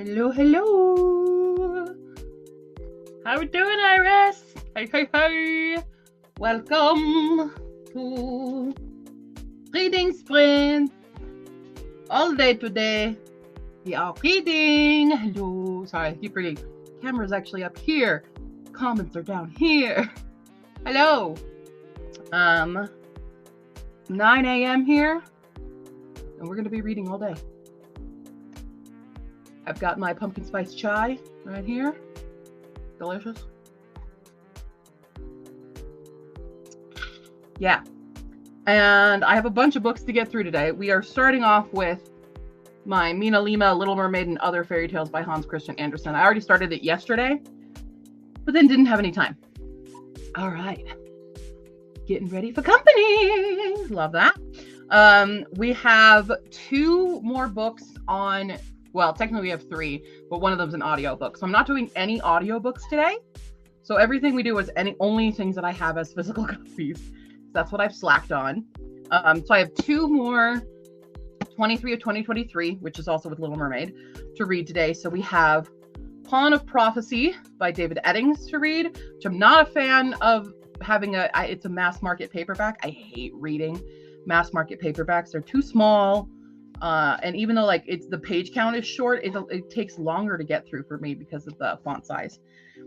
Hello, hello. How we doing, Iris? Hey, hey, hey. Welcome to Reading Sprint. All day today, we are reading. Hello. Sorry, I keep reading. Camera's actually up here. Comments are down here. Hello. 9 a.m. here, and we're going to be reading all day. I've got my pumpkin spice chai right here. Delicious. Yeah. And I have a bunch of books to get through today. We are starting off with my Mina Lima, Little Mermaid, and Other Fairy Tales by Hans Christian Andersen. I already started it yesterday, but then didn't have any time. All right. Getting ready for company. Love that. We have 2 more books on... Well, technically we have 3, but one of them's an audiobook. So I'm not doing any audiobooks today. So everything we do is only things that I have as physical copies. So that's what I've slacked on. So I have 2 more 23 of 2023, which is also with Little Mermaid, to read today. So we have Pawn of Prophecy by David Eddings to read, which I'm not a fan of having it's a mass market paperback. I hate reading mass market paperbacks. They're too small. And even though the page count is short, it takes longer to get through for me because of the font size.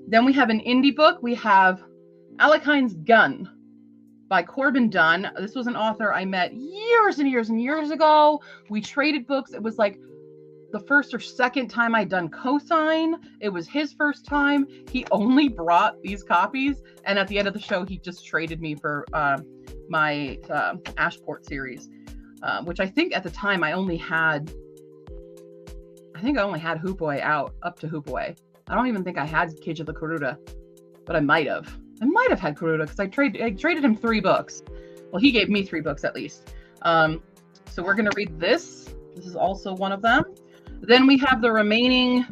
Then we have an indie book. We have Alekine's Gun by Corbin Dunn. This was an author I met years and years and years ago. We traded books. It was like the first or second time I'd done cosign. It was his first time. He only brought these copies. And at the end of the show, he just traded me for my Ashport series. Which I think at the time I only had Hoopoi out, up to Hoopoi. I don't even think I had Cage of the Karuta, but I might have had Karuta because I traded him 3 books. Well, he gave me 3 books at least. So we're going to read this. This is also one of them. Then we have the remaining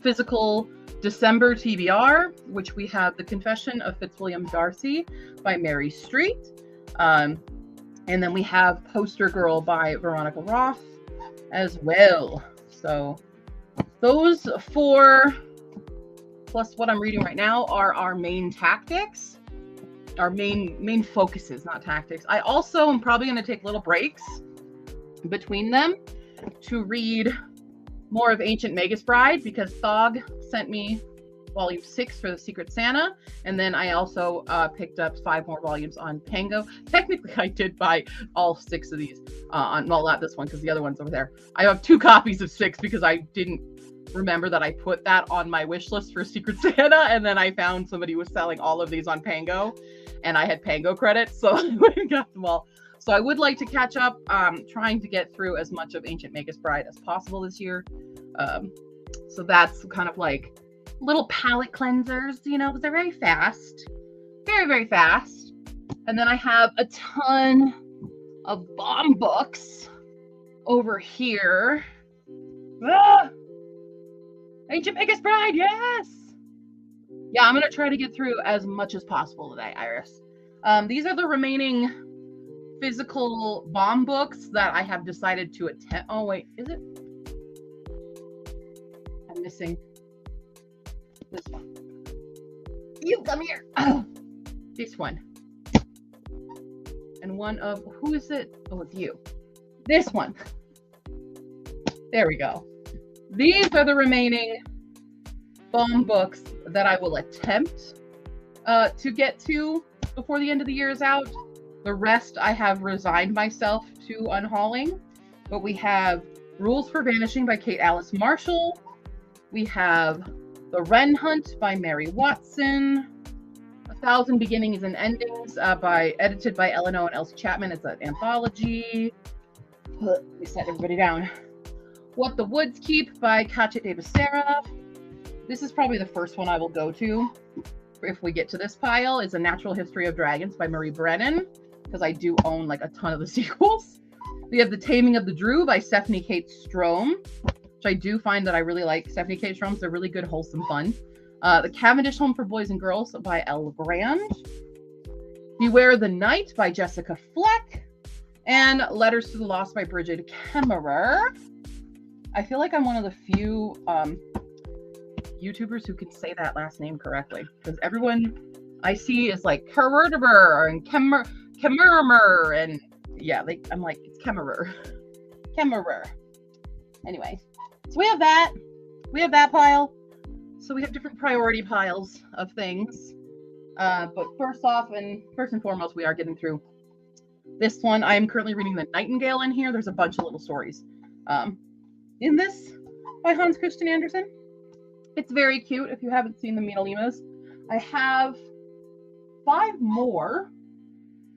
physical December TBR, which we have The Confession of Fitzwilliam Darcy by Mary Street. And then we have Poster Girl by Veronica Roth as well. So those 4, plus what I'm reading right now, are our main tactics, our main focuses, not tactics. I also am probably going to take little breaks between them to read more of Ancient Magus Bride, because Thog sent me volume 6 for The Secret Santa, and then I also picked up 5 more volumes on Pango. Technically, I did buy all 6 of these not this one, because the other one's over there. I have 2 copies of 6 because I didn't remember that I put that on my wish list for Secret Santa, and then I found somebody was selling all of these on Pango, and I had Pango credits, so I went and got them all. So I would like to catch up, trying to get through as much of Ancient Magus Bride as possible this year. So that's kind of like little palette cleansers, because they're very fast. Very, very fast. And then I have a ton of bomb books over here. Ancient Magus Bride, yes! Yeah, I'm going to try to get through as much as possible today, Iris. These are the remaining physical bomb books that I have decided to attempt. Oh, wait, is it? I'm missing this one. You come here. Oh, this one. And one of, who is it? Oh, it's you. This one. There we go. These are the remaining bomb books that I will attempt to get to before the end of the year is out. The rest I have resigned myself to unhauling. But we have Rules for Vanishing by Kate Alice Marshall. We have The Wren Hunt by Mary Watson. 1,000 Beginnings and Endings edited by Eleanor and Elsie Chapman. It's an anthology. Let me set everybody down. What the Woods Keep by Katya Davis-Sarah. This is probably the first one I will go to if we get to this pile. Is A Natural History of Dragons by Marie Brennan, because I do own like a ton of the sequels. We have The Taming of the Drew by Stephanie Kate Strome, which I do find that I really like. Stephanie Kate Strome. They're really good, wholesome fun. The Cavendish Home for Boys and Girls by Elle Grand. Beware the Night by Jessica Fleck. And Letters to the Lost by Bridget Kemmerer. I feel like I'm one of the few YouTubers who can say that last name correctly, because everyone I see is like Kerwerdeber and Kemmerer, and yeah, I'm like, it's Kemmerer. Anyway, so we have that pile. So we have different priority piles of things. But first and foremost, we are getting through this one. I am currently reading The Nightingale in here. There's a bunch of little stories in this by Hans Christian Andersen. It's very cute if you haven't seen the Meetalimas. I have 5 more.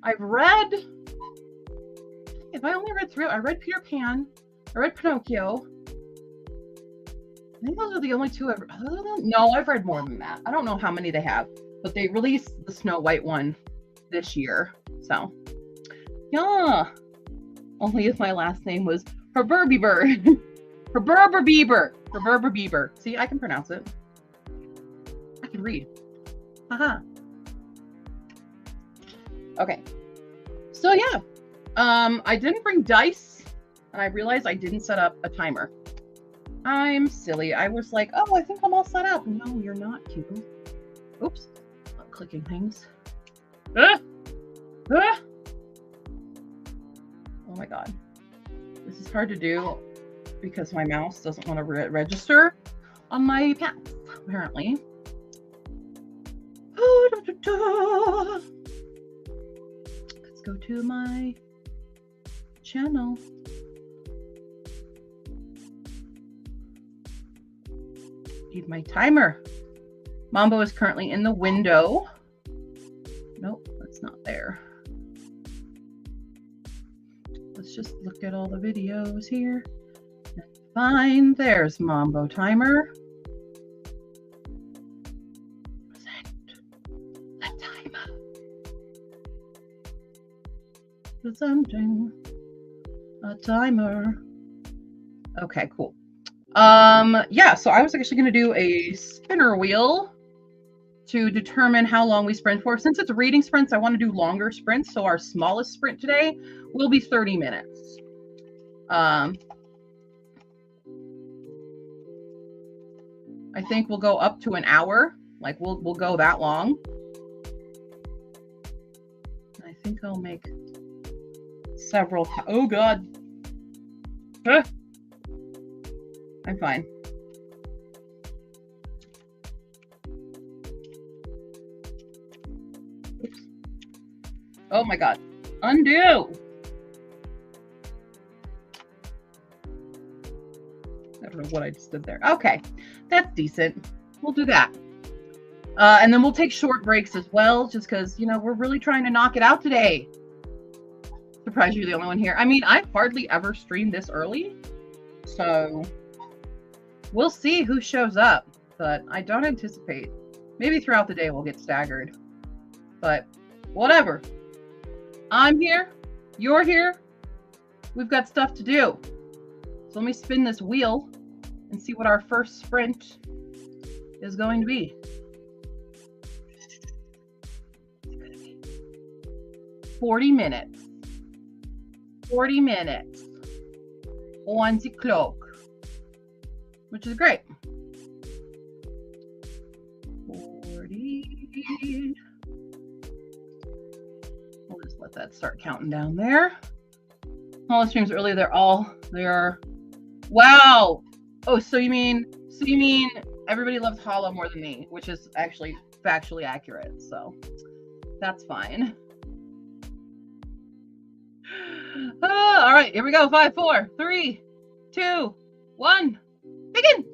I've read, if I only read 3, I read Peter Pan, I read Pinocchio. I think those are the only 2 I've read. No, I've read more than that. I don't know how many they have, but they released the Snow White one this year. So, yeah. Only if my last name was Herberbeber. Herberbeber. See, I can pronounce it. I can read. Haha. Okay. So yeah. I didn't bring dice, and I realized I didn't set up a timer. I'm silly. I was like, oh, I think I'm all set up. No, you're not, Q. Oops. Not clicking things. Oh my god. This is hard to do because my mouse doesn't want to register on my pads, apparently. Let's go to my channel. Need my timer. Mambo is currently in the window. Nope, that's not there. Let's just look at all the videos here. Fine, there's Mambo timer. Set the timer. Presenting a timer. Okay, cool. Yeah, so I was actually going to do a spinner wheel to determine how long we sprint for. Since it's reading sprints, I want to do longer sprints. So our smallest sprint today will be 30 minutes. I think we'll go up to an hour. Like we'll go that long. I think I'll make several. Oh God. Ah. I'm fine. Oops. Oh my God. Undo. I don't know what I just did there. Okay. That's decent. We'll do that. And then we'll take short breaks as well, just because, you know, we're really trying to knock it out today. Surprised you're the only one here. I mean, I've hardly ever streamed this early. So we'll see who shows up, but I don't anticipate. Maybe throughout the day we'll get staggered. But whatever. I'm here. You're here. We've got stuff to do. So let me spin this wheel and see what our first sprint is going to be. 40 minutes. 40 minutes on the clock, which is great. 40. We'll just let that start counting down there. All the streams early, they are, wow. Oh, so you mean everybody loves Hollow more than me, which is actually factually accurate, so that's fine. All right, here we go. 5, 4, 3, 2, 1, begin.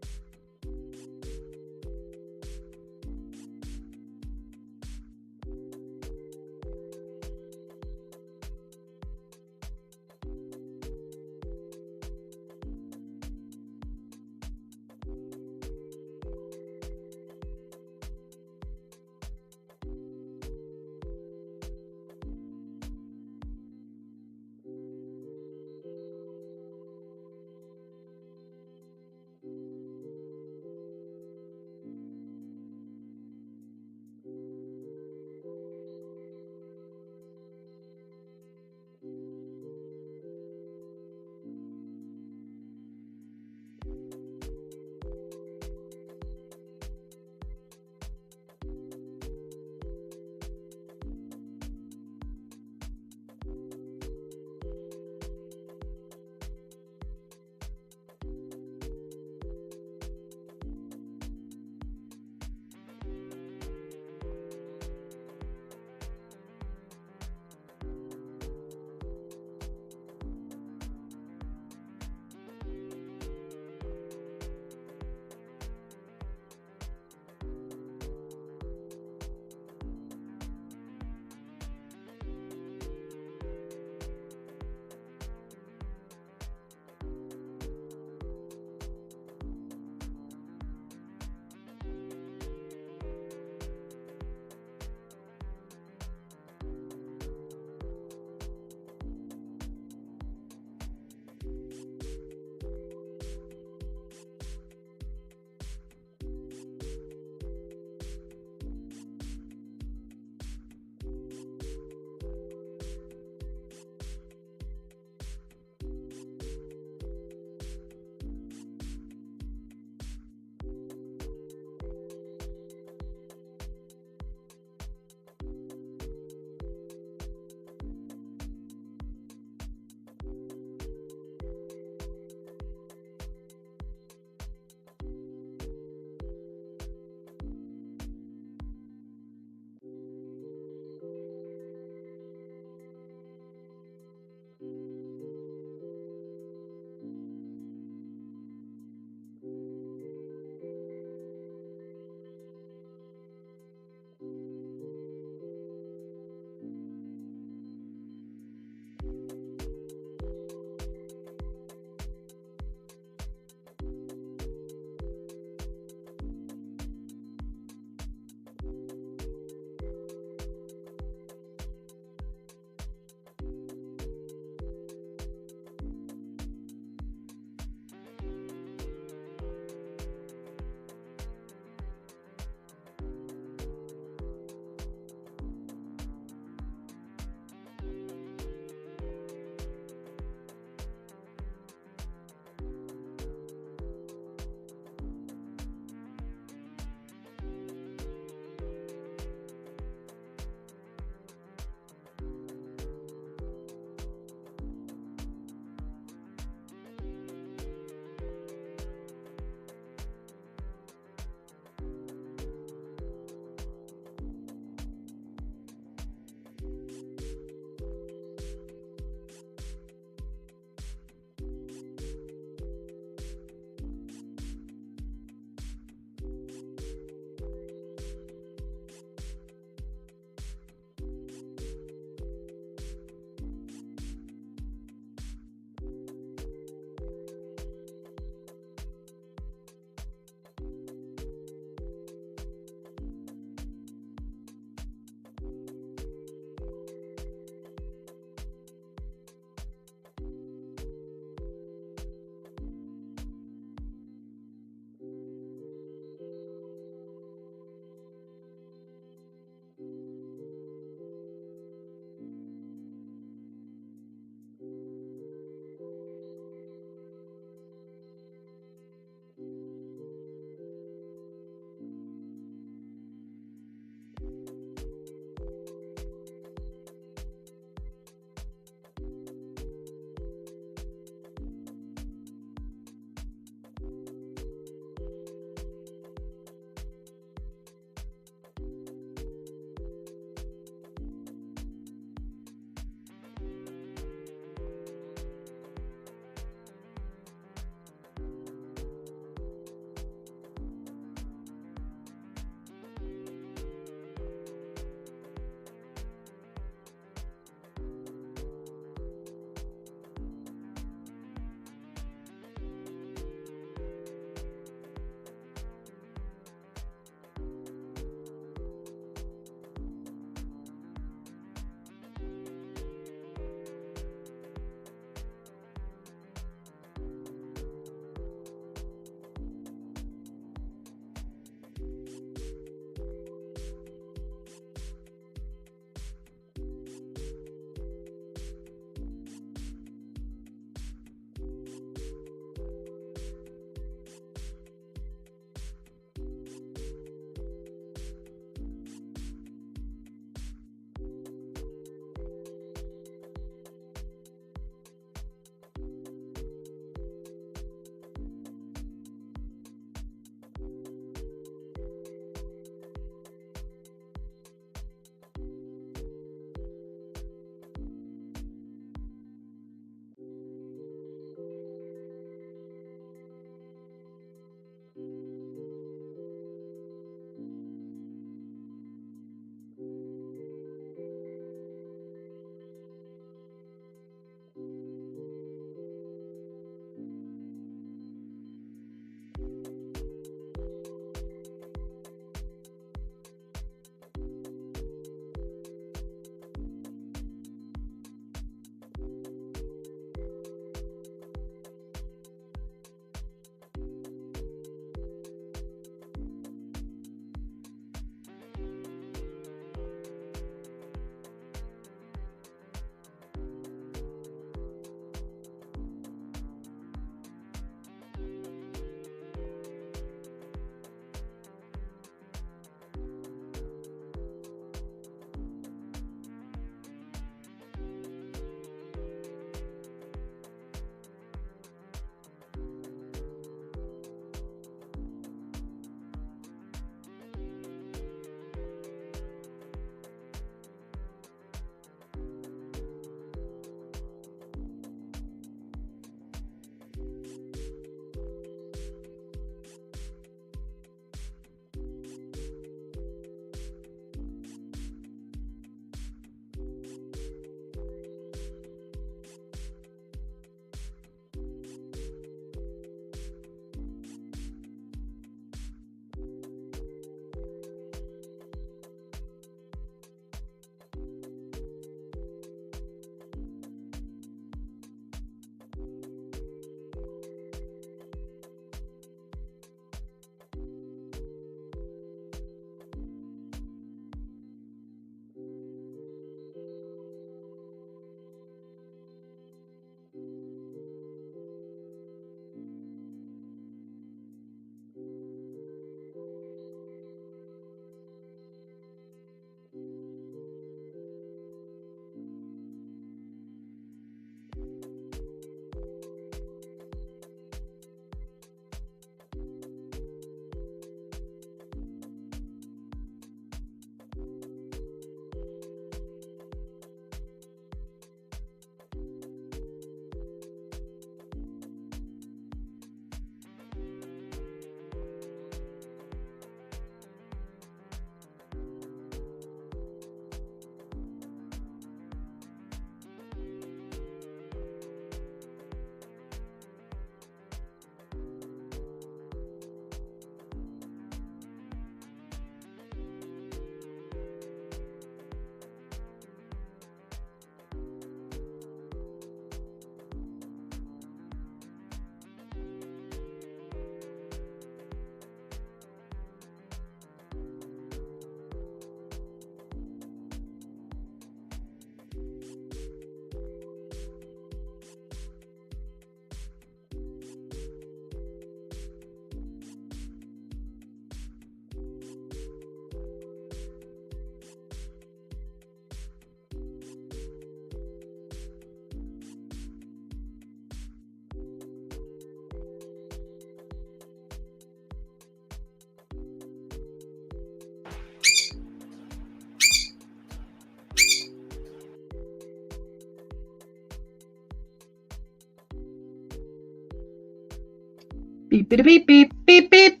Beep, beep, beep, beep, beep, beep.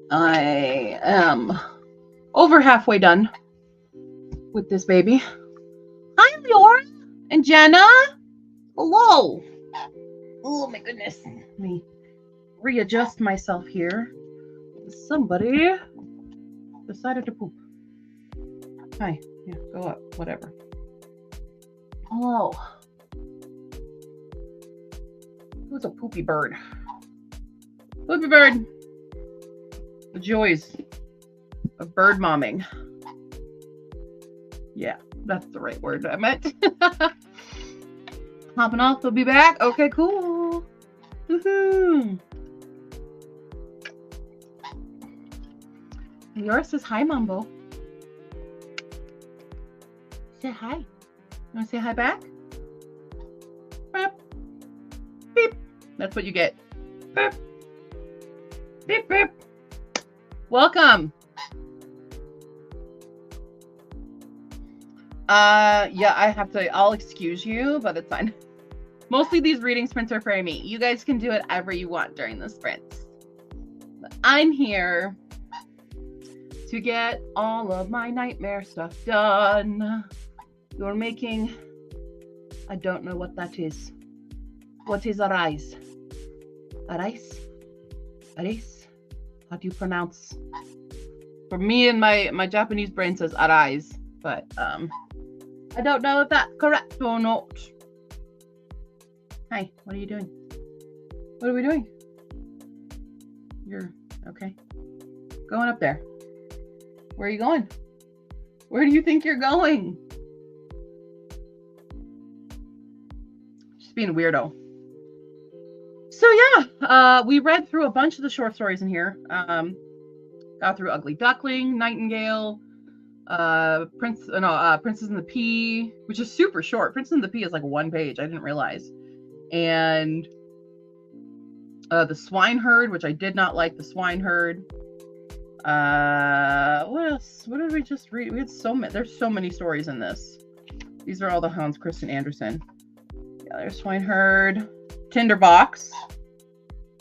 I am over halfway done with this baby. Hi, Laura and Jenna. Hello. Oh my goodness. Let me readjust myself here. Somebody decided to poop. Hi. Yeah, go up. Whatever. Hello. Who's a poopy bird? Poopy bird. The joys of bird momming. Yeah, that's the right word I meant. Hopping off, they'll be back. Okay, cool. Woohoo. Yours says hi, Mumbo. Say hi. You want to say hi back? Beep. Beep. That's what you get. Beep. Beep, beep. Welcome. Yeah, I'll excuse you, but it's fine. Mostly these reading sprints are for me. You guys can do whatever you want during the sprints. But I'm here to get all of my nightmare stuff done. You're making, I don't know what that is. What is arise? Arise? Arise? How do you pronounce? For me and my Japanese brain says arise, but I don't know if that's correct or not. Hi, what are you doing? What are we doing? You're okay. Going up there. Where are you going? Where do you think you're going? Just being a weirdo. So yeah, we read through a bunch of the short stories in here. Got through Ugly Duckling, Nightingale, Princess and the Pea, which is super short. Princess and the Pea is like one page. I didn't realize. And the Swineherd, which I did not like. The Swineherd. What else? What did we just read? We had so many. There's so many stories in this. These are all the Hans Christian Andersen. Yeah, there's Swineherd, Tinderbox,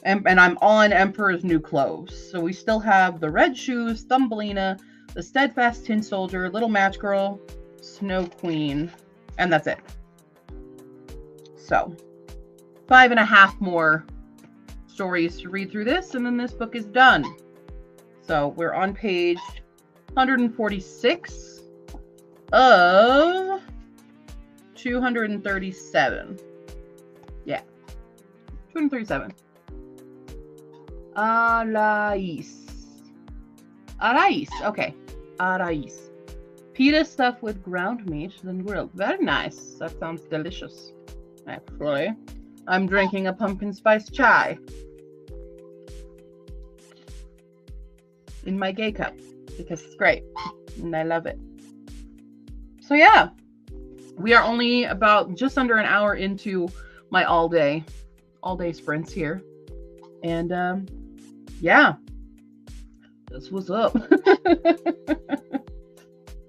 and I'm on Emperor's New Clothes. So we still have the Red Shoes, Thumbelina, the Steadfast Tin Soldier, Little Match Girl, Snow Queen, and that's it. So 5.5 more stories to read through this, and then this book is done. So we're on page 146 of 237. Yeah, 237. Arais. Okay. Arais. Pita stuffed with ground meat, then grilled. Very nice. That sounds delicious. Actually, I'm drinking a pumpkin spice chai in my gay cup because it's great and I love it. So yeah, we are only about just under an hour into my all day sprints here, and yeah, that's what's up.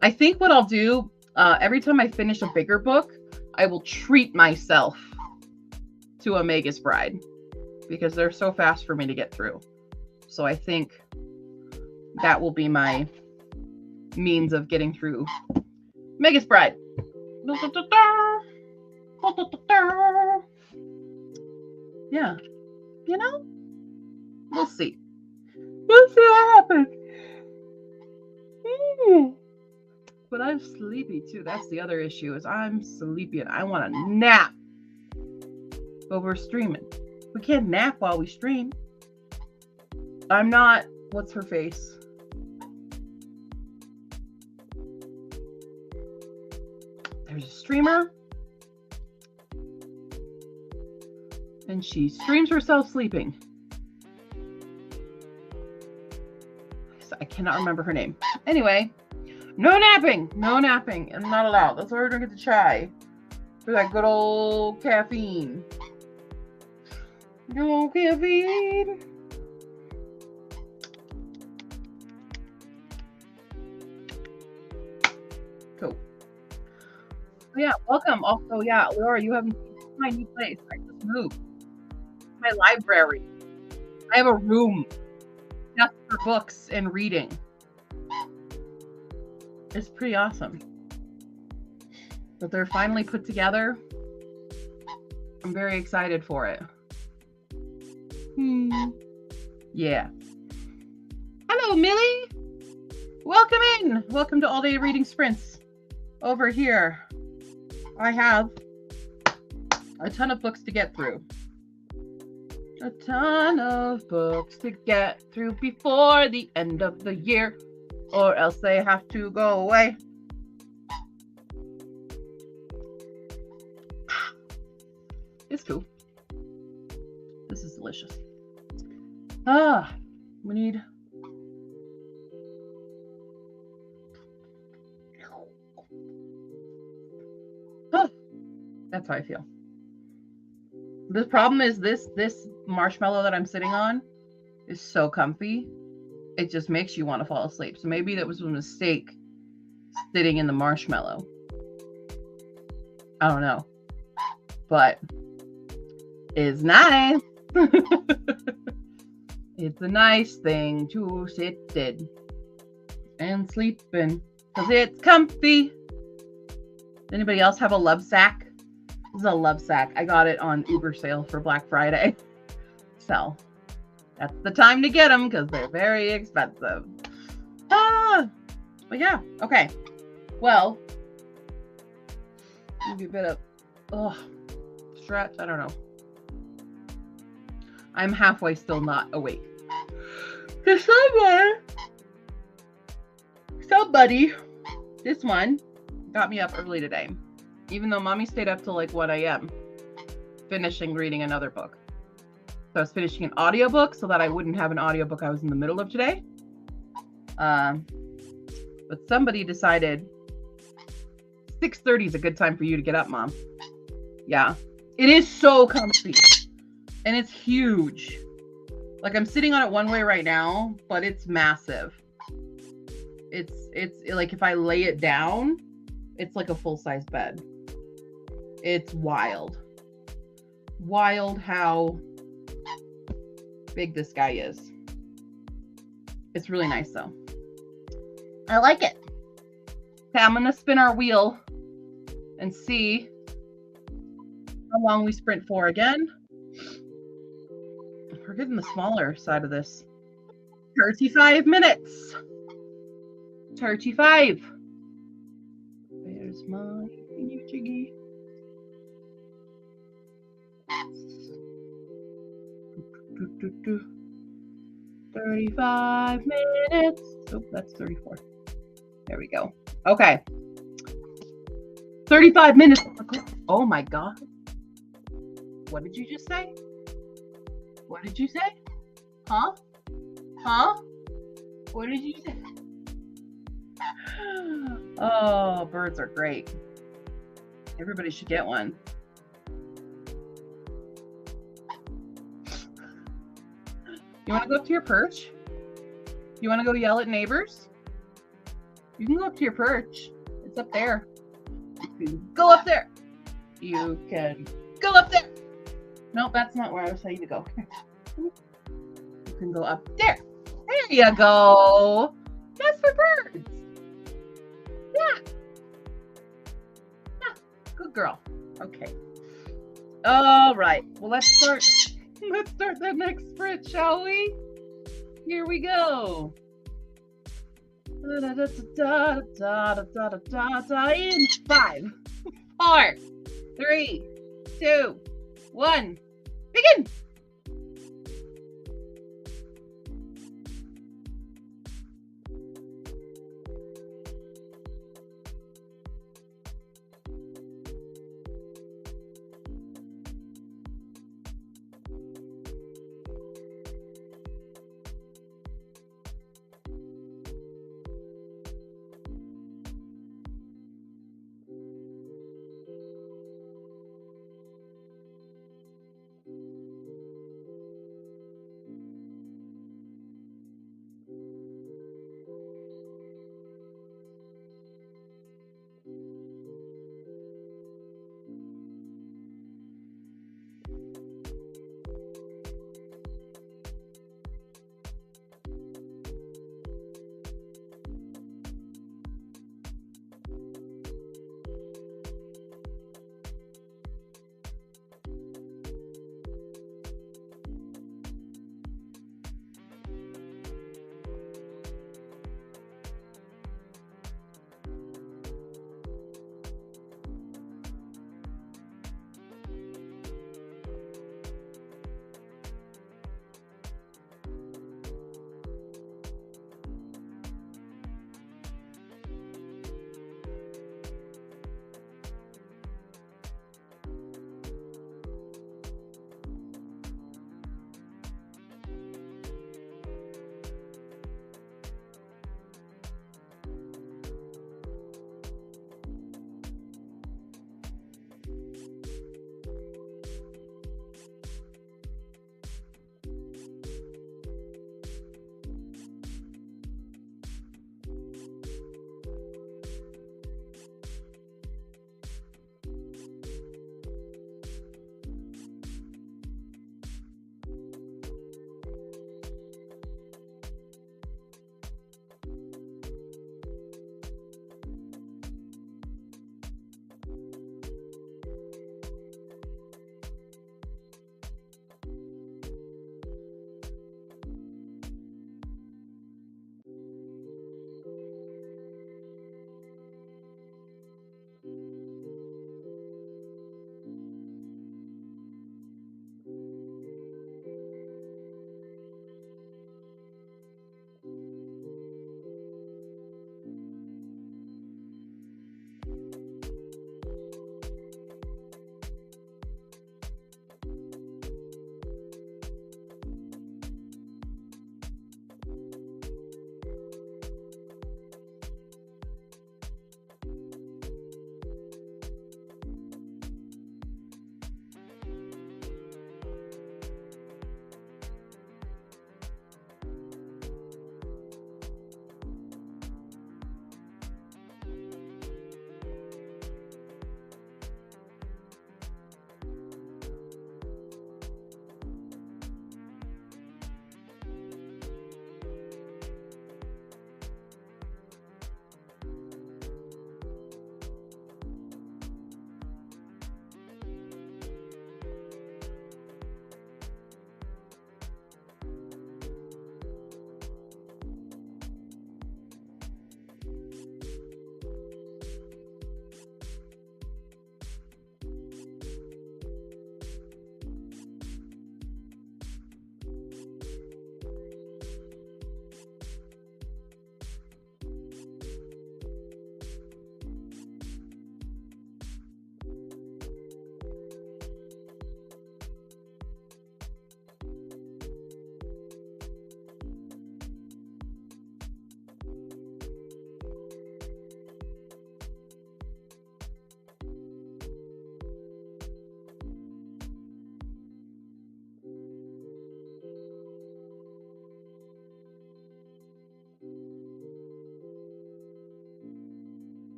I think what I'll do every time I finish a bigger book, I will treat myself to a Magus Bride because they're so fast for me to get through. So I think that will be my means of getting through Magus Bride. Yeah, you know, we'll see. We'll see what happens. But I'm sleepy too. That's the other issue, is I'm sleepy and I want to nap. But we're streaming. We can't nap while we stream. I'm not, what's her face? There's a streamer. And she streams herself sleeping. I cannot remember her name. Anyway, no napping. No napping. I'm not allowed. That's why we're drinking the chai. For that good old caffeine. Good old caffeine. Cool. Oh, yeah, welcome. Also, yeah, Laura, you haven't seen my new place. I just moved. My library. I have a room just for books and reading. It's pretty awesome. But they're finally put together. I'm very excited for it. Yeah. Hello, Millie. Welcome in. Welcome to All Day Reading Sprints. Over here, I have a ton of books to get through. A ton of books to get through before the end of the year, or else they have to go away. It's cool. This is delicious. We need... That's how I feel. The problem is this marshmallow that I'm sitting on is so comfy. It just makes you want to fall asleep. So maybe that was a mistake sitting in the marshmallow. I don't know. But it's nice. It's a nice thing to sit in and sleep in because it's comfy. Anybody else have a love sack? This is a love sack. I got it on Uber sale for Black Friday. So that's the time to get them because they're very expensive. But yeah, okay. Well, maybe a bit of stretch. I don't know. I'm halfway still not awake. Because somebody, this one, got me up early today. Even though mommy stayed up till like 1 a.m. finishing reading another book. So I was finishing an audiobook so that I wouldn't have an audiobook I was in the middle of today. But somebody decided 6:30 is a good time for you to get up, Mom. Yeah. It is so comfy. And it's huge. Like I'm sitting on it one way right now, but it's massive. It's like if I lay it down, it's like a full-size bed. It's wild. Wild how big this guy is. It's really nice though. I like it. Okay, I'm gonna spin our wheel and see how long we sprint for again. We're getting the smaller side of this. 35 minutes. 35. Where's my jiggy? 35 minutes. Oh, that's 34. There we go. Okay. 35 minutes. Oh my God. What did you just say? What did you say? Huh? Huh? What did you say? Oh, birds are great. Everybody should get one. You want to go up to your perch? You want to go yell at neighbors? You can go up to your perch. It's up there. You can go up there. You can go up there. No, that's not where I was telling you to go. You can go up there. There you go. That's for birds. Yeah. Yeah. Good girl. Okay. All right. Well, let's start. Let's start the next sprint, shall we? Here we go. In 5, 4, 3, 2, 1, begin.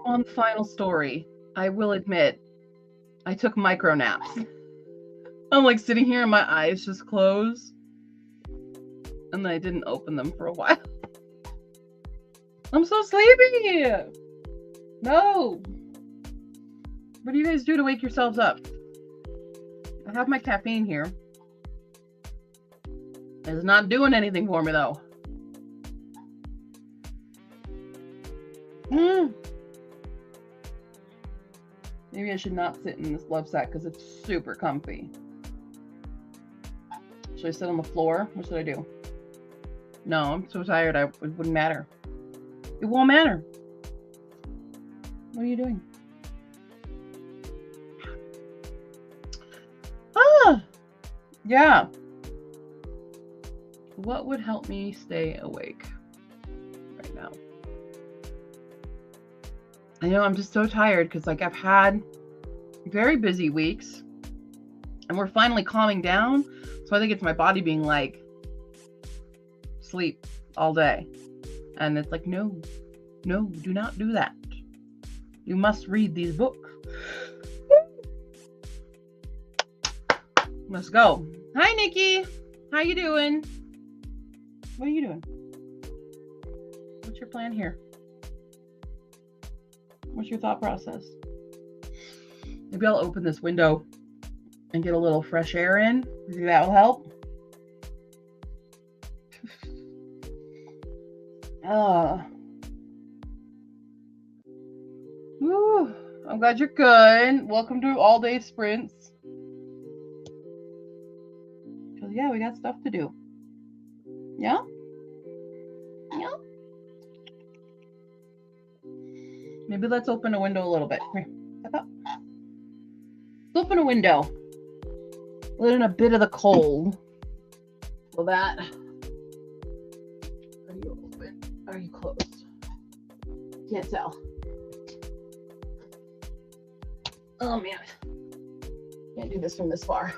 On the final story, I will admit, I took micro naps. I'm like sitting here and my eyes just closed. And I didn't open them for a while. I'm so sleepy. No. What do you guys do to wake yourselves up? I have my caffeine here. It's not doing anything for me though. Maybe I should not sit in this love sack because it's super comfy. Should I sit on the floor? What should I do? No, I'm so tired. It wouldn't matter. It won't matter. What are you doing? Yeah. What would help me stay awake right now? I know I'm just so tired because like I've had very busy weeks and we're finally calming down. So I think it's my body being like, sleep all day. And it's like, no, do not do that. You must read these books. Let's go. Hi, Nikki. How you doing? What are you doing? What's your plan here? What's your thought process? Maybe I'll open this window and get a little fresh air in. You think that will help? Woo, I'm glad you're good. Welcome to All Day Sprints. Because yeah, we got stuff to do. Yeah? Yeah? Maybe let's open a window a little bit. Here, step up. Let's open a window. Let in a bit of the cold. Well, that. Are you open? Are you closed? Can't tell. Oh man. Can't do this from this far.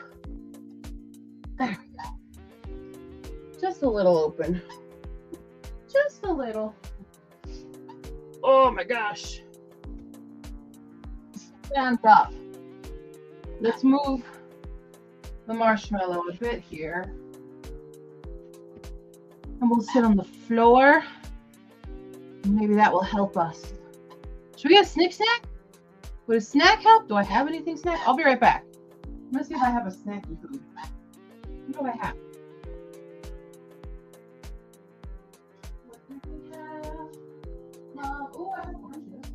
There we go. Just a little open. Just a little. Oh my gosh. Stand up. Let's move the marshmallow a bit here. And we'll sit on the floor. Maybe that will help us. Should we get a snack? Would a snack help? Do I have anything snack? I'll be right back. I'm gonna see if I have a snacky food. What do I have? What do we have? Oh, I have oranges.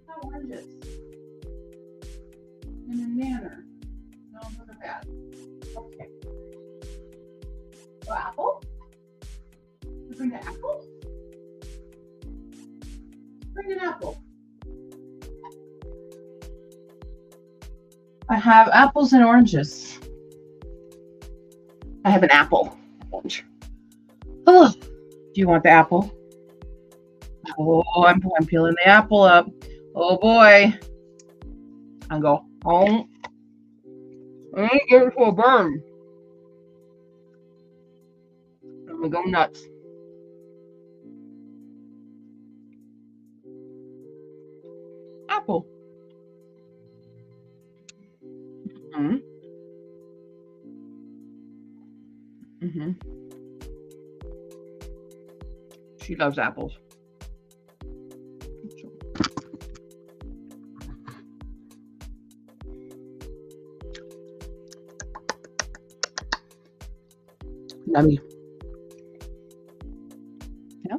How oranges? In a manner. No, those are bad. Okay. So apple? Bring the apple? Bring an apple. I have apples and oranges. I have an apple. Orange. Oh, do you want the apple? Oh, I'm peeling the apple up. Oh boy. I go, oh. I ain't get it to a burn. I'm gonna go nuts. Apple. Mm-hmm. Mm-hmm. She loves apples. Yummy. Yeah.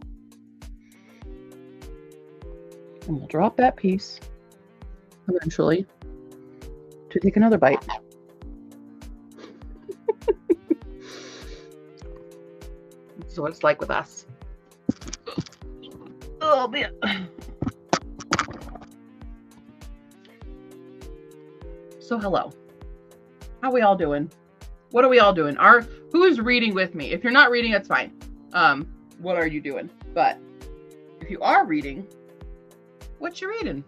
And we'll drop that piece eventually to take another bite. This is what it's like with us. Oh man. So hello. How are we all doing? What are we all doing? Who is reading with me? If you're not reading, that's fine. What are you doing? But if you are reading, what you reading?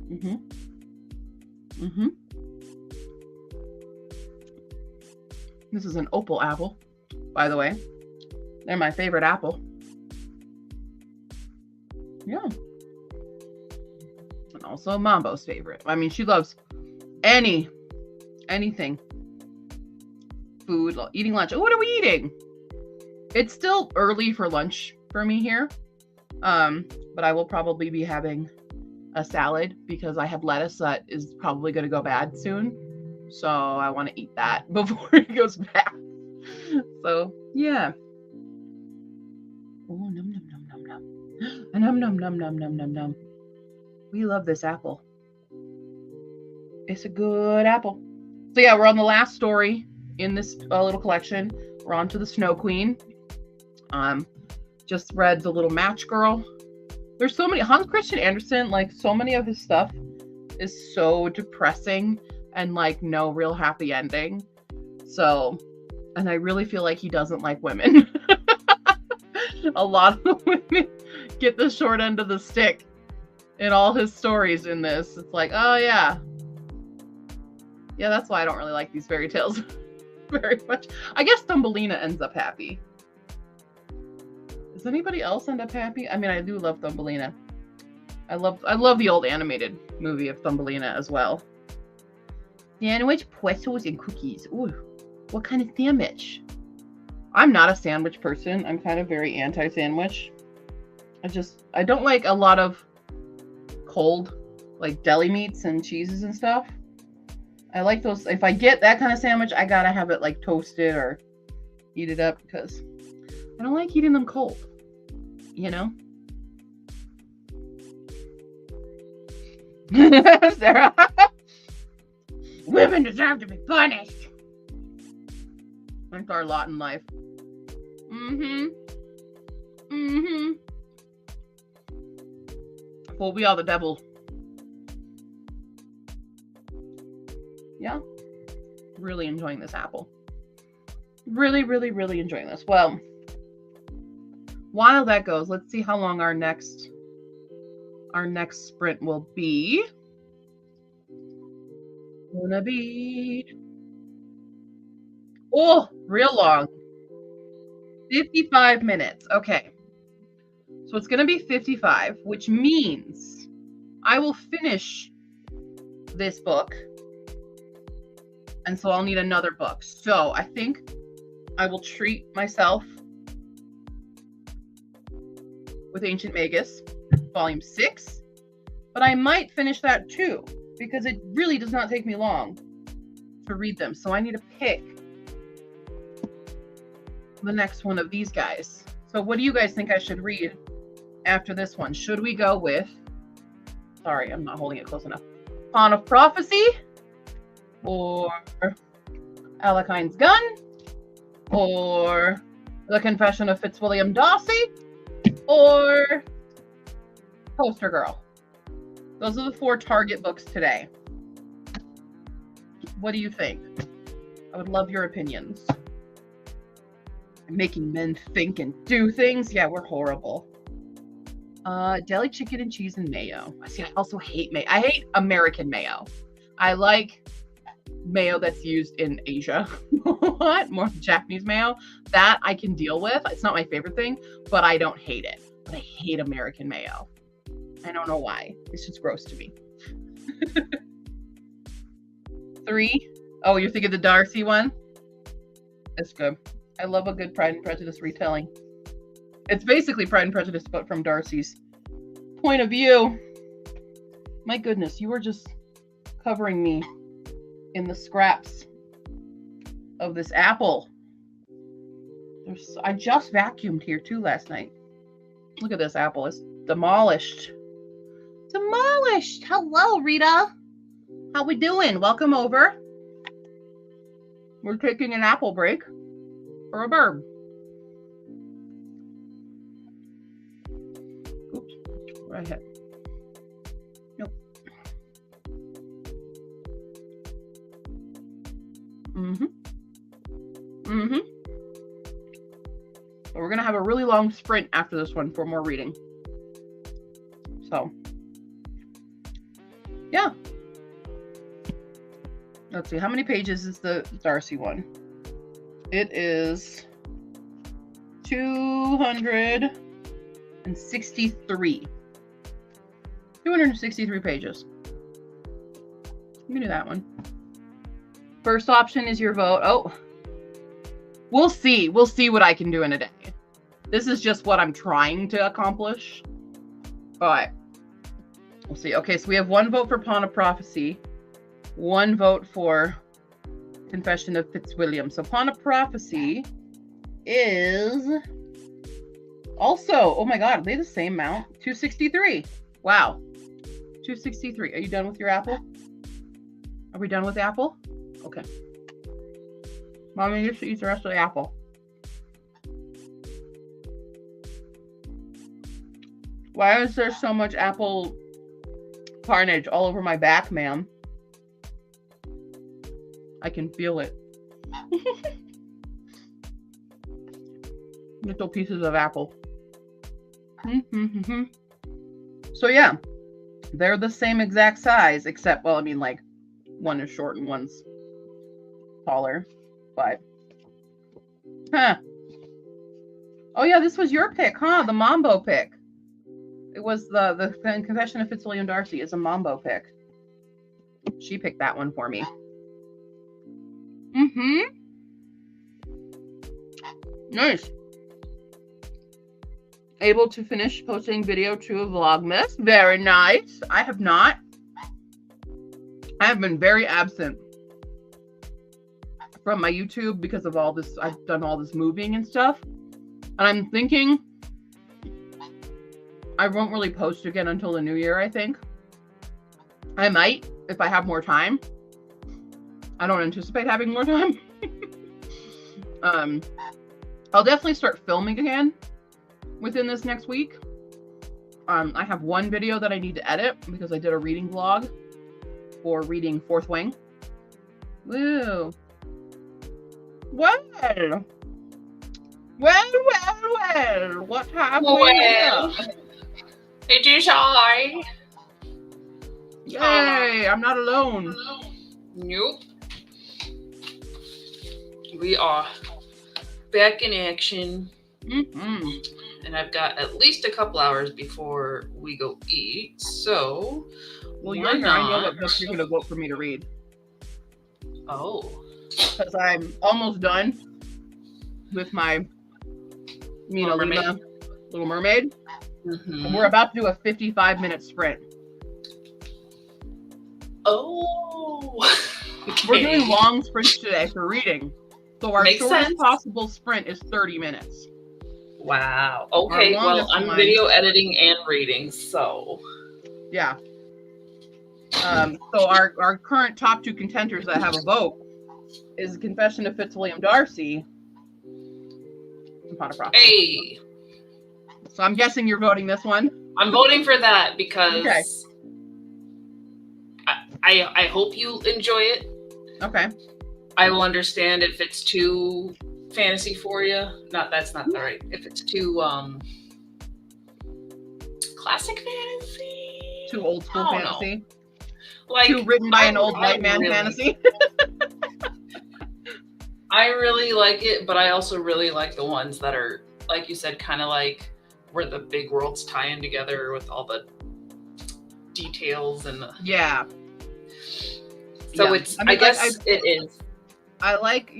Mm-hmm. Mm-hmm. This is an opal apple, by the way. They're my favorite apple. Yeah. And also Mambo's favorite. I mean, she loves anything. Food, eating lunch. Oh, what are we eating? It's still early for lunch for me here. But I will probably be having a salad because I have lettuce that is probably going to go bad soon. So I want to eat that before it goes bad. So yeah. Oh, num num num num num. Num num num num num num num. We love this apple. It's a good apple. So yeah, we're on the last story in this little collection. We're on to the Snow Queen. Just read The Little Match Girl. There's so many. Hans Christian Andersen, like so many of his stuff is so depressing and like no real happy ending. So, and I really feel like he doesn't like women. A lot of women get the short end of the stick in all his stories in this. It's like, oh yeah. Yeah, that's why I don't really like these fairy tales very much. I guess Thumbelina ends up happy. Does anybody else end up happy? I mean, I do love Thumbelina. I love the old animated movie of Thumbelina as well. Sandwich, pretzels, and cookies. Ooh, what kind of sandwich? I'm not a sandwich person. I'm kind of very anti-sandwich. I don't like a lot of cold, like deli meats and cheeses and stuff. I like those. If I get that kind of sandwich, I gotta have it like toasted or eat it up because I don't like eating them cold, you know? Sarah. Women deserve to be punished. That's our lot in life. Mm-hmm. Mm-hmm. Well, we are the devil. Yeah. Really enjoying this apple. Really, really, really enjoying this. Well, while that goes, let's see how long our next sprint will be. Gonna be real long. 55 minutes. Okay. So it's gonna be 55, which means I will finish this book. And so I'll need another book. So I think I will treat myself with Ancient Magus, Volume 6. But I might finish that too, because it really does not take me long to read them. So I need to pick the next one of these guys. So what do you guys think I should read after this one? Should we go with, sorry, I'm not holding it close enough, Pawn of Prophecy, or Alekine's Gun, or The Confession of Fitzwilliam Darcy, or Poster Girl? Those are the 4 target books today. What do you think? I would love your opinions. Making men think and do things. Yeah, we're horrible. Deli chicken and cheese and mayo. See, I also hate mayo. I hate American mayo. I like mayo that's used in Asia. What? More Japanese mayo. That I can deal with. It's not my favorite thing, but I don't hate it. But I hate American mayo. I don't know why. It's just gross to me. 3. Oh, you're thinking the Darcy one? It's good. I love a good Pride and Prejudice retelling. It's basically Pride and Prejudice, but from Darcy's point of view. My goodness, you were just covering me in the scraps of this apple. I just vacuumed here too last night. Look at this apple. It's demolished. Demolished. Hello, Rita. How we doing? Welcome over. We're taking an apple break for a burb. Oops. Right ahead. Nope. So we're going to have a really long sprint after this one for more reading. So Yeah. Let's see, how many pages is the Darcy one? It is 263. 263 pages. You can do that one. First option is your vote. Oh, we'll see. We'll see what I can do in a day. This is just what I'm trying to accomplish. But we'll see. Okay, so we have 1 vote for Pawn of Prophecy, 1 vote for Confession of Fitzwilliam. So Pawn of Prophecy is also, oh my God, are they the same amount? 263. Wow. 263. Are you done with your apple? Are we done with the apple? Okay. Mommy used to eat the rest of the apple. Why is there so much apple carnage all over my back, ma'am? I can feel it. Little pieces of apple. So yeah, they're the same exact size, except, well, I mean, like, one is short and one's taller, but, huh. Oh yeah, this was your pick, huh? The Mambo pick. It was the Confession of Fitzwilliam Darcy is a Mambo pick. She picked that one for me. Nice. Able to finish posting video to a Vlogmas. Very nice. I have not. I have been very absent from my YouTube because of all this. I've done all this moving and stuff. And I'm thinking I won't really post again until the new year, I think. I might if I have more time. I don't anticipate having more time. I'll definitely start filming again within this next week. I have 1 video that I need to edit because I did a reading vlog for reading Fourth Wing. Woo. Well. What have we done? It is I. Yay, I'm not alone. Nope. We are back in action. And I've got at least a couple hours before we go eat. So, well, you're here. I know what book you're going to vote for me to read. Oh. Because I'm almost done with my Little Mermaid. And we're about to do a 55-minute sprint. Oh. Okay. We're doing long sprints today for reading. So our shortest possible sprint is 30 minutes. Wow. Okay, well, I'm video editing and reading, so. Yeah. So our current top 2 contenders that have a vote is Confession of Fitzwilliam Darcy and Pawn of Prophecy. Hey. So I'm guessing you're voting this one? I'm voting for that because I hope you enjoy it. Okay. I will understand if it's too fantasy for you. That's not the right. If it's too classic fantasy, too old school fantasy, like too written by an old white man fantasy. I really like it, but I also really like the ones that are, like you said, kind of like where the big worlds tie in together with all the details and So it's. I guess it is. I like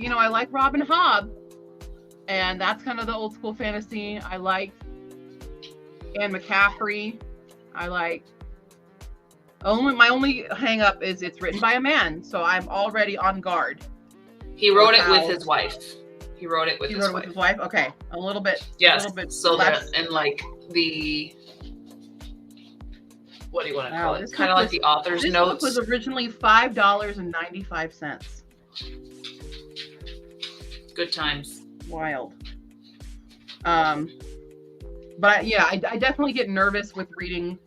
Robin Hobb, and that's kind of the old school fantasy. I like Anne McCaffrey. I like. My only hang up is it's written by a man, so I'm already on guard. He wrote it with his wife. He wrote it with his wife. Okay, a little bit. Yes. A little bit so less. that and like the. What do you want to call it? Kind of like the author's notes. This book was originally $5.95. Good times. Wild. But I definitely get nervous with reading,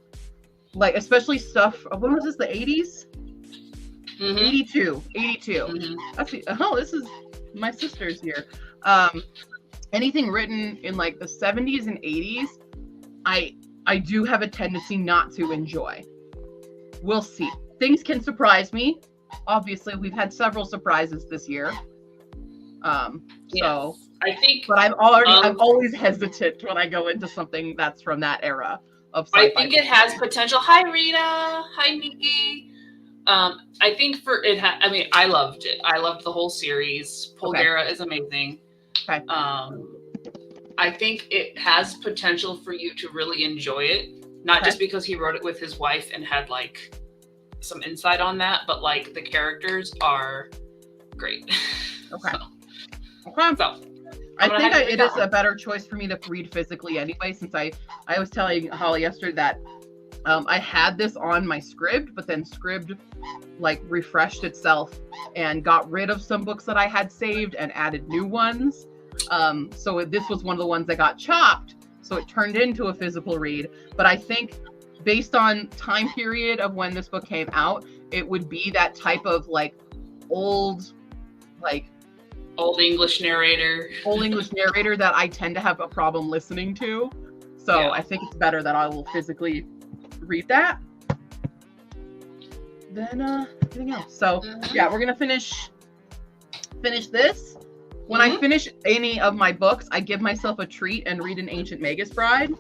like, especially stuff. When was this? The 80s? 82. Mm-hmm. This is my sister's here. Anything written in like the 70s and 80s, I do have a tendency not to enjoy. We'll see. things can surprise me. Obviously, we've had several surprises this year. So I think, but I'm always hesitant when I go into something that's from that era of sci-fi. I think it has potential. Hi, Rita. Hi, Nikki. I think I mean, I loved it. I loved the whole series. Polgara is amazing. Okay. I think it has potential for you to really enjoy it. Not just because he wrote it with his wife and had like some insight on that, but like the characters are great. Okay. So I think it is a better choice for me to read physically anyway, since I was telling Holly yesterday that I had this on my Scribd, but then Scribd like refreshed itself and got rid of some books that I had saved and added new ones. So this was one of the ones that got chopped, so it turned into a physical read. But I think based on time period of when this book came out, it would be that type of like old English narrator that I tend to have a problem listening to. So I think it's better that I will physically read that than anything else. So yeah, we're gonna finish this. When I finish any of my books, I give myself a treat and read an Ancient Magus Bride,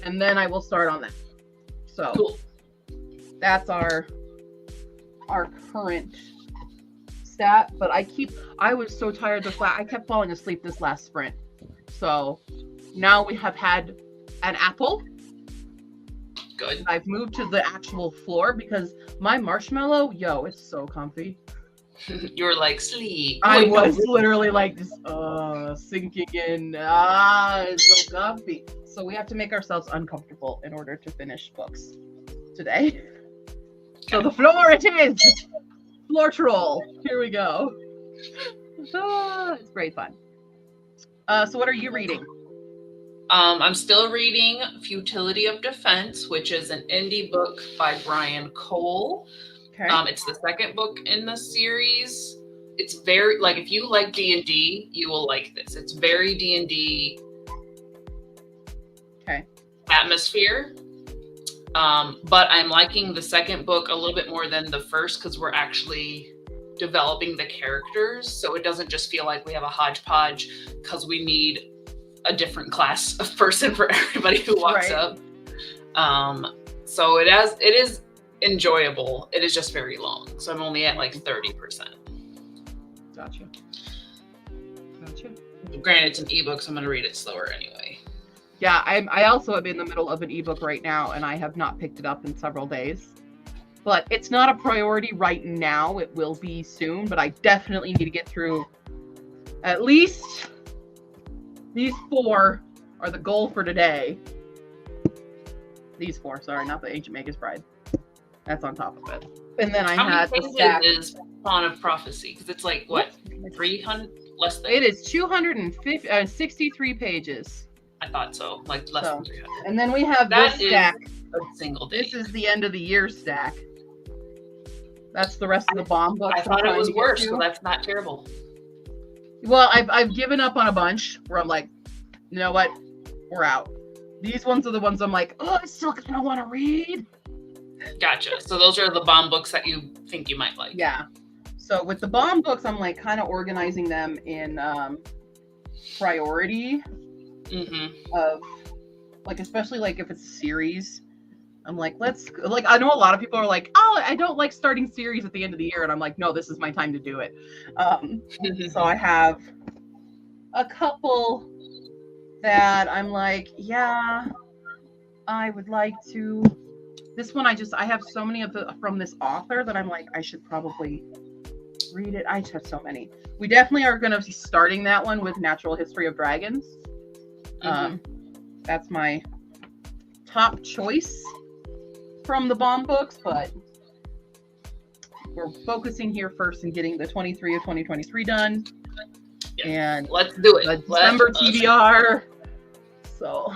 and then I will start on that. So cool. That's our current stat. But I was so tired I kept falling asleep this last sprint. So now we have had an apple. Good. I've moved to the actual floor because my marshmallow, it's so comfy. You're like, sleep. I was literally like just sinking in. It's so comfy. So we have to make ourselves uncomfortable in order to finish books today. So the floor it is. Floor troll. Here we go. It's great fun. So what are you reading? I'm still reading Futility of Defense, which is an indie book by Brian Cole. Okay. It's the second book in the series. It's very, like, if you like D&D, you will like this. It's very D&D atmosphere. But I'm liking the second book a little bit more than the first because we're actually developing the characters. So it doesn't just feel like we have a hodgepodge because we need a different class of person for everybody who walks up. So it is enjoyable. It is just very long. So I'm only at like 30%. Gotcha. Granted, it's an ebook, so I'm going to read it slower anyway. Yeah, I also am in the middle of an ebook right now, and I have not picked it up in several days. But it's not a priority right now. It will be soon, but I definitely need to get through at least these 4 are the goal for today. These 4, sorry, not the Ancient Magus Bride. That's on top of it. And then I had the stack. Is Pawn of Prophecy? Because it's like, what, 300? Less than? It is 263 pages. I thought so. Like, less than 300. And then we have this stack. A single day. This is the end of the year stack. That's the rest of the bomb books. I thought it was worse, so that's not terrible. Well, I've given up on a bunch where I'm like, you know what? We're out. These ones are the ones I'm like, oh, I still kind of want to read. Gotcha. So those are the bomb books that you think you might like. Yeah. So with the bomb books, I'm like kind of organizing them in priority of like, especially like if it's a series. I'm like, I know a lot of people are like, oh, I don't like starting series at the end of the year. And I'm like, no, this is my time to do it. So I have a couple that I'm like, yeah, I would like to. This one, I have so many from this author that I'm like, I should probably read it. I just have so many. We definitely are going to be starting that one with Natural History of Dragons. That's my top choice from the bomb books, but we're focusing here first and getting the 23 of 2023 done. Yes. And let's do it. The December TBR. So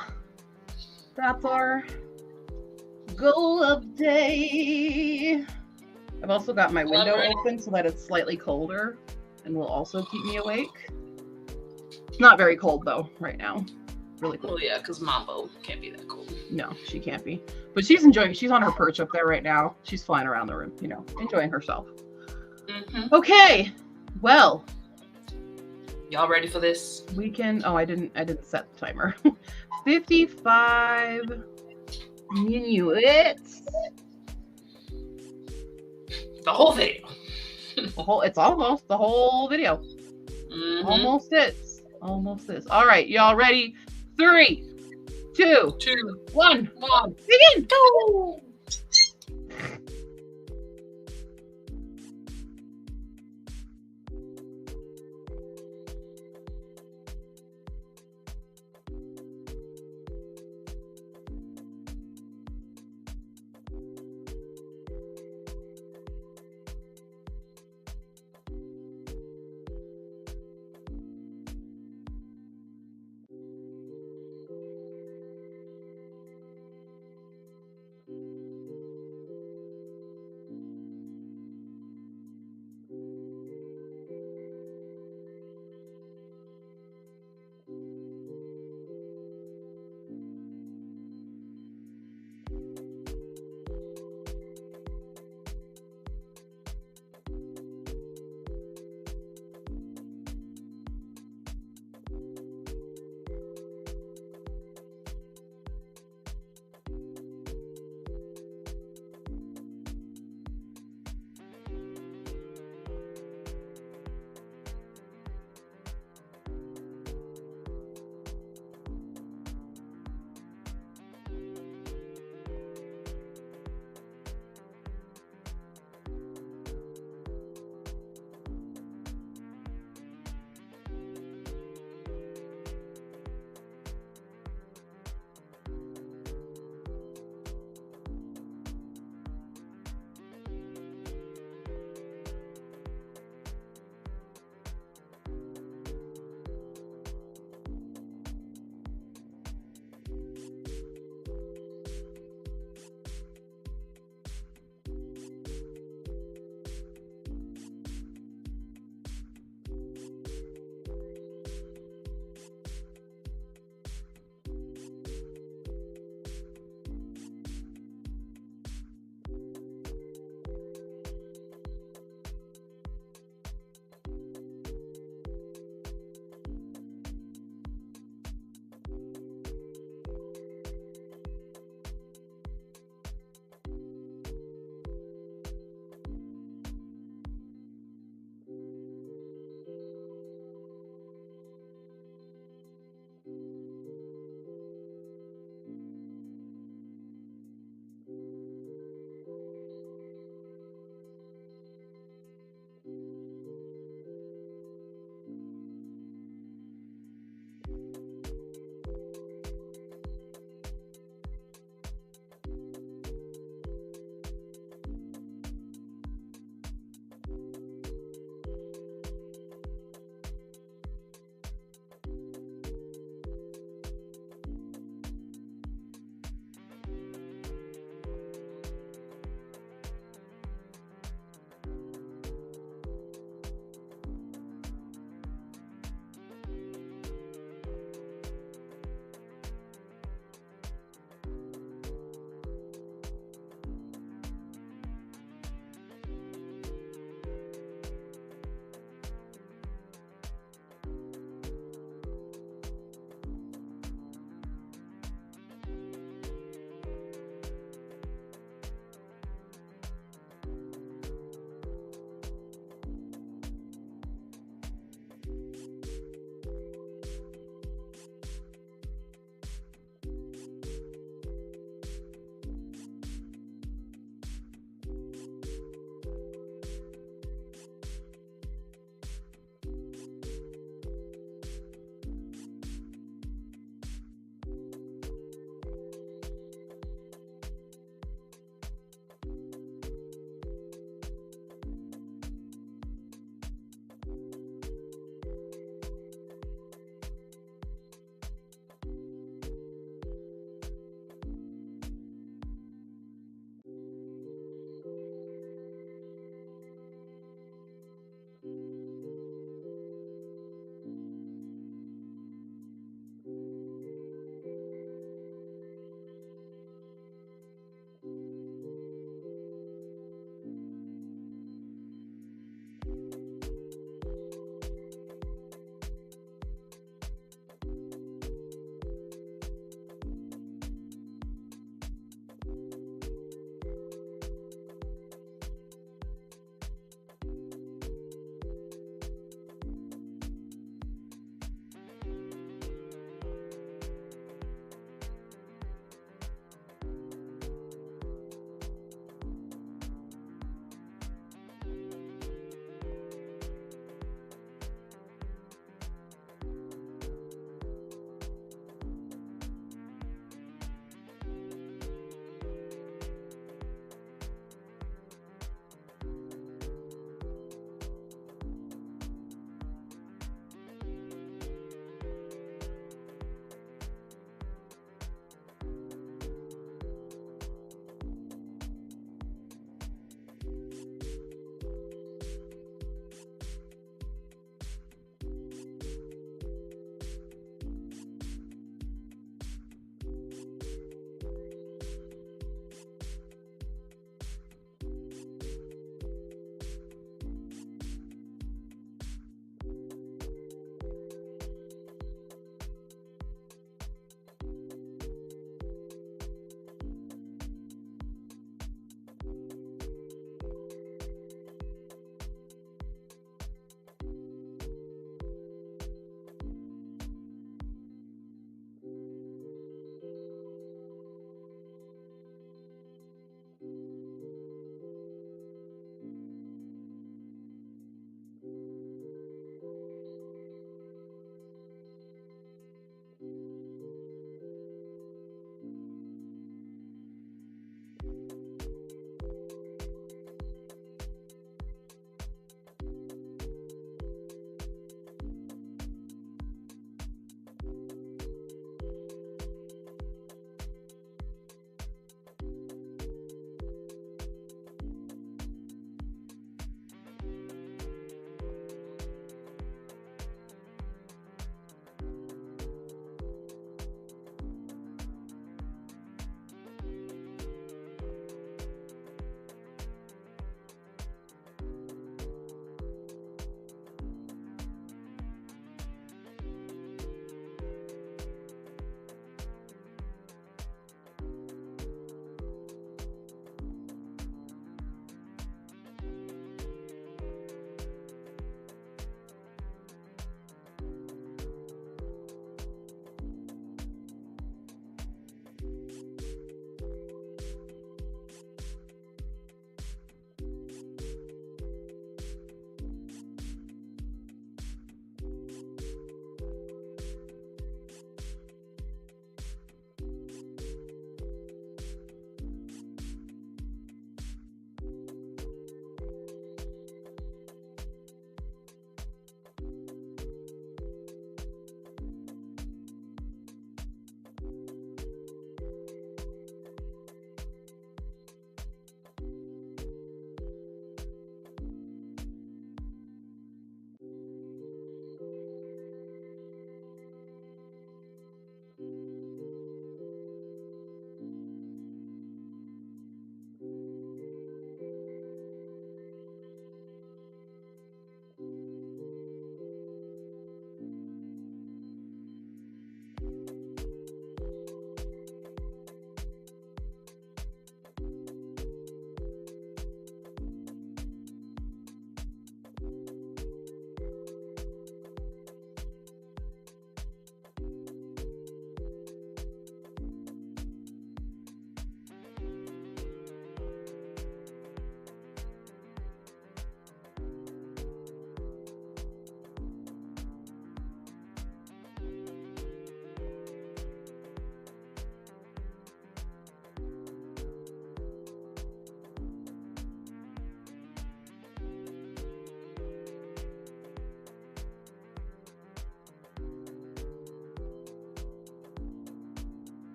that's our goal of day. I've also got my window open so that it's slightly colder and will also keep me awake. It's not very cold though right now. Really cool. Well, yeah, because Mambo can't be that cool. No, she can't be. But she's enjoying. She's on her perch up there right now. She's flying around the room, enjoying herself. Mm-hmm. Okay. Well, y'all ready for this? We can. Oh, I didn't set the timer. 55 minutes. The whole video. It's almost the whole video. Mm-hmm. Almost is. All right, y'all ready? 3, 2, 1. Begin. Go.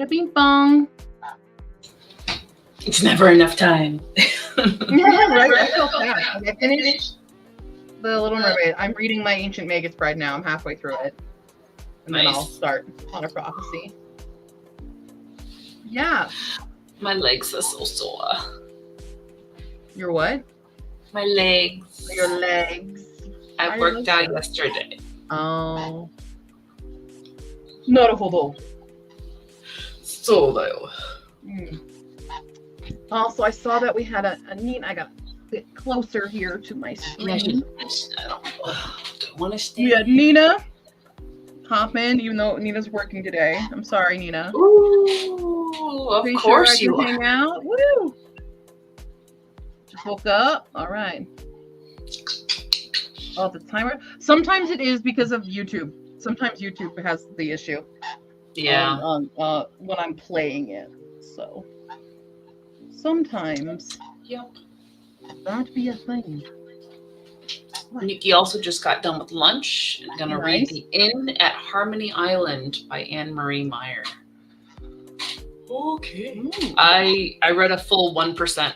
Bing bong. It's never enough time. Yeah, right. I feel bad. I finished The Little Mermaid. I'm reading my Ancient Magus Bride now. I'm halfway through it. And then I'll start on a prophecy. Yeah. My legs are so sore. Your what? My legs. Your legs. I worked out yesterday. Oh. なるほど。そうだよ. Also, I saw that we had a neat. I got a bit closer here to my screen. I don't want to stay. We had Nina hop in, even though Nina's working today. I'm sorry, Nina. Ooh, of Pretty course sure I you can hang out. Woo! Just woke up. All right. Oh, the timer. Sometimes it is because of YouTube. Sometimes YouTube has the issue. Yeah. When I'm playing it. So sometimes. Yep. That be a thing. Nikki also just got done with lunch. I'm gonna read The Inn at Harmony Island by Anne Marie Meyer. Okay. Ooh. I read a full 1%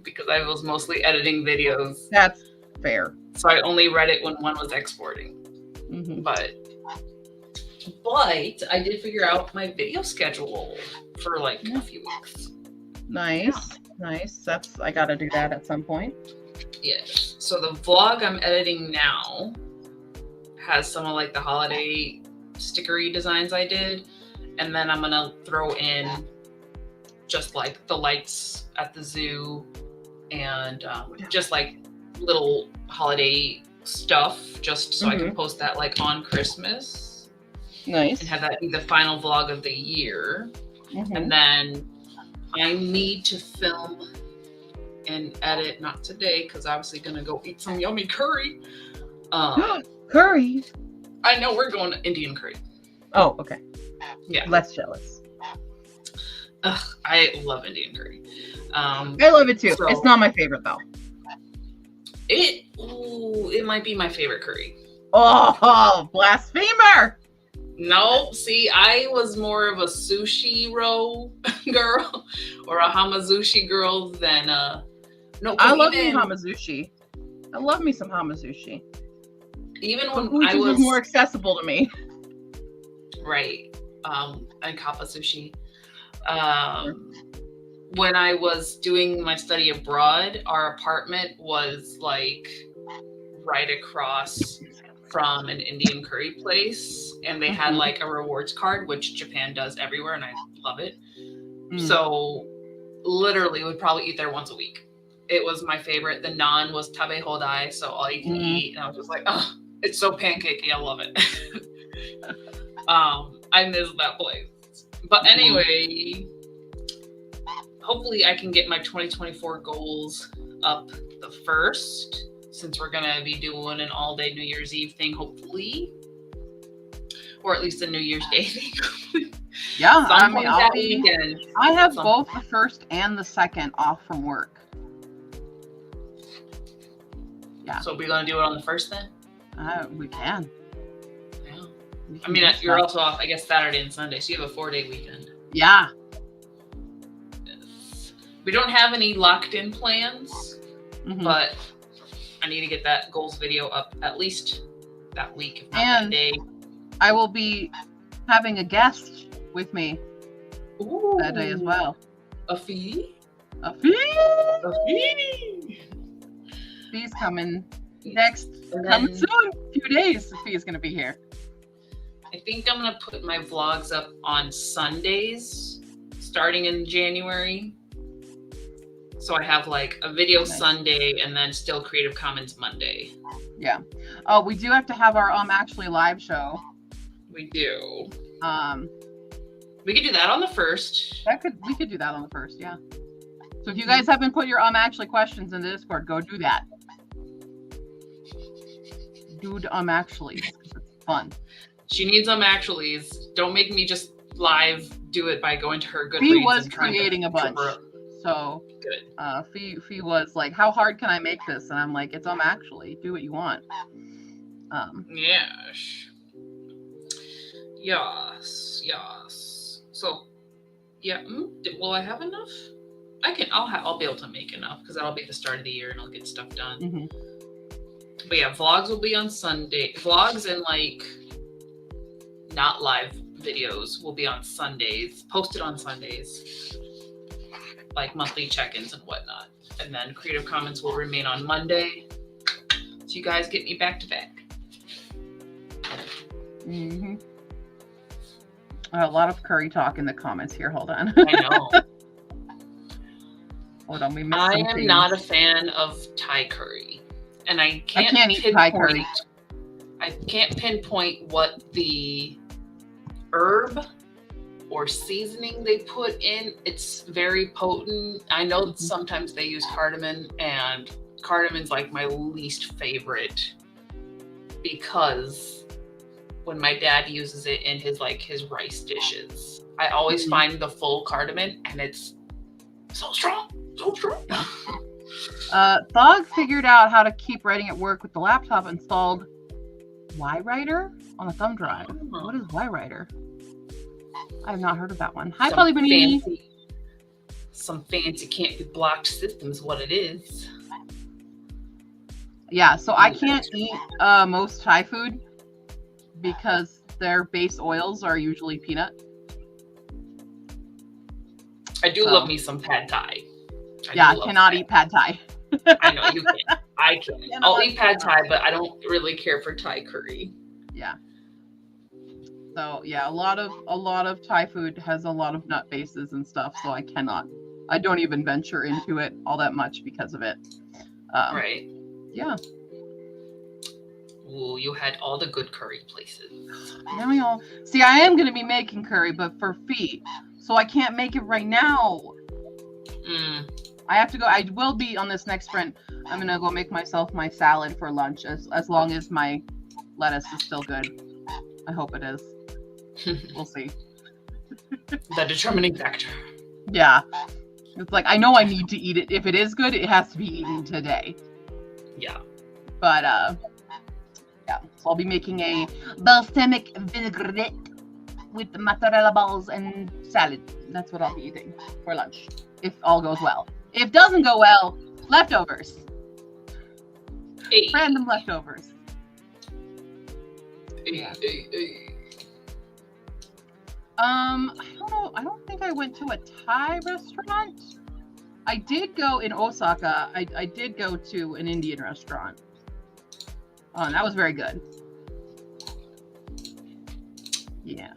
because I was mostly editing videos. That's fair. So I only read it when one was exporting. Mm-hmm. But I did figure out my video schedule for like a few weeks. Nice. I gotta do that at some point. Yes. So the vlog I'm editing now has some of like the holiday stickery designs I did. And then I'm gonna throw in just like the lights at the zoo and just like little holiday stuff just so I can post that like on Christmas. Nice. And have that be the final vlog of the year. And then I need to film and edit, not today, because obviously gonna go eat some yummy curry. Curry? I know, we're going to Indian curry. Oh, okay. Yeah. Less jealous. Ugh, I love Indian curry. I love it too. So, it's not my favorite though. It might be my favorite curry. Oh, blasphemer! No, see, I was more of a sushi roll girl or a hamazushi girl than no. I love me hamazushi. I love me some hamazushi. Even when I was more accessible to me. Right. And kappa sushi. When I was doing my study abroad, our apartment was like right across from an Indian curry place, and they had like a rewards card, which Japan does everywhere, and I love it. So literally would probably eat there once a week. It was my favorite. The naan was tabe hodai, so all you can eat, and I was just like, oh, it's so pancakey. I love it. I miss that place. But anyway, hopefully I can get my 2024 goals up the 1st, since we're gonna be doing an all-day New Year's Eve thing, hopefully, or at least a New Year's Day thing. Yeah, I mean, I have both the 1st and the 2nd off from work. Yeah. So we're gonna do it on the 1st then? We can. Yeah. I mean, you're also off, I guess, Saturday and Sunday, so you have a 4-day weekend. Yeah. Yes. We don't have any locked-in plans, but I need to get that goals video up at least that week, if not that day. I will be having a guest with me that day as well. A fee? A fee? A fee? Fee's coming coming soon. A few days, the fee is going to be here. I think I'm going to put my vlogs up on Sundays starting in January. So I have like a video Sunday and then still Creative Commons Monday. Yeah. Oh, we do have to have our actually live show. We do. We could do that on the 1st. We could do that on the 1st, yeah. So if you guys haven't put your actually questions in the Discord, go do that. Do the actually. It's fun. She needs actuallys. Don't make me just live do it by going to her Goodreads. He was creating a bunch. So good. Fee was like, how hard can I make this? And I'm like, it's actually, do what you want. Yes. So Yeah. Will I have enough? I'll be able to make enough because that'll be the start of the year and I'll get stuff done. Mm-hmm. But yeah, vlogs will be on Sunday. Vlogs and like not live videos will be on Sundays, posted on Sundays, like monthly check-ins and whatnot. And then Creative Commons will remain on Monday. So you guys get me back to back. Mm-hmm. A lot of curry talk in the comments here. Hold on. I know. Hold on, we missed I some am things. not a fan of Thai curry. And I can't eat Thai curry. I can't pinpoint what the herb or seasoning they put in. It's very potent. I know that sometimes they use cardamom, and cardamon's like my least favorite because when my dad uses it in his rice dishes, I always find the full cardamom and it's so strong. Thog figured out how to keep writing at work with the laptop installed Y-Writer on a thumb drive. Oh. What is Y-Writer? I have not heard of that one. Hi, Polybony. Some fancy can't be blocked system is what it is. Yeah, so I can't eat most Thai food because their base oils are usually peanut. I do love me some pad Thai. I cannot eat pad Thai. I know you can. I can. I'll eat pad Thai, but I don't really care for Thai curry. Yeah. So yeah, a lot of Thai food has a lot of nut bases and stuff. So I don't even venture into it all that much because of it. Right. Yeah. Ooh, you had all the good curry places. Now we all see. I am going to be making curry, but for feet, so I can't make it right now. I have to go. I will be on this next sprint. I'm gonna go make myself my salad for lunch, as long as my lettuce is still good. I hope it is. We'll see. The determining factor. Yeah, it's like I know I need to eat it. If it is good, it has to be eaten today. Yeah. But yeah. So I'll be making a balsamic vinaigrette with mozzarella balls and salad. That's what I'll be eating for lunch, if all goes well. If doesn't go well, leftovers. Hey. Random leftovers. Hey. I don't know. I don't think I went to a Thai restaurant. I did go in Osaka. I did go to an Indian restaurant. And that was very good. Yeah.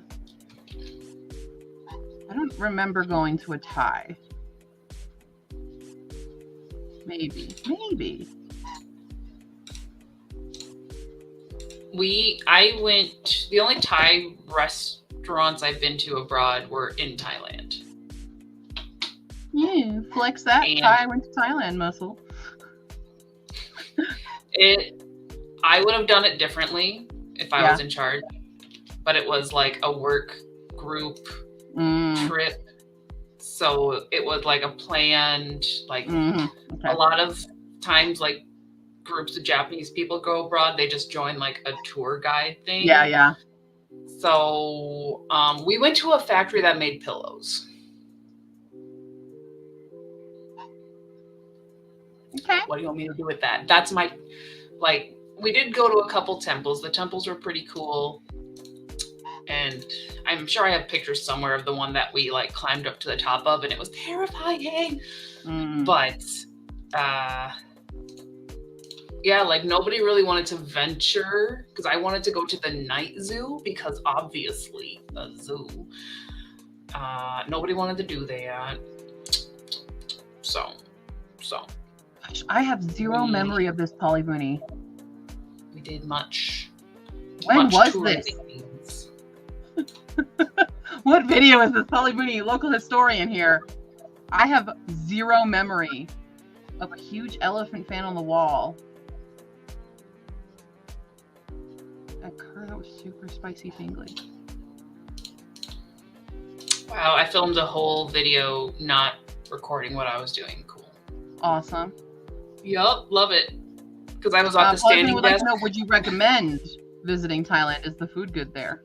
I don't remember going to a Thai. Maybe. The only Thai restaurants I've been to abroad were in Thailand. Yeah, flex that Thai went to Thailand muscle. I would have done it differently if I was in charge, but it was like a work group trip. So it was like a planned, a lot of times, like groups of Japanese people go abroad, they just join like a tour guide thing. Yeah. So we went to a factory that made pillows. Okay. What do you want me to do with that? That's my, we did go to a couple temples. The temples were pretty cool. And I'm sure I have pictures somewhere of the one that we climbed up to the top of, and it was terrifying. But nobody really wanted to venture because I wanted to go to the night zoo because obviously the zoo. Nobody wanted to do that. So. I have zero memory of this Polybony. We did much. When was this? What video is this? Polybony, local historian here. I have zero memory of a huge elephant fan on the wall. A curry that was super spicy tingly. Wow, I filmed a whole video not recording what I was doing. Cool. Awesome. Yup, love it. Because I was at the standing would desk. Like to know, would you recommend visiting Thailand? Is the food good there?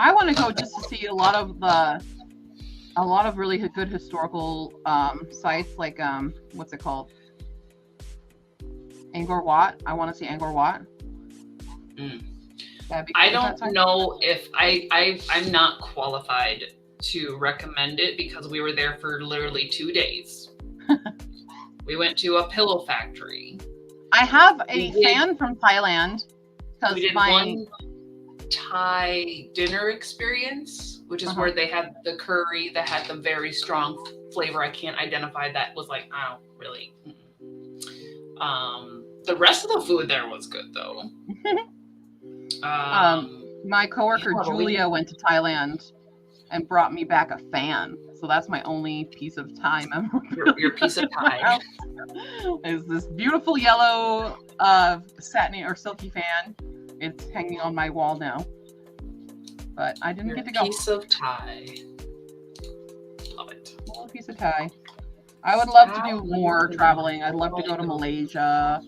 I want to go just to see a lot of really good historical sites, like what's it called? Angkor Wat. I want to see Angkor Wat. I don't know if I'm not qualified to recommend it because we were there for literally 2 days. We went to a pillow factory. I have a fan from Thailand. We did one Thai dinner experience, which is where they had the curry that had the very strong flavor. I can't identify that was like, I don't really. The rest of the food there was good though. My coworker Julia went to Thailand and brought me back a fan. So that's my only piece of Thai memory. Your piece of Thai is this beautiful yellow satin or silky fan. It's hanging on my wall now. But I didn't get to go. Piece of Thai. Love it. A little piece of Thai. I would love to do more traveling. I'd love to go to Malaysia.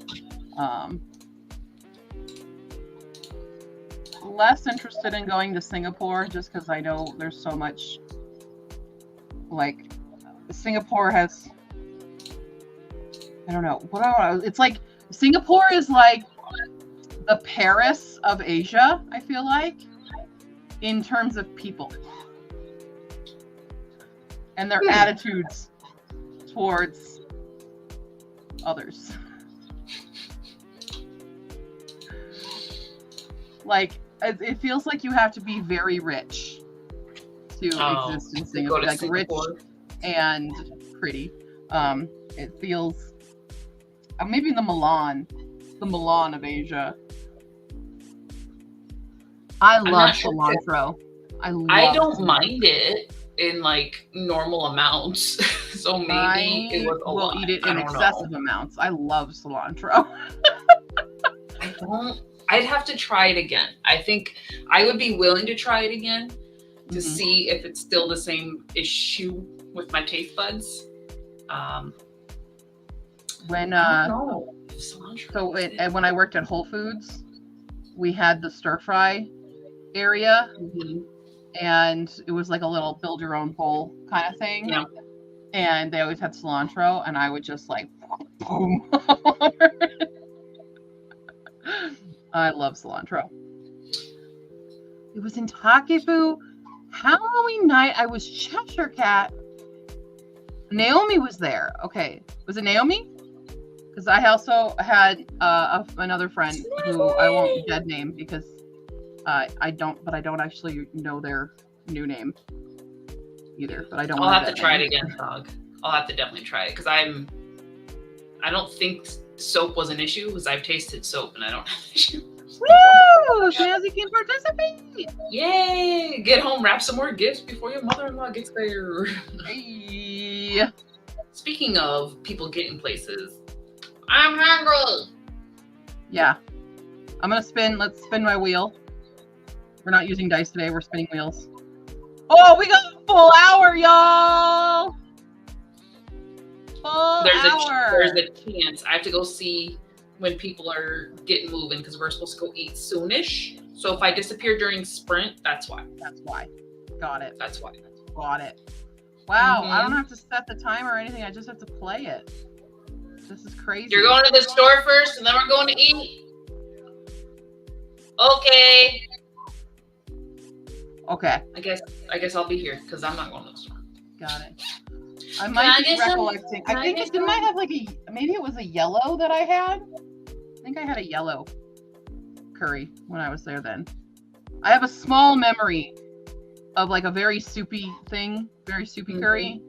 Less interested in going to Singapore just because I know there's so much. Like, Singapore has. I don't know. It's like Singapore is like the Paris of Asia, I feel like, in terms of people and their attitudes towards others. Like, it feels like you have to be very rich to exist in Singapore. Like, Singapore. Rich and pretty. It feels maybe the Milan of Asia. I love cilantro. I don't mind it in like normal amounts, so maybe it was a lot. Eat it in excessive amounts. I love cilantro. I'd have to try it again. I think I would be willing to try it again to see if it's still the same issue with my taste buds. When I worked at Whole Foods, we had the stir fry area, and it was like a little build your own bowl kind of thing. Yeah. And they always had cilantro, and I would just like boom. I love cilantro. It was in Takefu Halloween night. I was Cheshire Cat. Naomi was there. Okay, was it Naomi? Because I also had another friend who I won't dead name because I don't actually know their new name either. But I don't. I'll have to try it again, dog. I'll have to definitely try it because I don't think soap was an issue because I've tasted soap and I don't have an issue. Woo! Snazzy can participate. Yay! Get home, wrap some more gifts before your mother-in-law gets there. Hey. Speaking of people getting places, I'm hungry. Yeah. I'm gonna spin. Let's spin my wheel. We're not using dice today. We're spinning wheels. Oh, we got a full hour, y'all. There's a chance. I have to go see when people are getting moving because we're supposed to go eat soonish. So if I disappear during sprint, that's why. That's why. Got it. That's why. Got it. Wow, I don't have to set the timer or anything. I just have to play it. This is crazy. You're going to the store first, and then we're going to eat. Okay. Okay. I guess I'll be here because I'm not going to the store. Got it. I might be recollecting. I think didn't I have like maybe it was a yellow that I had? I think I had a yellow curry when I was there then. I have a small memory of like a very soupy thing, very soupy curry,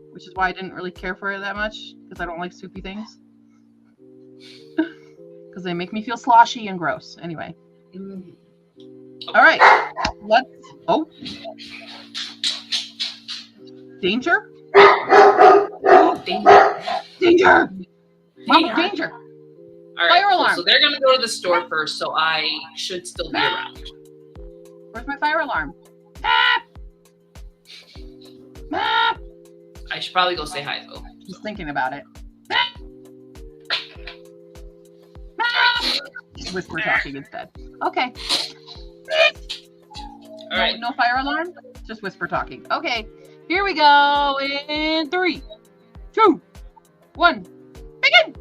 which is why I didn't really care for it that much because I don't like soupy things. Because they make me feel sloshy and gross. Anyway. All right. Danger? Danger! Mama, danger! All right, fire alarm. So they're going to go to the store first, so I should still be around. Where's my fire alarm? Map! Map! I should probably go say hi, though. Just thinking about it. Whisper talking instead. Okay. All right. No fire alarm? Just whisper talking. Okay, here we go in 3, 2, 1. Begin!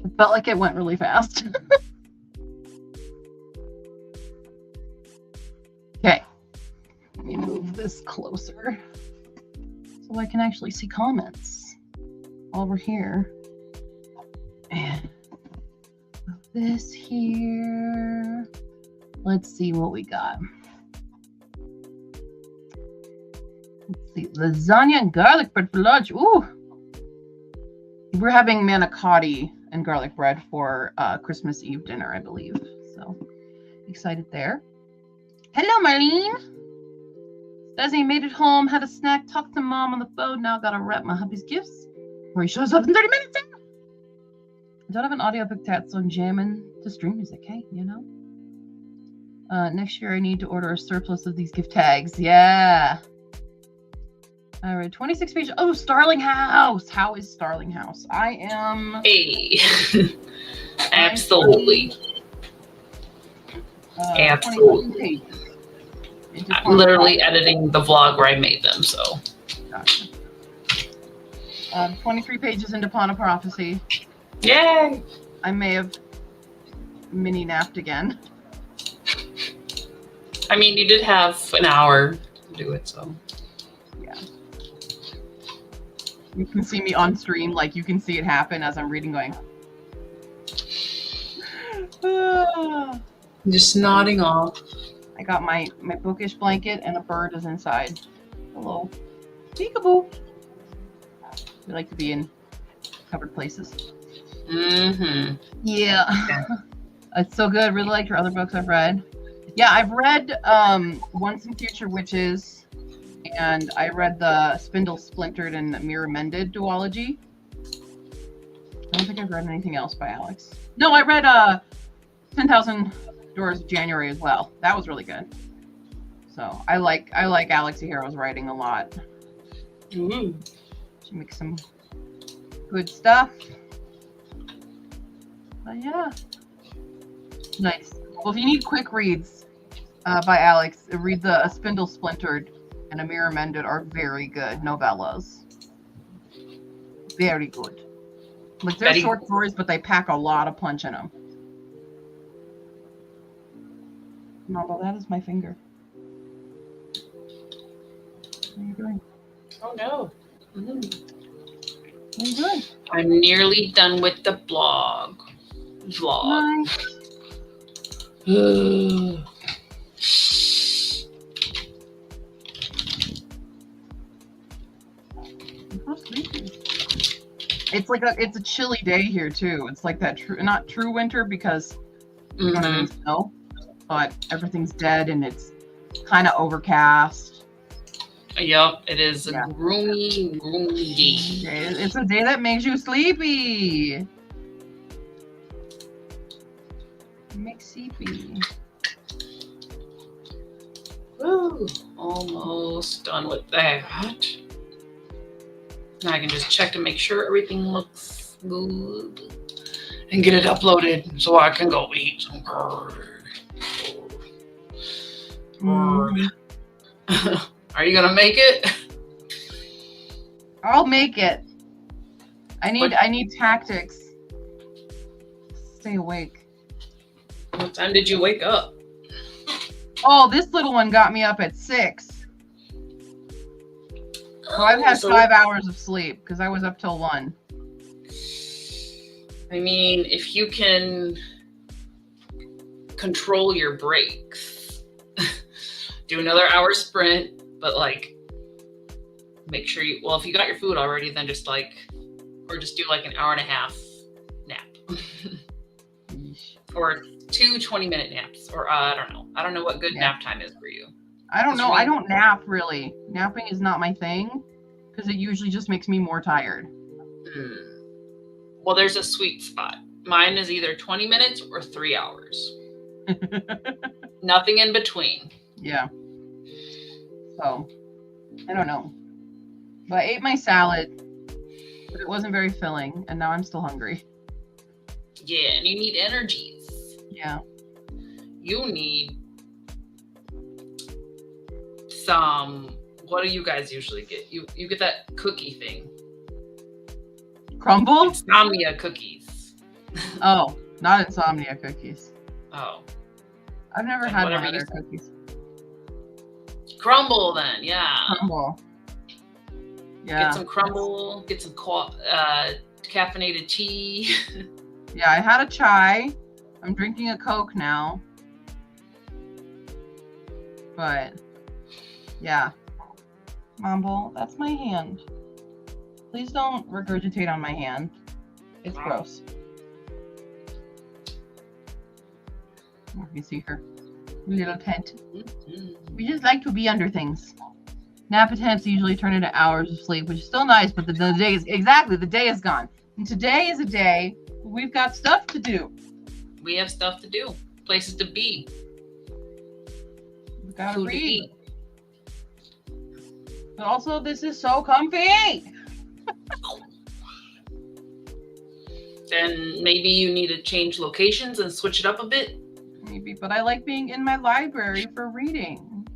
It felt like it went really fast. Okay. Let me move this closer so I can actually see comments over here. And this here. Let's see what we got. Let's see. Lasagna and garlic bread for lunch. Ooh. We're having manicotti and garlic bread for Christmas Eve dinner, I believe. So excited there. Hello, Marlene. Desi made it home, had a snack, talked to mom on the phone. Now gotta wrap my hubby's gifts where he shows up in 30 minutes. I don't have an audiobook tat, so I'm jamming to stream music. Hey, you know. Next year I need to order a surplus of these gift tags. Yeah. All right, 26 pages. Oh, Starling House. How is Starling House? I am. Hey. Absolutely. Absolutely. I'm literally editing the vlog where I made them, so. Gotcha. 23 pages into Pawn of Prophecy. Yay! I may have mini napped again. I mean, you did have an hour to do it, so. Yeah. You can see me on stream, like you can see it happen as I'm reading, going. Just nodding off. I got my bookish blanket and a bird is inside. Hello. Peekaboo. We like to be in covered places. Mm-hmm. Yeah. It's so good. Really liked your other books I've read. Yeah, I've read Once and Future Witches, and I read the Spindle Splintered and Mirror Mended duology. I don't think I've read anything else by Alex. No, I read 10,000 Doors of January as well. That was really good. So I like Alex Ahiro's writing a lot. Mm-hmm. She makes some good stuff. But yeah. Nice. Well, if you need quick reads by Alex, read the A Spindle Splintered and A Mirror Mended are very good novellas. Very good. Like they're short stories, but they pack a lot of punch in them. Marble, that is my finger. What are you doing? Oh no. Mm-hmm. What are you doing? I'm nearly done with the vlog. Nice. It's a chilly day here too. It's like that not true winter because we don't have any snow, but everything's dead and it's kind of overcast. Yep, it is a gloomy day. It's a day that makes you sleepy. Makes sleepy. Woo, almost done with that. Now I can just check to make sure everything looks good and get it uploaded so I can go eat some bird. Are you gonna make it? I'll make it. I need tactics. Stay awake. What time did you wake up? Oh, this little one got me up at 6. So I've had 5 hours of sleep because I was up till 1. I mean, if you can control your breaks, do another hour sprint, but like make sure you, well, if you got your food already, then just like, or just do like an hour and a half nap. Or 2 20-minute naps, or I don't know what good nap time is for you. I don't know. I don't nap really. Napping is not my thing because it usually just makes me more tired. Well, there's a sweet spot. Mine is either 20 minutes or 3 hours. Nothing in between. Yeah. So, I don't know. But I ate my salad, but it wasn't very filling, and now I'm still hungry. Yeah, and you need energies. Yeah. You need some, what do you guys usually get? You get that cookie thing. Crumble? Insomnia cookies. Oh, not insomnia cookies. Oh. I've never Then had whatever one of you their said. cookies. Crumble then, yeah. Crumble. Yeah. Get some crumble, get some caffeinated tea. Yeah, I had a chai. I'm drinking a Coke now. But, yeah. Mumble, that's my hand. Please don't regurgitate on my hand. It's gross. You can see her little tent. We just like to be under things. Nap attempts usually turn into hours of sleep, which is still nice, but the day is gone. And today is a day we've got stuff to do. We have stuff to do, places to be. We gotta Food read. to eat. But also, this is so comfy. Then maybe you need to change locations and switch it up a bit. Maybe, but I like being in my library for reading.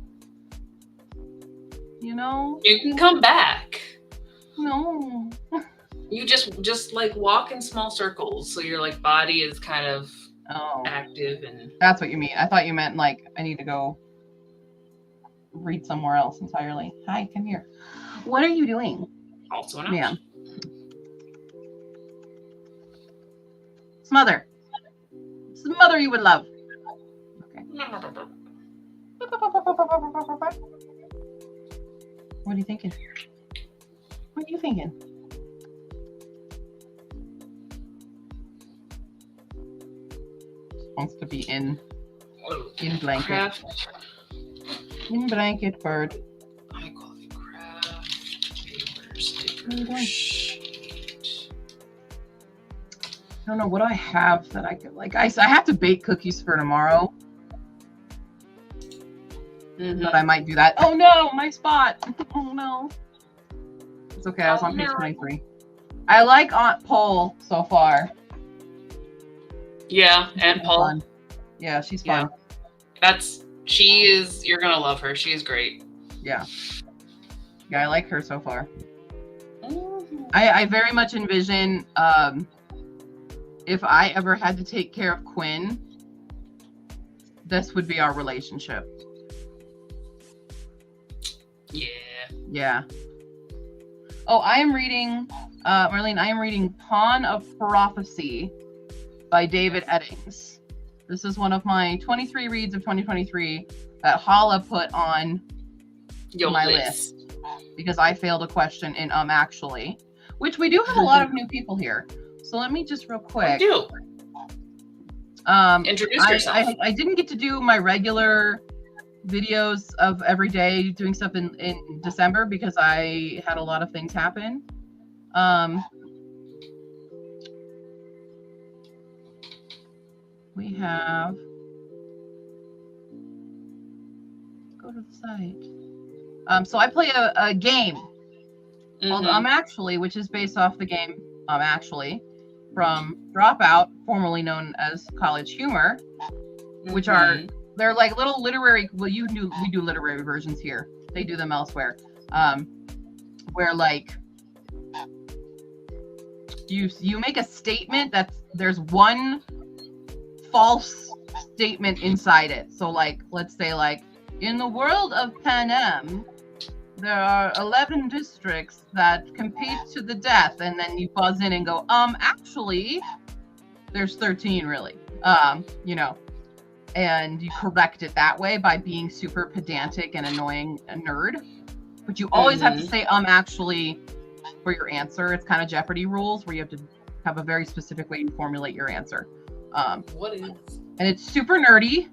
You know? You can come back. No. You just like walk in small circles, so your like body is kind of active and. That's what you mean. I thought you meant like I need to go read somewhere else entirely. Hi, come here. What are you doing? Also an option. Yeah. Smother. Smother you would love. Okay. What are you thinking? What are you thinking? Wants to be in blanket. Craft. In blanket bird. High quality craft paper sticker sheet. I don't know what I have that I could like. I have to bake cookies for tomorrow. But I might do that. Oh no, my spot. Oh no. It's okay. I was on page 23. I like Aunt Pole so far. Yeah, and Paul. Fun. Yeah, she's fun. You're gonna love her. She is great. Yeah. Yeah, I like her so far. I very much envision if I ever had to take care of Quinn, this would be our relationship. Yeah. Yeah. Oh, I am reading, Marlene, I am reading Pawn of Prophecy by David Eddings. This is one of my 23 reads of 2023 that Hala put on my list because I failed a question in actually, which we do have a lot of new people here. So let me just real quick. Introduce yourself. I didn't get to do my regular videos of every day doing stuff in December because I had a lot of things happen. We have, go to the site. So I play a game called Actually, which is based off the game Actually from Dropout, formerly known as College Humor, which they're like little literary. Well, we do literary versions here. They do them elsewhere, where like you make a statement there's one false statement inside it. So like, let's say like, in the world of Panem, there are 11 districts that compete to the death, and then you buzz in and go, actually, there's 13 really, you know, and you correct it that way by being super pedantic and annoying a nerd. But you always have to say, actually, for your answer. It's kind of Jeopardy rules where you have to have a very specific way you formulate your answer. What is? And it's super nerdy.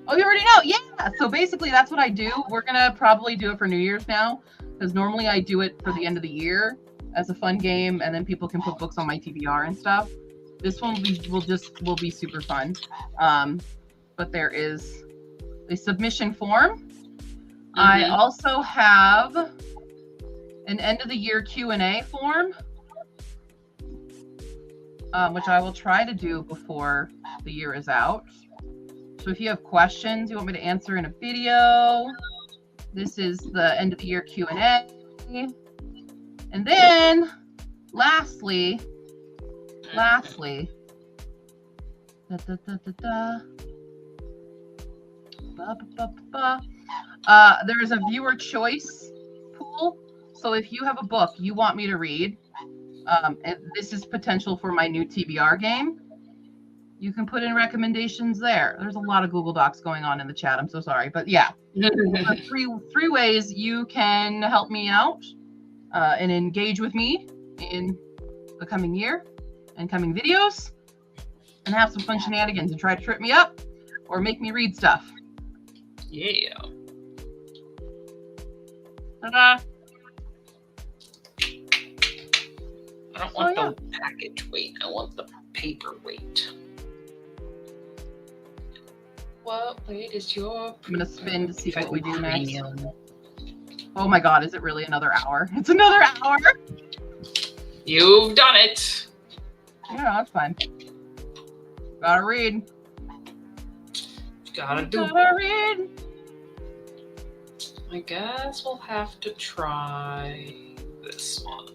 Oh, you already know? Yeah. So basically, that's what I do. We're gonna probably do it for New Year's now, because normally I do it for the end of the year as a fun game, and then people can put books on my TBR and stuff. This one will be super fun. But there is a submission form. I also have an end of the year Q&A form, which I will try to do before the year is out. So if you have questions you want me to answer in a video, this is the end of the year Q&A. And then lastly, Lastly, there is a viewer choice pool. So if you have a book you want me to read, and this is potential for my new TBR game, you can put in recommendations there. There's a lot of Google Docs going on in the chat. I'm so sorry, but yeah, three ways you can help me out and engage with me in the coming year and coming videos, and have some fun shenanigans and try to trip me up or make me read stuff. Yeah. Ta-da! I don't want the package weight. I want the paper weight. What weight is your? I'm gonna spin to see what we do next. Oh my god, is it really another hour? It's another hour! You've done it! Yeah, that's fine. Gotta read. Gotta read. I guess we'll have to try this one.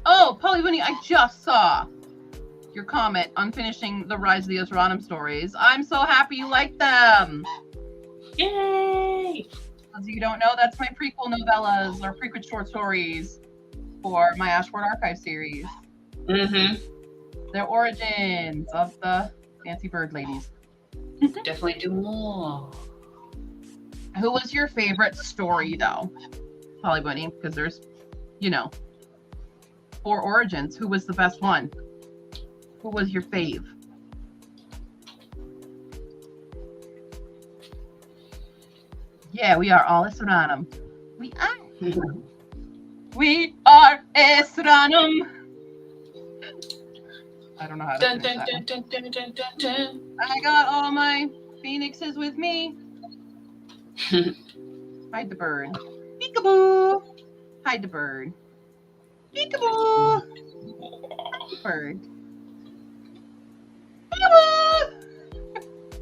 Oh, Polly Winnie, I just saw your comment on finishing the Rise of the Asranum stories. I'm so happy you like them. Yay! As you don't know, that's my prequel novellas or prequel short stories for my Ashford Archive series. Mm-hmm. Their origins of the fancy bird ladies. Definitely do more. Who was your favorite story, though, Polly Bunny? Because there's, 4 origins. Who was the best one? Who was your fave? Yeah, we are all Asranum. We are. We are Asranum. I don't know how to finish that one. I got all my phoenixes with me. Hide the bird. Peekaboo. Hide the bird. Peekaboo. Bird.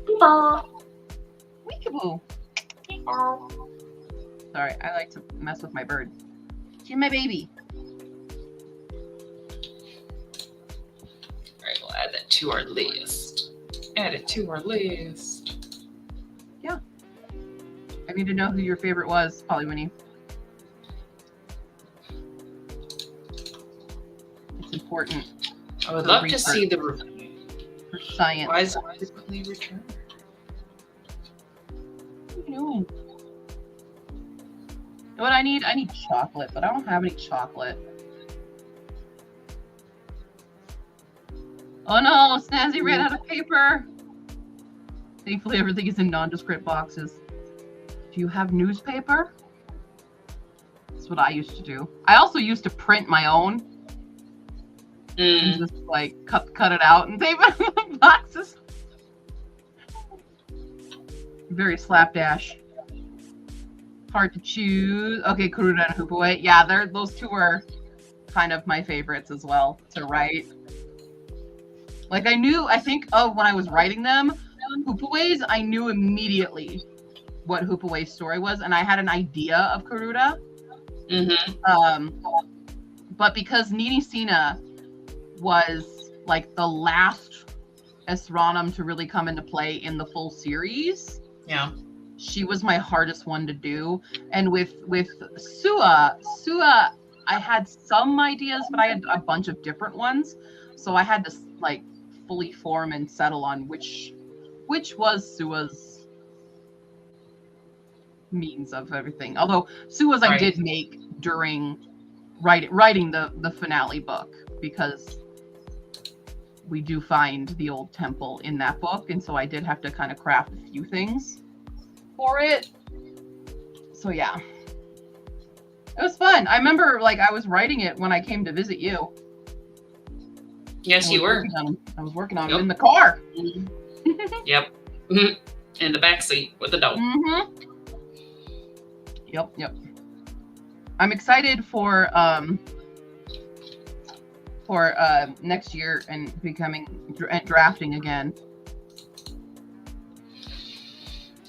Peekaboo. Peekaboo. Sorry, I like to mess with my bird. She's my baby. Alright, we'll add that to our list. Add it to our list. Yeah. I need to know who your favorite was, Polly Winnie. It's important. I would love to see the for science. Why is it quickly returned? What are you doing? You know what I need? I need chocolate, but I don't have any chocolate. Oh no, Snazzy ran out of paper. Thankfully, everything is in nondescript boxes. Do you have newspaper? That's what I used to do. I also used to print my own. And just like cut it out and tape it in the boxes. Very slapdash. Hard to choose. Okay, Kuruda and Hoopaway. Yeah, those two were kind of my favorites as well to write. Like I think of when I was writing them, Hoopaway's, I knew immediately what Hoopaway's story was, and I had an idea of Kuruda. But because Nini Sina was like the last Asranum to really come into play in the full series. Yeah. She was my hardest one to do. And with Sua, I had some ideas, but I had a bunch of different ones. So I had to like fully form and settle on which was Sua's means of everything. Although Sua's I did make during writing the finale book, because we do find the old temple in that book, and so I did have to kind of craft a few things for it. So yeah, it was fun. I remember like I was writing it when I came to visit you. Yes, you were. I was working on it in the car. Yep. In the back seat with the dog. Yep. I'm excited for next year and drafting again.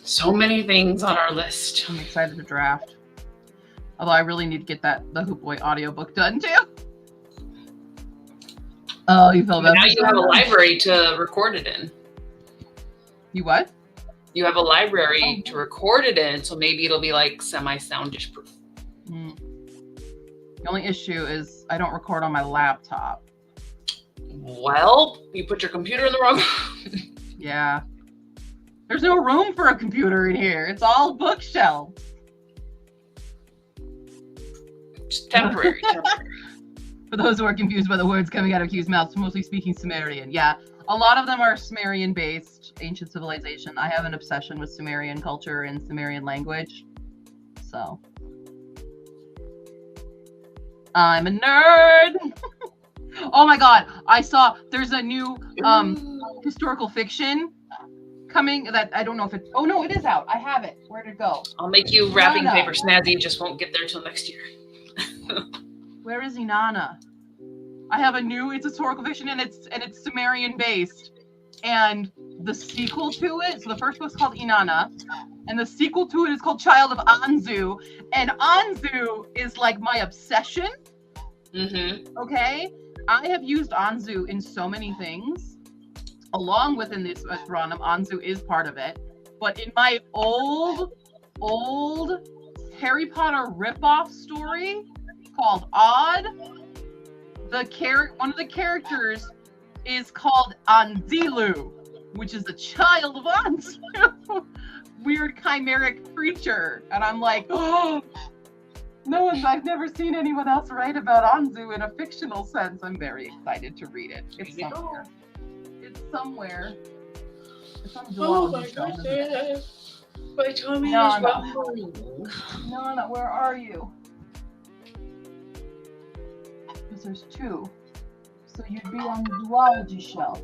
So many things on our list. I'm excited to draft. Although I really need to get the Hoop Boy audiobook done too. Oh, you feel better? Now you have a library to record it in. You what? You have a library to record it in, so maybe it'll be like semi-soundish proof. The only issue is I don't record on my laptop. Well, you put your computer in the wrong. Yeah. There's no room for a computer in here. It's all bookshelves. Just temporary. For those who are confused by the words coming out of Q's mouth, mostly speaking Sumerian. Yeah, a lot of them are Sumerian-based, ancient civilization. I have an obsession with Sumerian culture and Sumerian language. So. I'm a nerd! Oh my god, I saw there's a new historical fiction coming that I don't know if it's, oh no, it is out. I have it. Where'd it go? I'll make you wrapping paper snazzy. It just won't get there till next year. Where is Inanna? I have a new, it's historical fiction and it's Sumerian based. And the sequel to it, so the first book's called Inanna, and the sequel to it is called Child of Anzu. And Anzu is like my obsession. Okay? I have used Anzu in so many things. Along within this Puranam, Anzu is part of it. But in my old Harry Potter ripoff story called Odd, one of the characters is called Anzilu, which is a child of Anzu. Weird chimeric creature. And I'm like, oh, I've never seen anyone else write about Anzu in a fictional sense. I'm very excited to read it. It's somewhere. It's somewhere. It's on Oh my goodness. My tummy is rumbling. Nana, where are you? Because there's two. So you'd be on the duology shelf.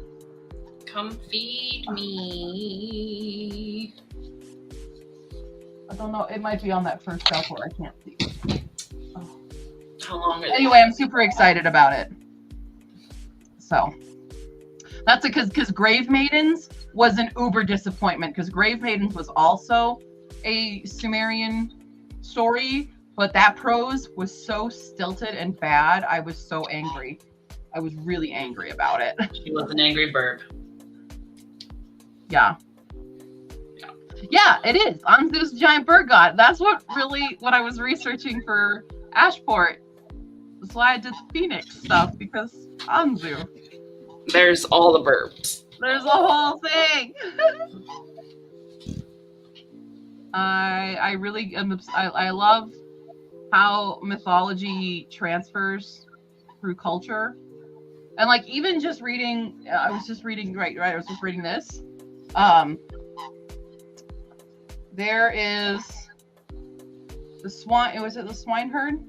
Come feed me. I don't know. It might be on that first shelf where I can't see. Oh. How long? Anyway, I'm super excited about it. So that's it, because Grave Maidens was an uber disappointment, because Grave Maidens was also a Sumerian story, but that prose was so stilted and bad. I was so angry. I was really angry about it. She was an angry bird. Yeah. Yeah, it is. Anzu's giant bird god. That's what I was researching for Ashport. That's why I did the Phoenix stuff, because Anzu. There's all the burbs. There's a whole thing. I really am. I love how mythology transfers through culture, and like even just reading. I was just reading this. There is the swine. Was it the swineherd?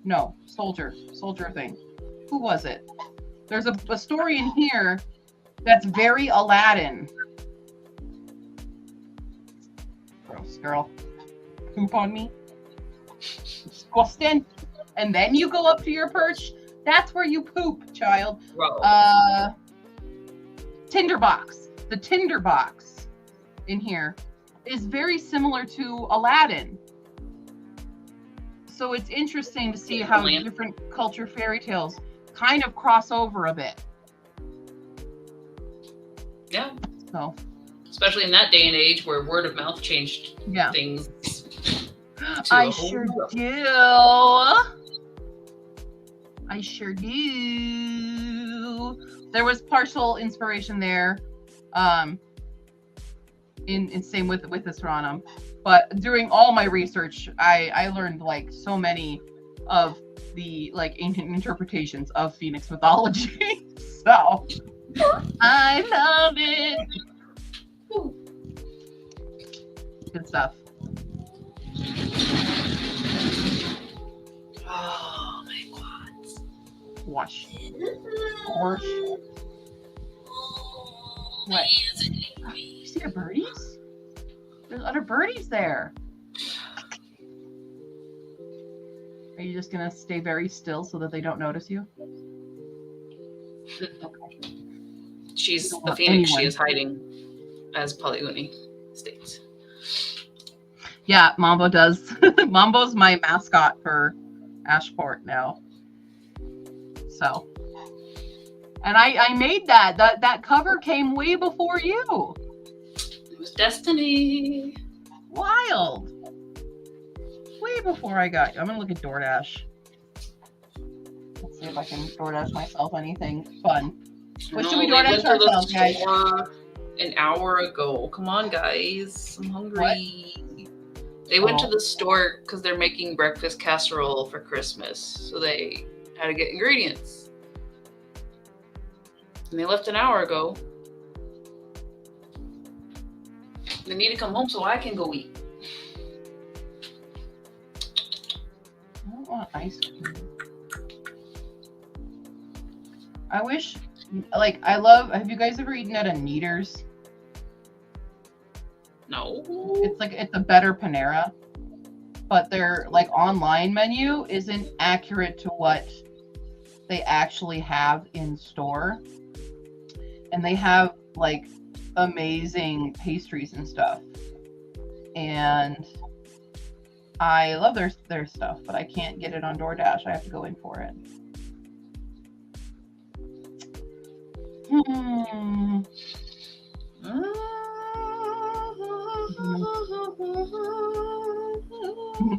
No, soldier thing. Who was it? There's a story in here that's very Aladdin. Gross, girl. Poop on me. Disgusting. And then you go up to your perch. That's where you poop, child. Gross. Tinderbox. The tinderbox in here is very similar to Aladdin. So it's interesting to see how different culture fairy tales kind of cross over a bit. Yeah. So, especially in that day and age where word of mouth changed things. I sure do. I sure do. There was partial inspiration there. In same with this Ranam. But during all my research, I learned like so many of the like ancient interpretations of Phoenix mythology. So I love it. Good stuff. Oh my god. Wash. Wash. What? You see the birdies? There's other birdies there. Are you just gonna stay very still so that they don't notice you? Okay. She's the Phoenix. Anyone. She is hiding, as Polyuni states. Yeah, Mambo does. Mambo's my mascot for Ashport now. So, and I made that cover came way before you. It was destiny. Wild. Way before I got you. I'm gonna look at DoorDash. Let's see if I can DoorDash myself anything fun. What should we DoorDash ourselves, guys? An hour ago. Come on, guys. I'm hungry. What? They went to the store because they're making breakfast casserole for Christmas. So they had to get ingredients. And they left an hour ago. They need to come home so I can go eat. I don't want ice cream. I wish, like, have you guys ever eaten at a Kneaders? No. It's a better Panera, but their like online menu isn't accurate to what they actually have in store. And they have like amazing pastries and stuff. And I love their stuff, but I can't get it on DoorDash. I have to go in for it.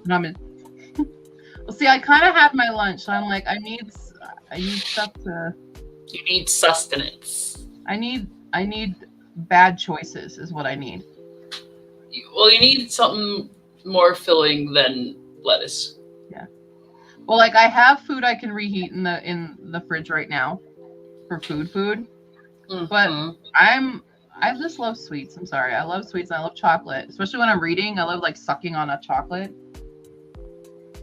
I'm in. Well, see, I kind of had my lunch, so I'm like, I need stuff to. You need sustenance. I need bad choices, is what I need. Well, you need something more filling than lettuce. Yeah. Well, like I have food I can reheat in the fridge right now for food. Mm-hmm. But I just love sweets. I'm sorry. I love sweets and I love chocolate. Especially when I'm reading. I love like sucking on a chocolate.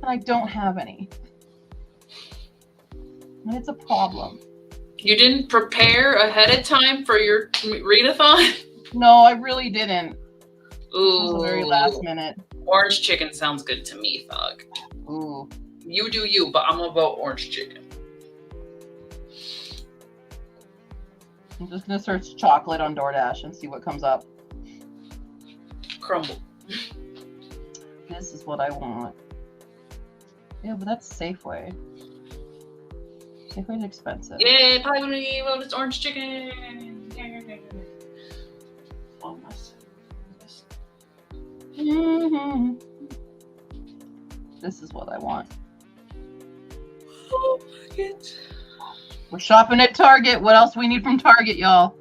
And I don't have any. And it's a problem. You didn't prepare ahead of time for your readathon? No, I really didn't. Ooh. It was a very last minute. Orange chicken sounds good to me, Thug. Ooh. You do you, but I'm gonna vote orange chicken. I'm just gonna search chocolate on DoorDash and see what comes up. Crumble. This is what I want. Yeah, but that's Safeway. Safeway's expensive. Yeah, probably gonna vote it's orange chicken. Oh, mm-hmm. This is what I want. Oh, my. We're shopping at Target. What else do we need from Target, y'all?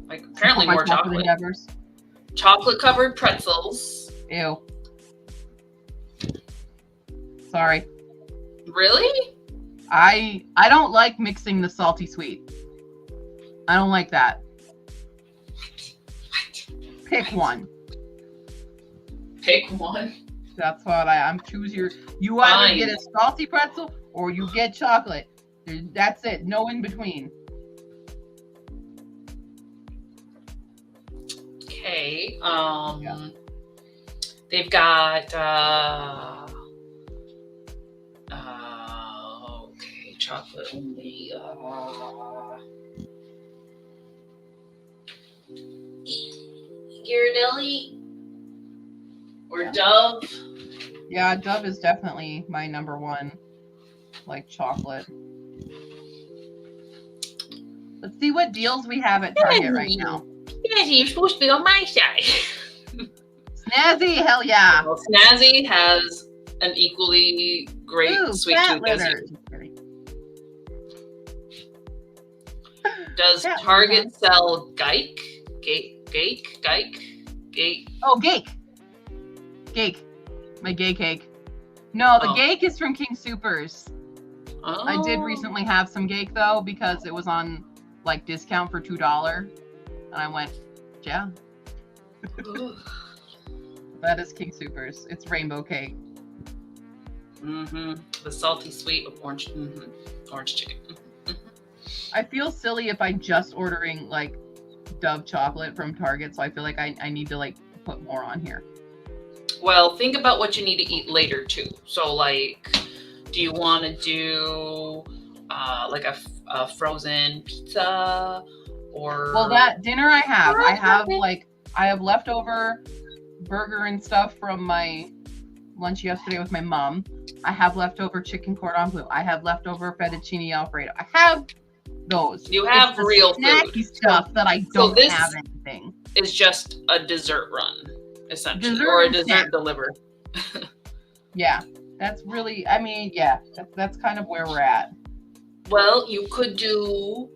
Like apparently more chocolate. Chocolate covered pretzels. Ew. Sorry. Really? I don't like mixing the salty sweet. I don't like that. Pick one. Pick one. That's what I'm choose your. You either get a salty pretzel or you get chocolate. That's it. No in between. Okay. They've got okay, chocolate only. Ghirardelli or Dove. Yeah, Dove is definitely my number one. Like chocolate. Let's see what deals we have at Target right now. Snazzy, you're supposed to be on my side. Snazzy, hell yeah. Well, Snazzy has an equally great sweet tooth as you. Does Target sell Geik? Oh, Geik. My gay cake. No, the Geik is from King Soopers. Oh. I did recently have some Geik though because it was on like discount for $2, and I went, yeah. That is King Soopers. It's rainbow cake. Mm-hmm. The salty sweet of orange. Mm-hmm. Orange chicken. Mm-hmm. I feel silly if I'm just ordering like Dove chocolate from Target, so I feel like I need to like put more on here. Well, think about what you need to eat later too. So like, do you want to do like a frozen pizza or? Well, that dinner I have leftover burger and stuff from my lunch yesterday with my mom. I have leftover chicken cordon bleu. I have leftover fettuccine alfredo. I have those. You have it's the real snacky food stuff that I don't have anything. It's just a dessert run, essentially, Dessert or a and dessert snack. deliver. Yeah, that's really. I mean, yeah, that's kind of where we're at. Well, you could do.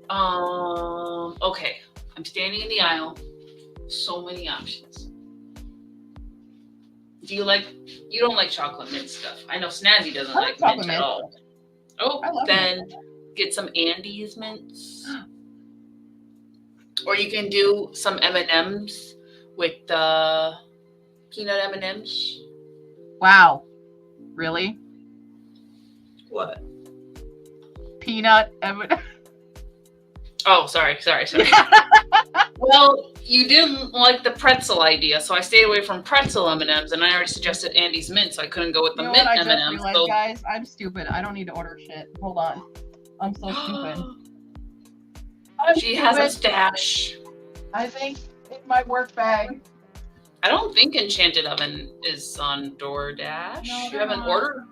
Okay, I'm standing in the aisle. So many options. Do you like? You don't like chocolate mint stuff. I know Snazzy doesn't I like like mint chocolate at all. Oh, I love then get some Andes mints, or you can do some M&Ms with the peanut M&Ms. Wow, really? What? Peanut M&M. Oh, sorry. Well, you didn't like the pretzel idea, so I stayed away from pretzel M&Ms, and I already suggested Andes mint, so I couldn't go with the You know mint what I M&Ms. just realized, guys? I'm stupid. I don't need to order shit. Hold on. I'm so stupid. She has a stash. I think in my work bag. I don't think Enchanted Oven is on DoorDash. No, You haven't ordered?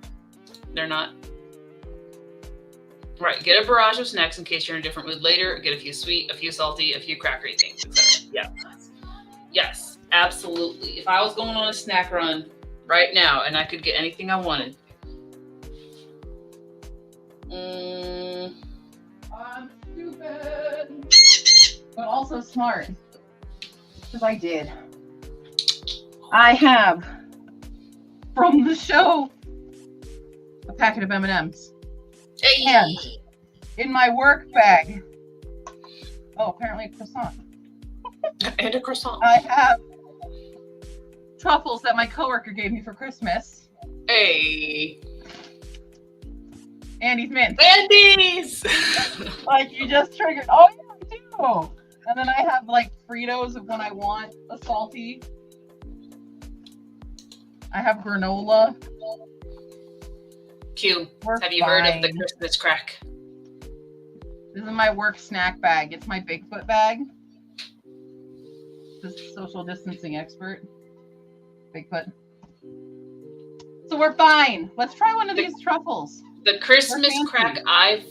They're not. Right, get a barrage of snacks in case you're in a different mood later. Get a few sweet, a few salty, a few crackery things, etc. Yeah. Yes, absolutely. If I was going on a snack run right now and I could get anything I wanted. I'm stupid. But also smart. Because I did. I have, from the show, a packet of M&Ms. Hey. And in my work bag, apparently a croissant. And a croissant. I have truffles that my coworker gave me for Christmas. Hey. Andes mint. Andes! Like you just triggered. Oh yeah, I do. And then I have like Fritos when I want a salty. I have granola. Q. We're Have you heard of the Christmas crack? This is my work snack bag. It's my Bigfoot bag. This is social distancing expert. Bigfoot. So we're fine. Let's try one of these truffles. The Christmas crack I'm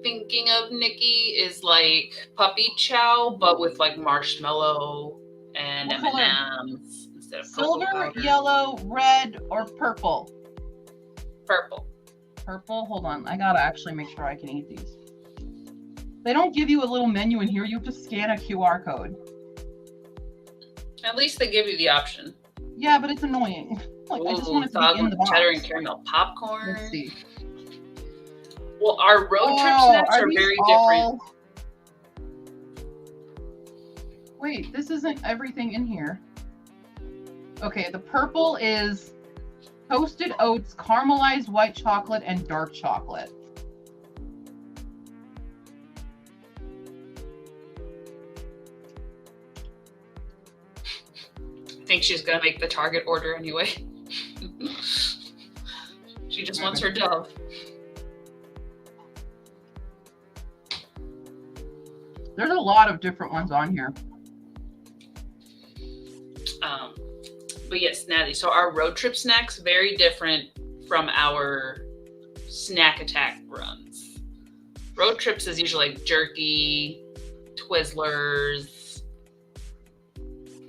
thinking of, Nikki, is like puppy chow, but with like marshmallow and M&Ms instead of silver, yellow, red, or purple. Purple? Hold on. I gotta actually make sure I can eat these. They don't give you a little menu in here. You have to scan a QR code. At least they give you the option. Yeah, but it's annoying. Like, I just want it to be in the box. Cheddar and caramel popcorn. Let's see. Well, our road trip snacks are very different. Wait, this isn't everything in here. Okay, the purple is toasted oats, caramelized white chocolate, and dark chocolate. I think she's gonna make the Target order anyway. She just wants her dove. There's a lot of different ones on here. But yes, Natty. So our road trip snacks very different from our snack attack runs. Road trips is usually like jerky, Twizzlers,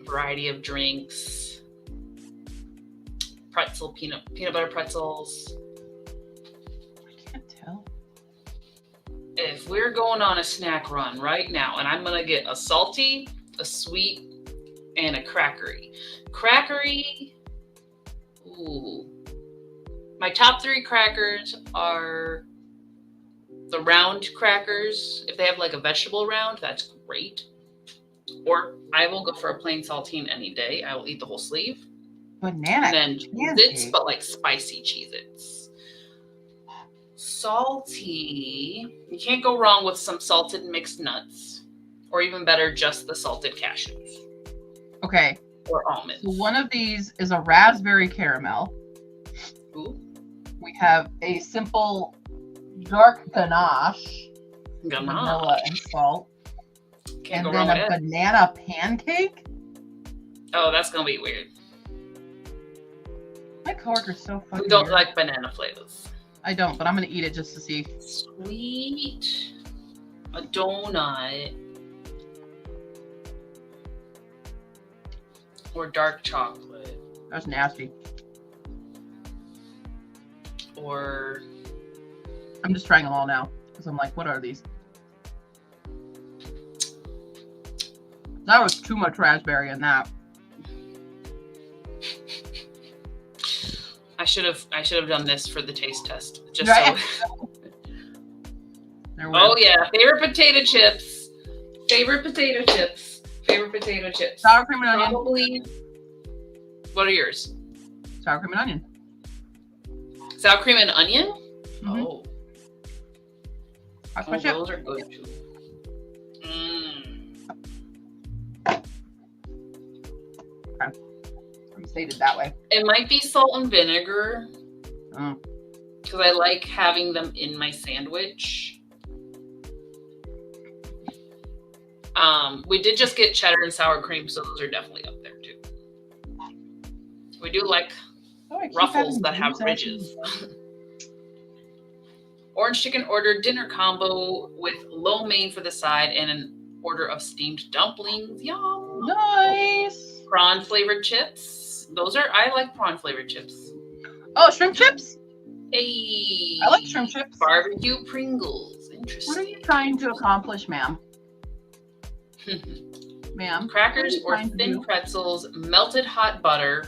variety of drinks, peanut butter pretzels. I can't tell. If we're going on a snack run right now, and I'm gonna get a salty, a sweet, and a crackery. Ooh. My top 3 crackers are the round crackers. If they have like a vegetable round, that's great. Or I will go for a plain saltine any day. I will eat the whole sleeve. Banana. And then Cheez-Its, but like spicy Cheez-Its. Salty. You can't go wrong with some salted mixed nuts. Or even better, just the salted cashews. Okay. Or almonds. So one of these is a raspberry caramel. Ooh. We have a simple dark ganache. Vanilla and salt. Can't and go then wrong a with it. banana pancake. Oh, that's gonna be weird. My coworker's so fucking We don't weird. like banana flavors. I don't, but I'm gonna eat it just to see. Sweet. A donut. Or dark chocolate. That's nasty. Or I'm just trying them all now because I'm like, what are these? That was too much raspberry in that. I should have done this for the taste test. Just Right. so. They're weird. Oh yeah, favorite potato chips. Favorite potato chips. Favorite potato chips. Sour cream and onion. Probably. What are yours? Sour cream and onion. Sour cream and onion? Mhm. Oh. That's my chip. Those are good too. I'm stated that way. It might be salt and vinegar Oh. because I like having them in my sandwich. We did just get cheddar and sour cream, so those are definitely up there too. We do like Oh, I keep ruffles having that have these ridges. Orange chicken order dinner combo with lo mein for the side and an order of steamed dumplings. Yum! Nice. Prawn flavored chips. I like prawn flavored chips. Oh, shrimp chips? Hey, I like shrimp chips. Barbecue Pringles. Interesting. What are you trying to accomplish, ma'am? Ma'am? Crackers what are or you trying to thin do? pretzels, melted hot butter,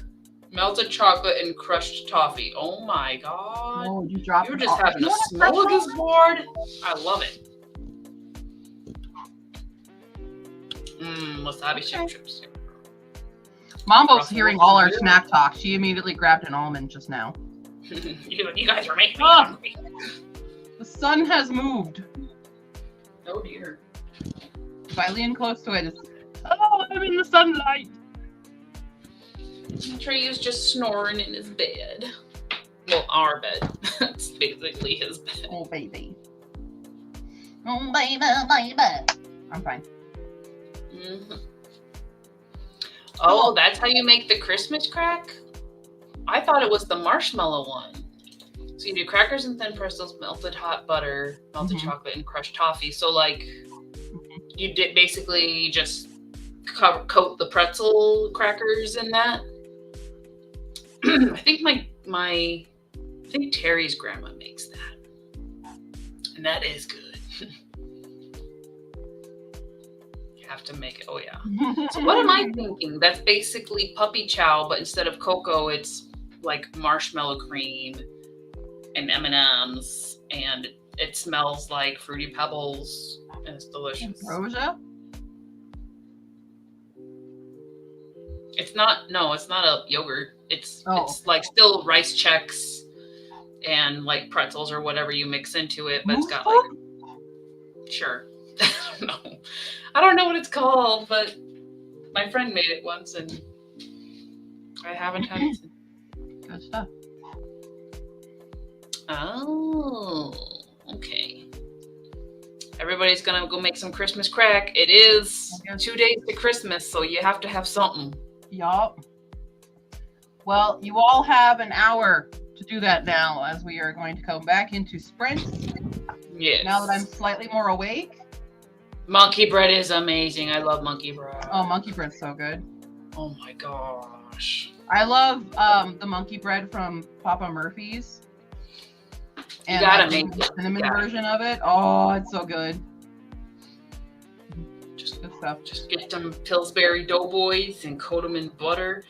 melted chocolate, and crushed toffee. Oh my god. Oh, you dropped You're it just all. having You a want a smorgasbord. I love it. Wasabi chip chips. Mambo's Ruffles. hearing all our snack talk. She immediately grabbed an almond just now. You guys are making me Oh. hungry. The sun has moved. Oh dear. If I lean close to it, it's... Oh, I'm in the sunlight. Trey is just snoring in his bed. Well, our bed. It's basically his bed. Oh, baby. Oh, baby, baby. I'm fine. Mhm. Oh, that's how you make the Christmas crack? I thought it was the marshmallow one. So you do crackers and thin pretzels, melted hot butter, melted Mhm. chocolate, and crushed toffee. So like, you did basically just coat the pretzel crackers in that. I think I think Terry's grandma makes that, and that is good. You have to make it. Oh yeah. So what am I thinking? That's basically puppy chow, but instead of cocoa, it's like marshmallow cream and M&Ms, and it smells like Fruity Pebbles, and it's delicious. Rosa? It's not a yogurt. It's Oh. it's like still rice checks and like pretzels or whatever you mix into it, but it's got like sure. I don't know what it's called, but my friend made it once and I haven't had it since. Good stuff. Oh, okay. Everybody's gonna go make some Christmas crack. It is I guess. 2 days to Christmas, so you have to have something. Yup. Well, you all have an hour to do that now, as we are going to come back into sprints. Yes. Now that I'm slightly more awake. Monkey bread is amazing. I love monkey bread. Oh, monkey bread's so good. Oh my gosh. I love the monkey bread from Papa Murphy's. And gotta I think make the it. cinnamon Yeah. version of it. Oh, it's so good. Just Good stuff. Just get them Pillsbury Doughboys and coat them in butter,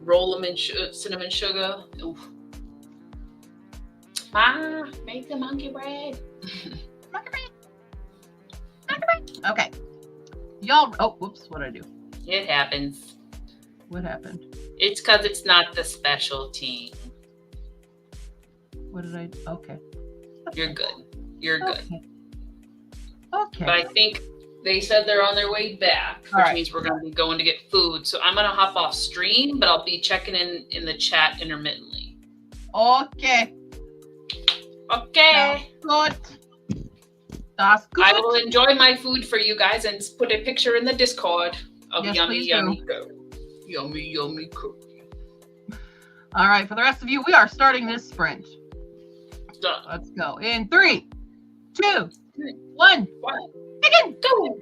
roll them in cinnamon sugar. Oof. Make the monkey bread. Monkey bread. Monkey bread. Okay. Y'all. Oh, whoops. What did I do? It happens. What happened? It's because it's not the specialty. What did I do? Okay. You're good. You're good. Okay. Okay. But I think they said they're on their way back, which All right. means we're going to be going to get food. So I'm going to hop off stream, but I'll be checking in the chat intermittently. Okay. Okay. Good. That's good. I will enjoy my food for you guys and put a picture in the Discord of Yes, yummy, please yummy do. food. Yummy, yummy cookie. All right, for the rest of you, we are starting this sprint. Done. Let's go. In 3, 2, 1. Begin. Go.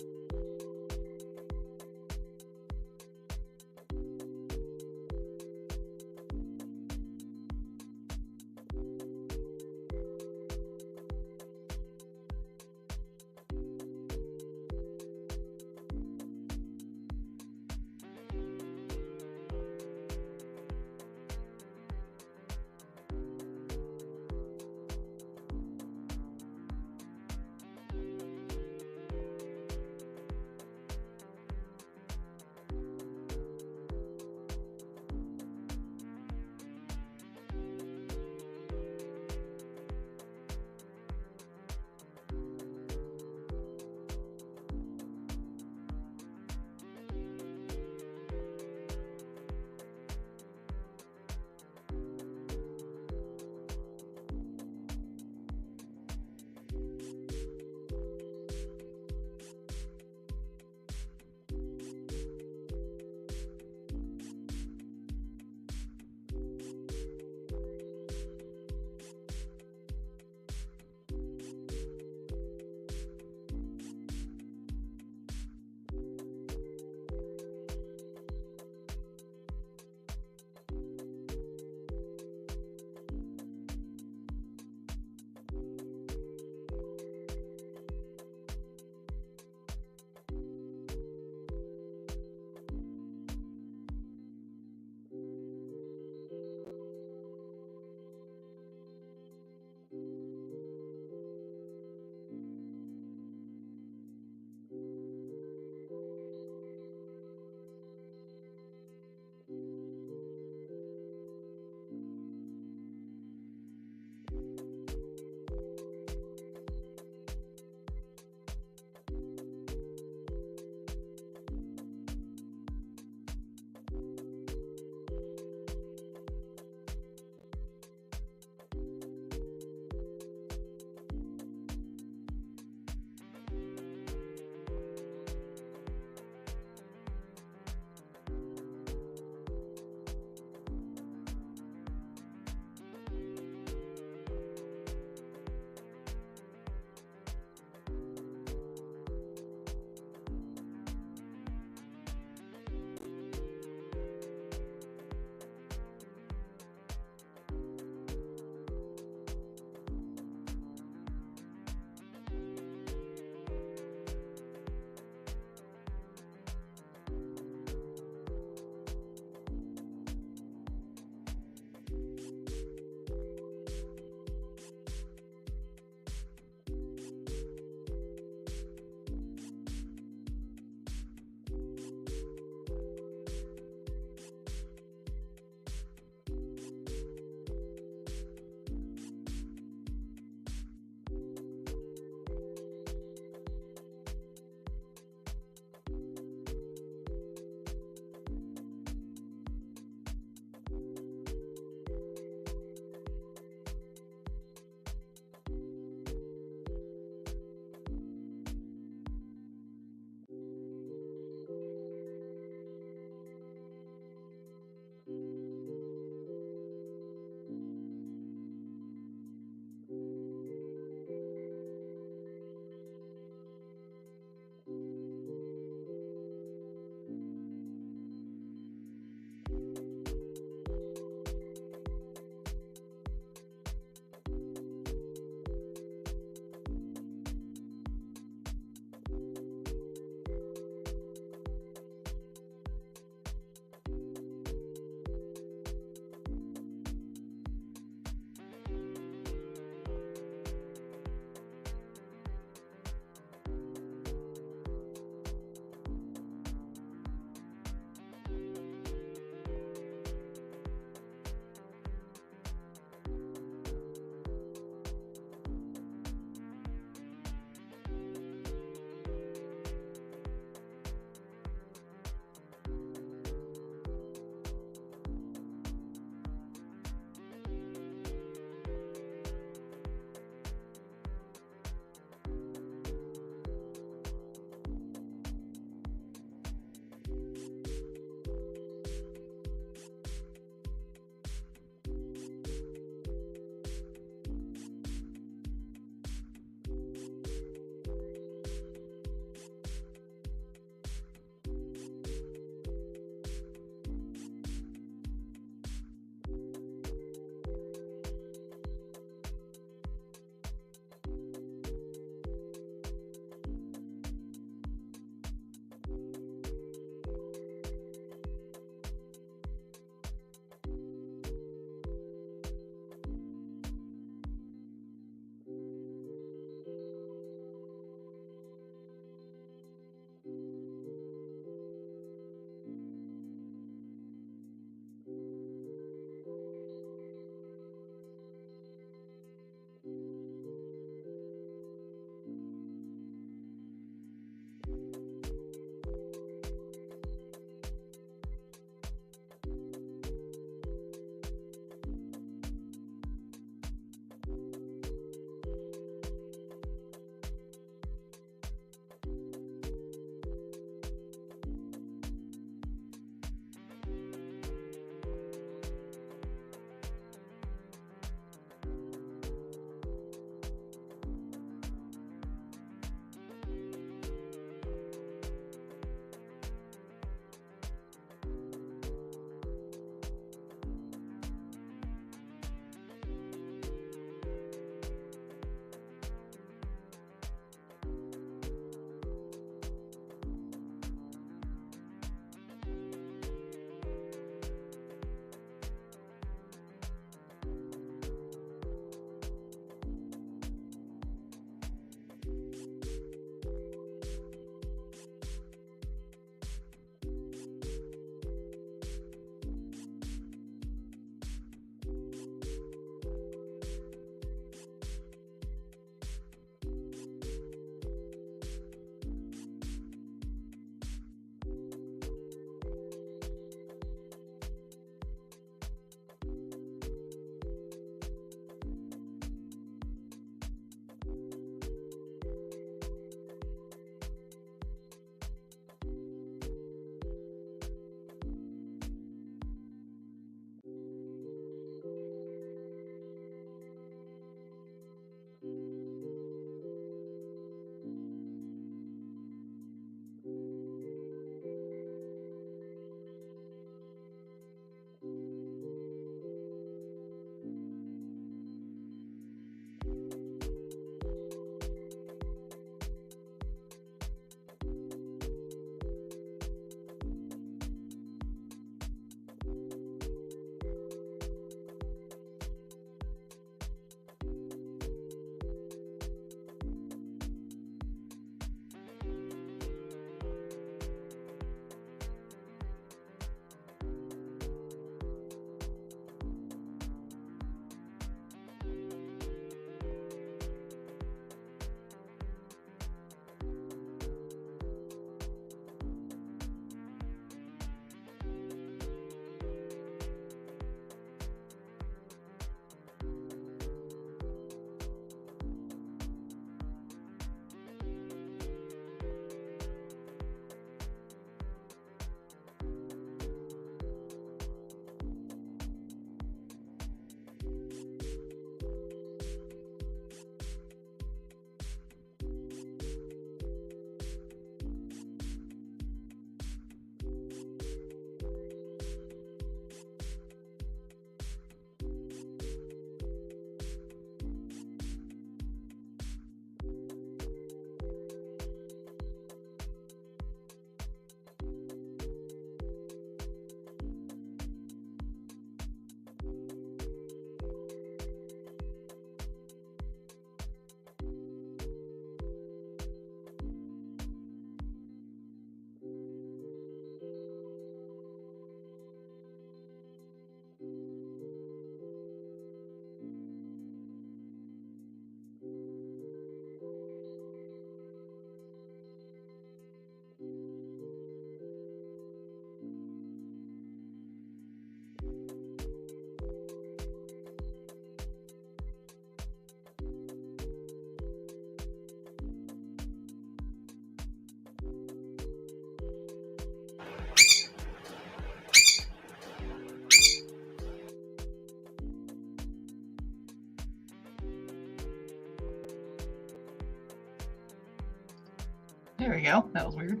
There we go. That was weird.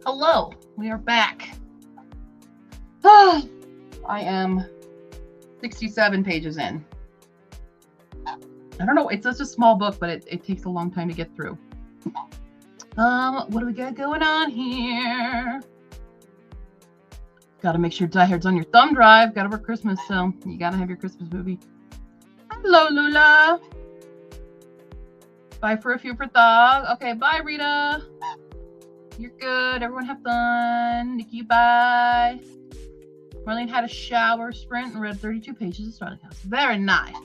Hello, we are back. I am 67 pages in. I don't know. It's such a small book, but it takes a long time to get through. What do we got going on here? Got to make sure Die Hard's on your thumb drive. Got over Christmas, so you got to have your Christmas movie. Hello, Lula. Bye for a few for Thog. Okay, bye, Rita. You're good. Everyone have fun. Nikki, bye. Marlene had a shower, sprint, and read 32 pages of Starling House. Very nice.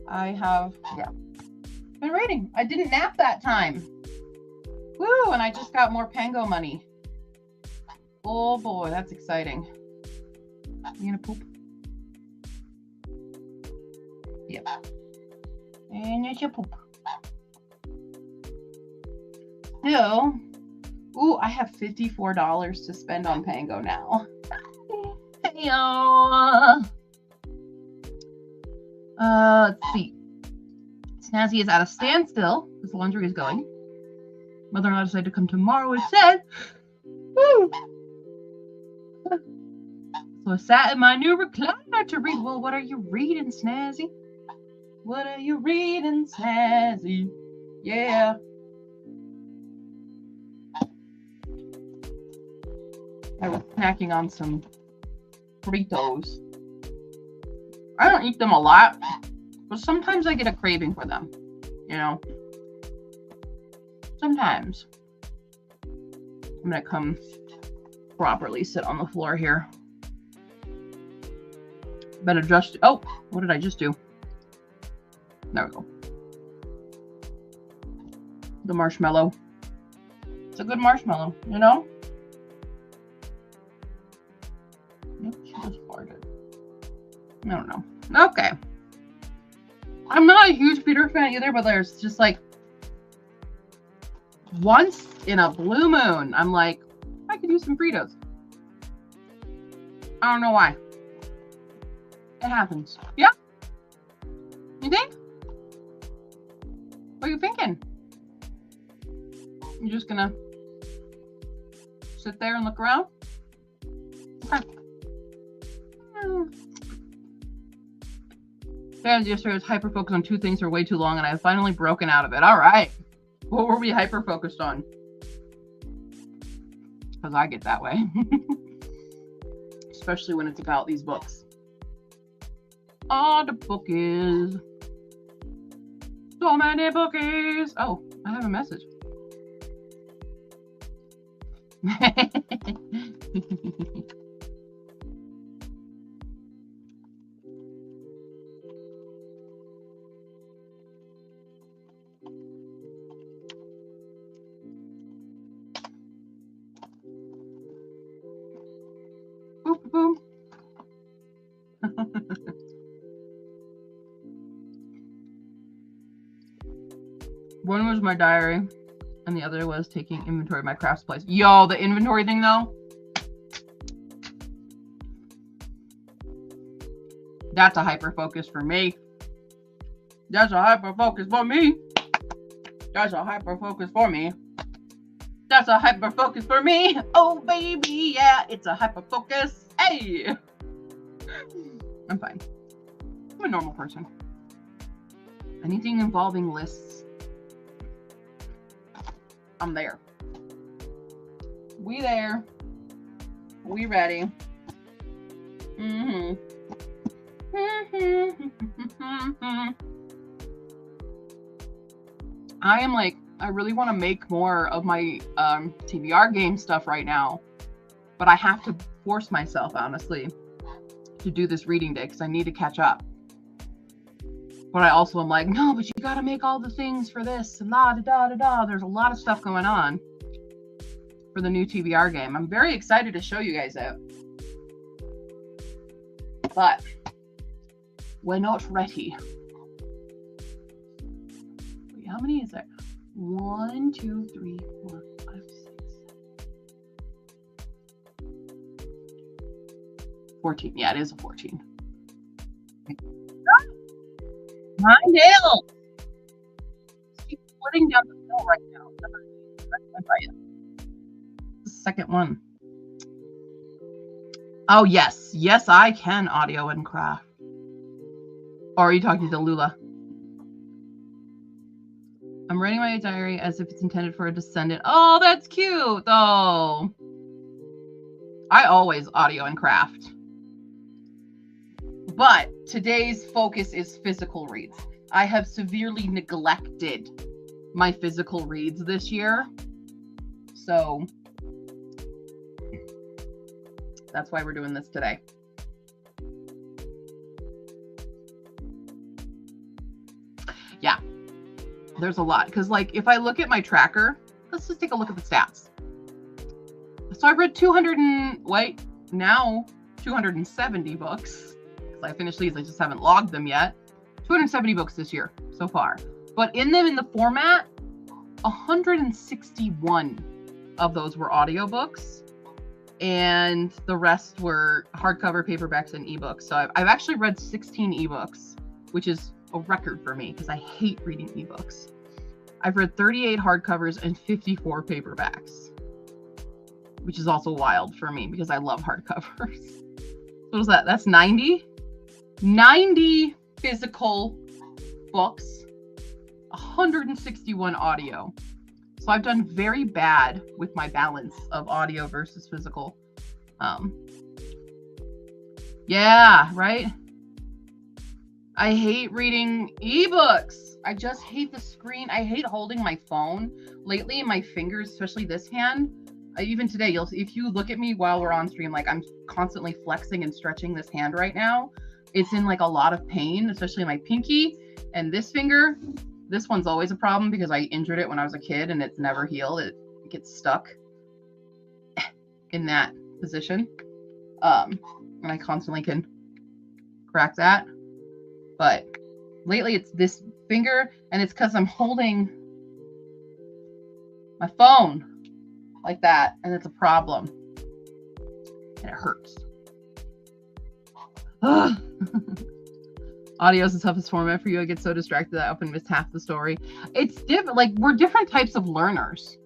I have, been reading. I didn't nap that time. Woo, and I just got more Pango money. Oh boy, that's exciting. You gonna poop? Yep. And it's your poop. So, ooh, I have $54 to spend on Pango now. Heyo. Let's see. Snazzy is at a standstill. His laundry is going. Mother-in-law decided to come tomorrow instead. Woo! So I sat in my new recliner to read. Well, what are you reading, Snazzy? What are you reading, Snazzy? Yeah. I was snacking on some Fritos. I don't eat them a lot, but sometimes I get a craving for them. You know? Sometimes. I'm gonna come properly sit on the floor here. Been adjusted. Oh, what did I just do? There we go. The marshmallow. It's a good marshmallow, you know? Yep, she just farted. I don't know. Okay. I'm not a huge Peter fan either, but there's just like once in a blue moon, I'm like, I could use some Fritos. I don't know why. It happens. Yeah? You think? What are you thinking? You're just gonna sit there and look around? Okay. Fans yesterday was hyper-focused on two things for way too long, and I have finally broken out of it. All right. What were we hyper-focused on? Because I get that way. Especially when it's about these books. Oh, the bookies. So many bookies. Oh, I have a message. Boop, boop. One was my diary, and the other was taking inventory of my craft supplies. Yo, the inventory thing though. That's a hyper focus for me. That's a hyper focus for me. That's a hyper focus for me. That's a hyper focus for me. Oh baby, yeah, it's a hyper focus. Hey, I'm fine. I'm a normal person. Anything involving lists, I'm there. We there. We ready. I really want to make more of my TBR game stuff right now, but I have to force myself, honestly, to do this reading day because I need to catch up. But I also am like, no, but you got to make all the things for this and la da da da da. There's a lot of stuff going on for the new TBR game. I'm very excited to show you guys it, but we're not ready. Wait, how many is there? 1, 2, 3, 4, 5, 6, 14. Yeah, it is a 14. My nails! She's splitting down the middle right now. The second one. Oh, yes. Yes, I can audio and craft. Or are you talking to Lula? I'm writing my diary as if it's intended for a descendant. Oh, that's cute, though. I always audio and craft. But today's focus is physical reads. I have severely neglected my physical reads this year. So that's why we're doing this today. Yeah, there's a lot. Because like if I look at my tracker, let's just take a look at the stats. So I read 270 books. Because I finished these, I just haven't logged them yet. 270 books this year so far. But in the format, 161 of those were audiobooks. And the rest were hardcover, paperbacks, and ebooks. So I've actually read 16 ebooks, which is a record for me because I hate reading ebooks. I've read 38 hardcovers and 54 paperbacks, which is also wild for me because I love hardcovers. What is that? That's 90? 90 physical books, 161 audio. So I've done very bad with my balance of audio versus physical. Yeah, right? I hate reading ebooks. I just hate the screen. I hate holding my phone. Lately, my fingers, especially this hand, even today, if you look at me while we're on stream, like I'm constantly flexing and stretching this hand right now. It's in like a lot of pain, especially my pinky and this finger. This one's always a problem because I injured it when I was a kid and it's never healed. It gets stuck in that position. And I constantly can crack that. But lately it's this finger, and it's because I'm holding my phone like that, and it's a problem. And it hurts. Audio is the toughest format for you. I get so distracted that I often miss half the story. It's different. Like, we're different types of learners.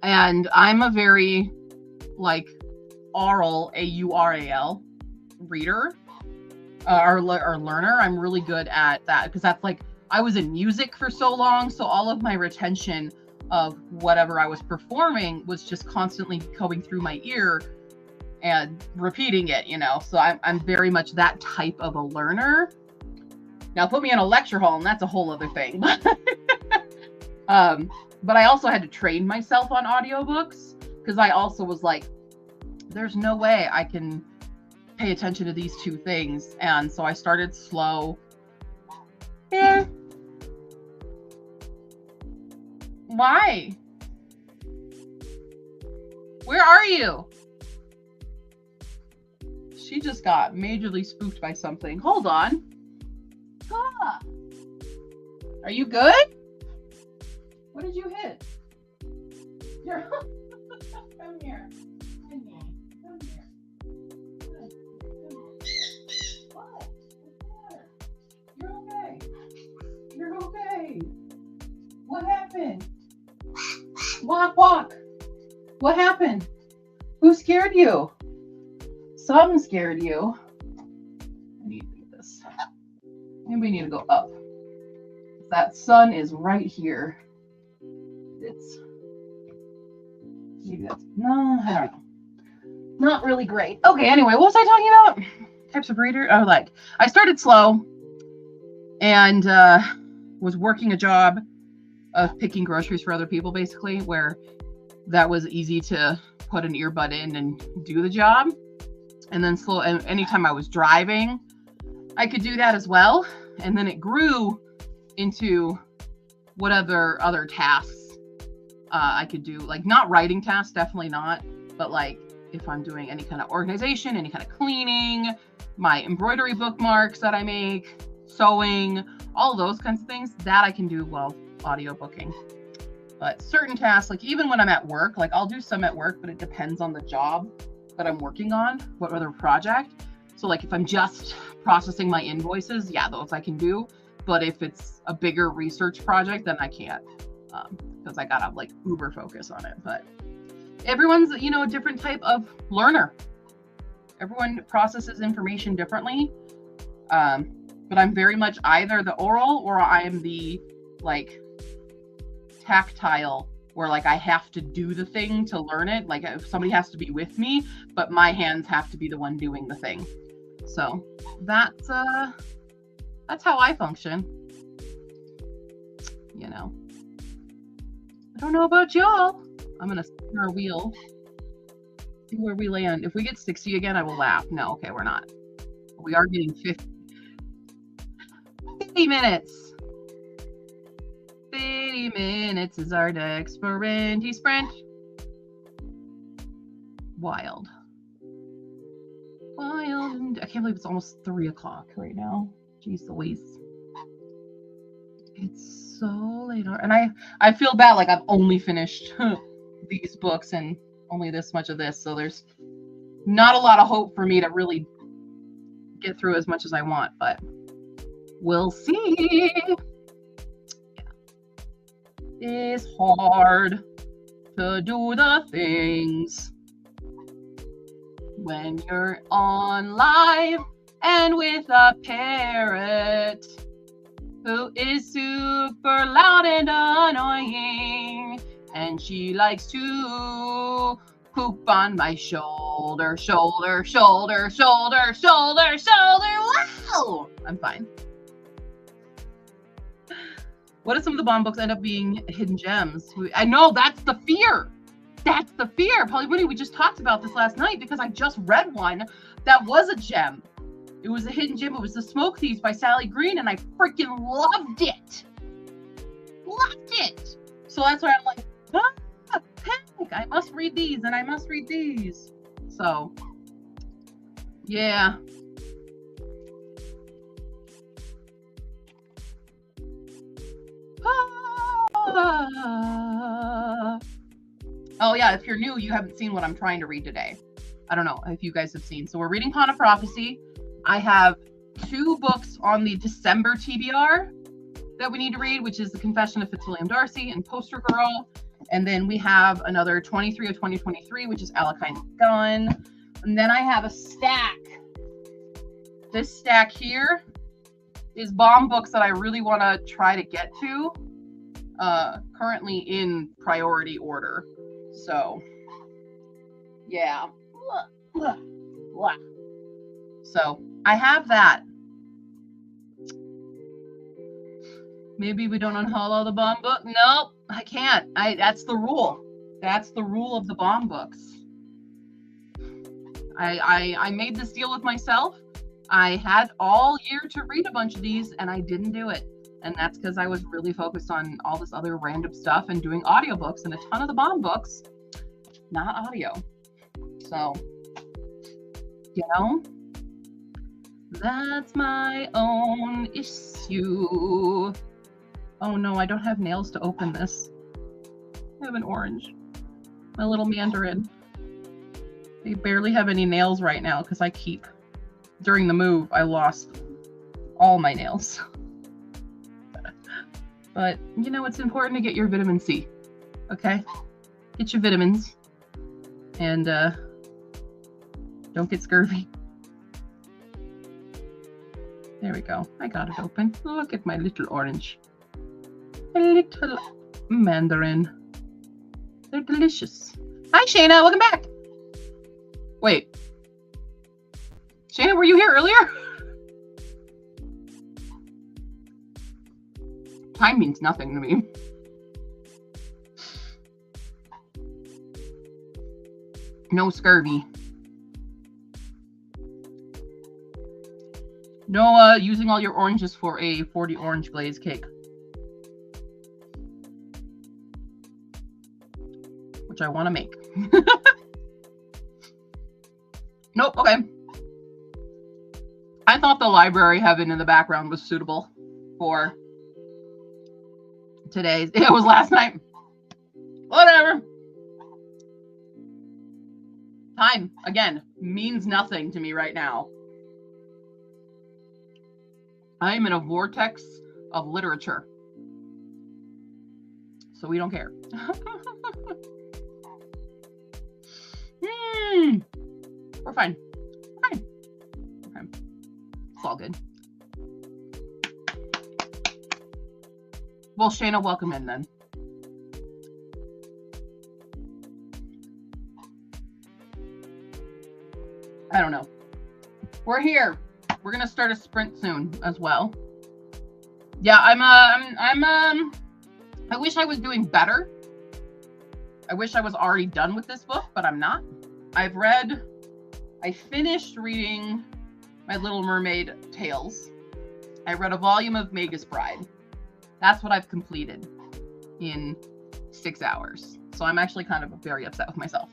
And I'm a very, like, aural, A-U-R-A-L, reader. Or learner. I'm really good at that. Because that's like, I was in music for so long. So all of my retention of whatever I was performing was just constantly going through my ear and repeating it, you know. So I'm very much that type of a learner. Now put me in a lecture hall and that's a whole other thing. But I also had to train myself on audiobooks because I also was like, there's no way I can pay attention to these two things. And so I started slow. Yeah. Why? Where are you? She just got majorly spooked by something. Hold on. Ah. Are you good? What did you hit? You're come here. Come here. Come here. Good. What? What's the matter? You're okay. You're okay. What happened? Walk, walk. What happened? Who scared you? Something scared you. I need to do this. Maybe we need to go up. That sun is right here. It's maybe that's no, I don't know. Not really great. Okay, anyway, what was I talking about? Types of reader. Oh, like I started slow and was working a job of picking groceries for other people, basically, where that was easy to put an earbud in and do the job. And then slow, and anytime I was driving, I could do that as well. And then it grew into what other tasks I could do, like not writing tasks, definitely not, but like if I'm doing any kind of organization, any kind of cleaning, my embroidery bookmarks that I make, sewing, all those kinds of things that I can do while audiobooking. But certain tasks, like even when I'm at work, like I'll do some at work, but it depends on the job that I'm working on, what other project. So like if I'm just processing my invoices, yeah, those I can do. But if it's a bigger research project, then I can't. because I gotta like uber focus on it. But everyone's, a different type of learner. Everyone processes information differently. But I'm very much either the oral or I'm the like tactile, where like I have to do the thing to learn it. Like if somebody has to be with me, but my hands have to be the one doing the thing. So that's how I function. I don't know about y'all. I'm gonna spin our wheel, see where we land. If we get 60 again, I will laugh. No, okay, we're not. We are getting 50 minutes. 50 minutes is our next sprint. Wild. I can't believe it's almost 3 o'clock right now. Jeez Louise. It's so late. And I feel bad, like I've only finished these books and only this much of this. So there's not a lot of hope for me to really get through as much as I want, but we'll see. It's hard to do the things when you're on live and with a parrot who is super loud and annoying, and she likes to poop on my shoulder. Wow! I'm fine. What if some of the bomb books end up being hidden gems? I know, that's the fear. That's the fear. Probably we just talked about this last night because I just read one that was a gem. It was a hidden gem. It was The Smoke Thieves by Sally Green, and I freaking loved it. Loved it. So that's why I'm like, panic. I must read these, and I must read these. So, yeah. Oh yeah, if you're new, you haven't seen what I'm trying to read today. I don't know if you guys have seen. So we're reading Pawn of Prophecy. I have 2 books on the December TBR that we need to read, which is The Confession of Fitzwilliam Darcy and Poster Girl. And then we have another 23 of 2023, which is Alakine Gun. And then I have a stack. This stack here is bomb books that I really want to try to get to. Currently in priority order. So, yeah. So, I have that. Maybe we don't unhaul all the bomb book. Nope, I can't. That's the rule. That's the rule of the bomb books. I made this deal with myself. I had all year to read a bunch of these, and I didn't do it. And that's because I was really focused on all this other random stuff and doing audiobooks, and a ton of the bomb books, not audio. So, that's my own issue. Oh no, I don't have nails to open this. I have an orange. My little mandarin. They barely have any nails right now because during the move, I lost all my nails. But, it's important to get your vitamin C, okay? Get your vitamins, and don't get scurvy. There we go. I got it open. Look at my little orange. A little mandarin. They're delicious. Hi, Shayna. Welcome back. Wait. Shayna, were you here earlier? Time means nothing to me. No scurvy. No using all your oranges for a 40 orange glaze cake. Which I want to make. Nope, okay. I thought the library heaven in the background was suitable for today. It was last night. Whatever. Time, again, means nothing to me right now. I am in a vortex of literature. so we don't care. We're fine. We're fine. Okay. It's all good. Well, Shayna, welcome in then. I don't know. We're here. We're gonna start a sprint soon as well. Yeah, I wish I was doing better. I wish I was already done with this book, but I'm not. I finished reading My Little Mermaid Tales. I read a volume of Magus Bride. That's what I've completed in 6 hours. So I'm actually kind of very upset with myself.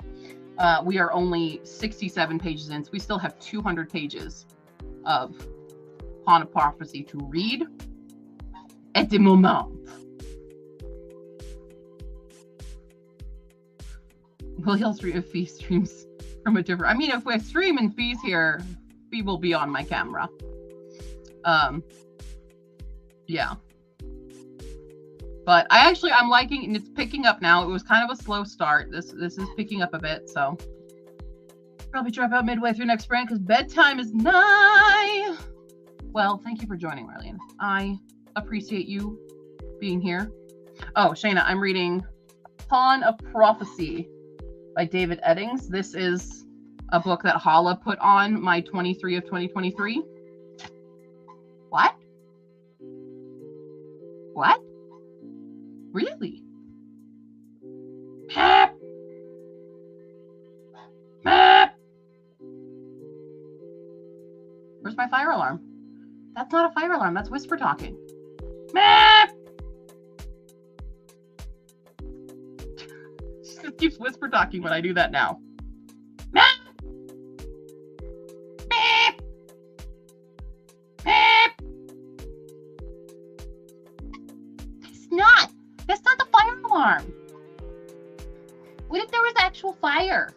We are only 67 pages in, so we still have 200 pages of Pawn of Prophecy to read at the moment. Well, he'll stream if he streams from a different. I mean, if we're streaming Fee's here, Fee will be on my camera. Yeah. But I'm liking, and it's picking up now. It was kind of a slow start. This is picking up a bit, so probably drop out midway through next sprint because bedtime is nigh. Well, thank you for joining, Marlene. I appreciate you being here. Oh, Shayna, I'm reading Pawn of Prophecy by David Eddings. This is a book that Hala put on my 23 of 2023. What? What? Really? Map. Map. Where's my fire alarm? That's not a fire alarm. That's whisper talking. Map. She just keeps whisper talking when I do that now. Map. Map. Map. It's not. That's not the fire alarm. What if there was actual fire?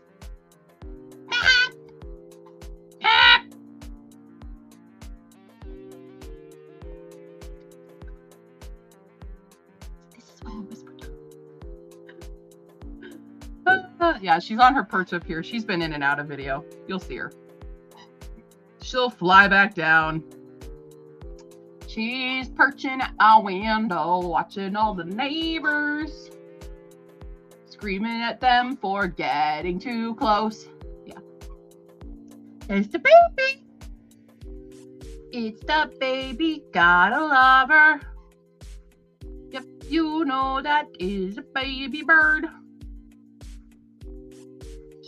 Map. Map. This is when I whisper. Yeah, she's on her perch up here. She's been in and out of video. You'll see her. She'll fly back down. She's perching at our window, watching all the neighbors, screaming at them for getting too close. Yeah. It's the baby. It's the baby. Gotta love her. Yep, you know that is a baby bird.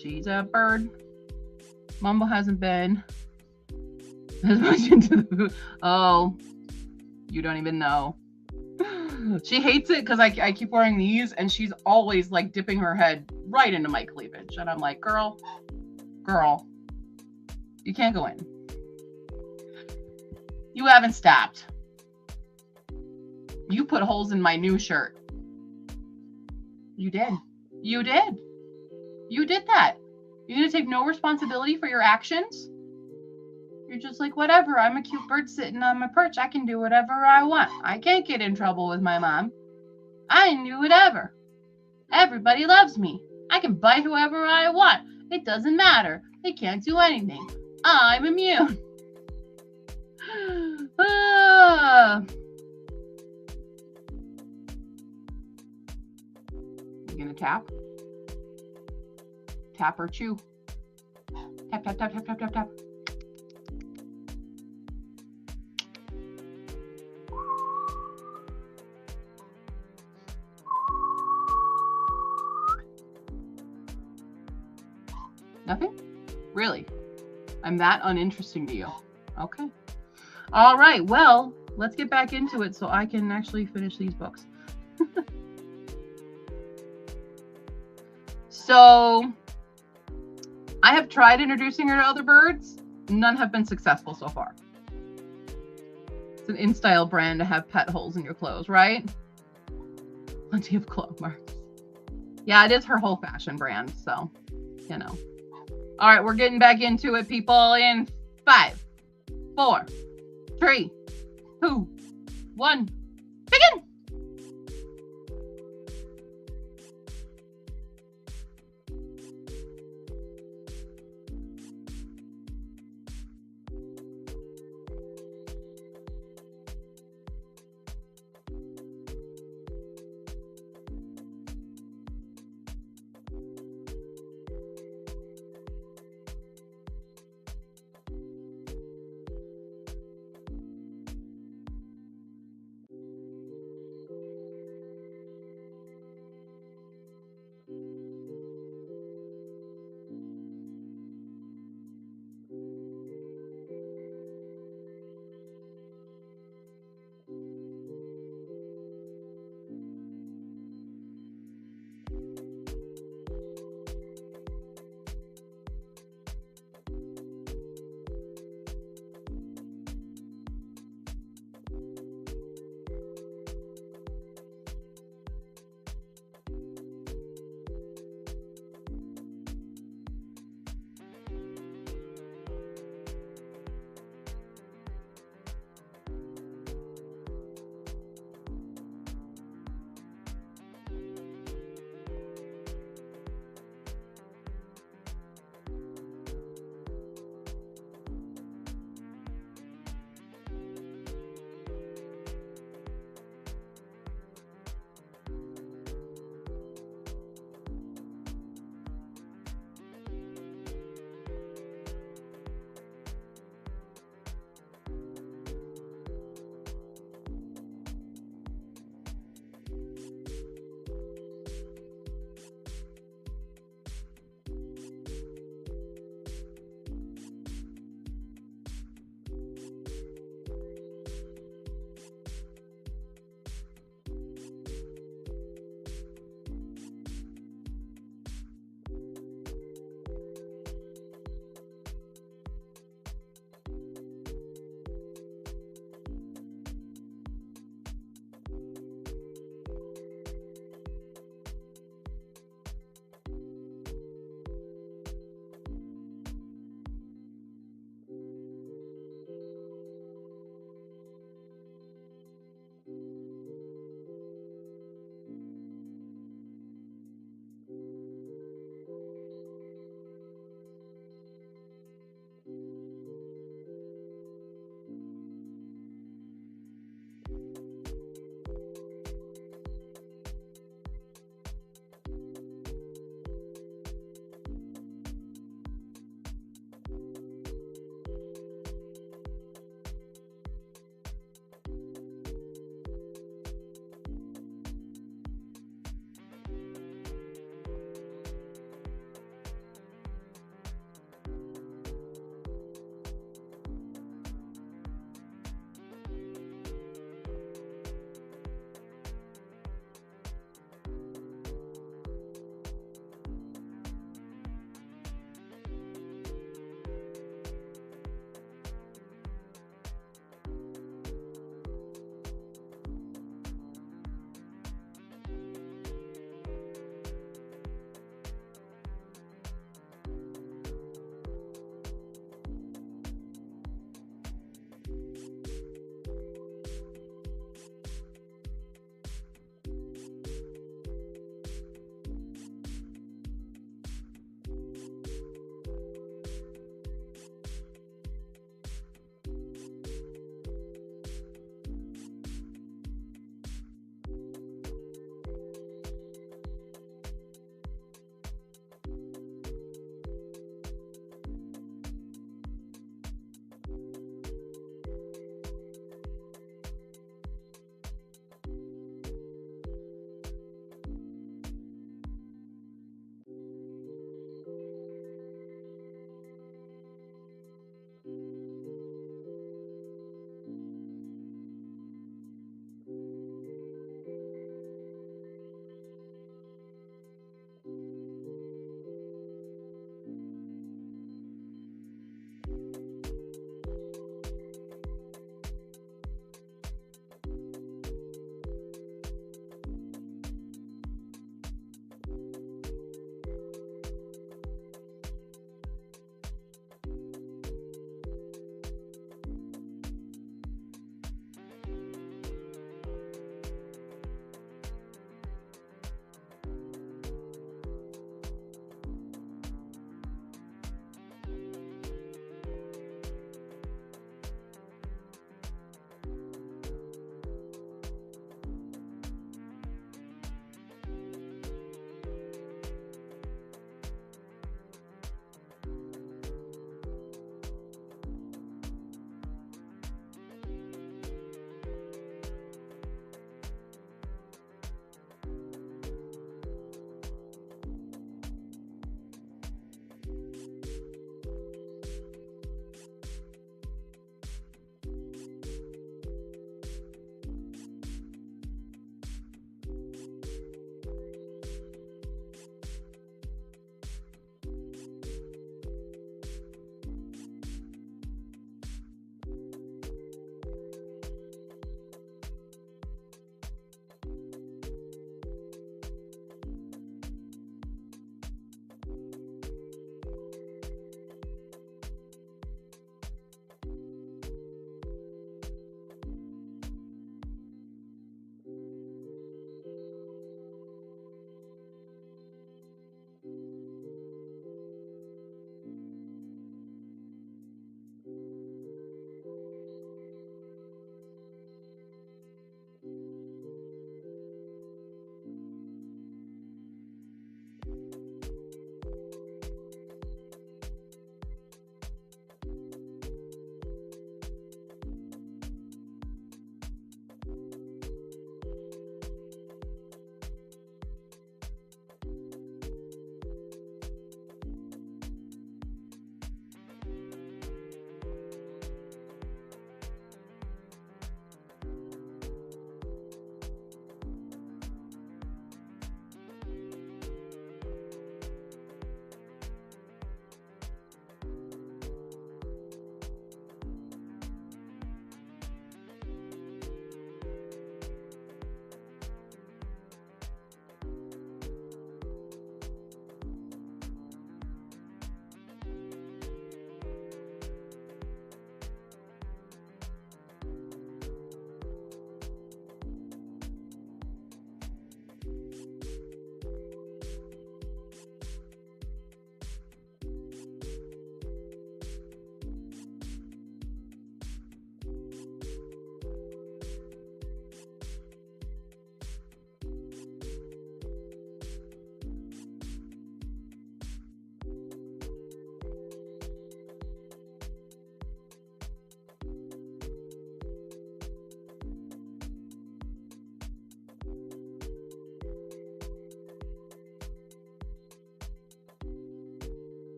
She's a bird. Mumbo hasn't been as much into the food. Oh, you don't even know. She hates it because I keep wearing these and she's always like dipping her head right into my cleavage. And I'm like, girl, you can't go in. You haven't stopped. You put holes in my new shirt. You did. You did. You did that. You're going to take no responsibility for your actions? You're just like, whatever. I'm a cute bird sitting on my perch. I can do whatever I want. I can't get in trouble with my mom. I can do whatever. Everybody loves me. I can bite whoever I want. It doesn't matter. They can't do anything. I'm immune. You gonna tap? Tap or chew? Tap, tap, tap, tap, tap, tap, tap. Nothing? Really? I'm that uninteresting to you. Okay. All right. Well, let's get back into it so I can actually finish these books. So, I have tried introducing her to other birds. None have been successful so far. It's an InStyle brand to have pet holes in your clothes, right? Plenty of claw marks. Yeah, it is her whole fashion brand, so, you know. All right, we're getting back into it, people, in 5, 4, 3, 2, 1, begin!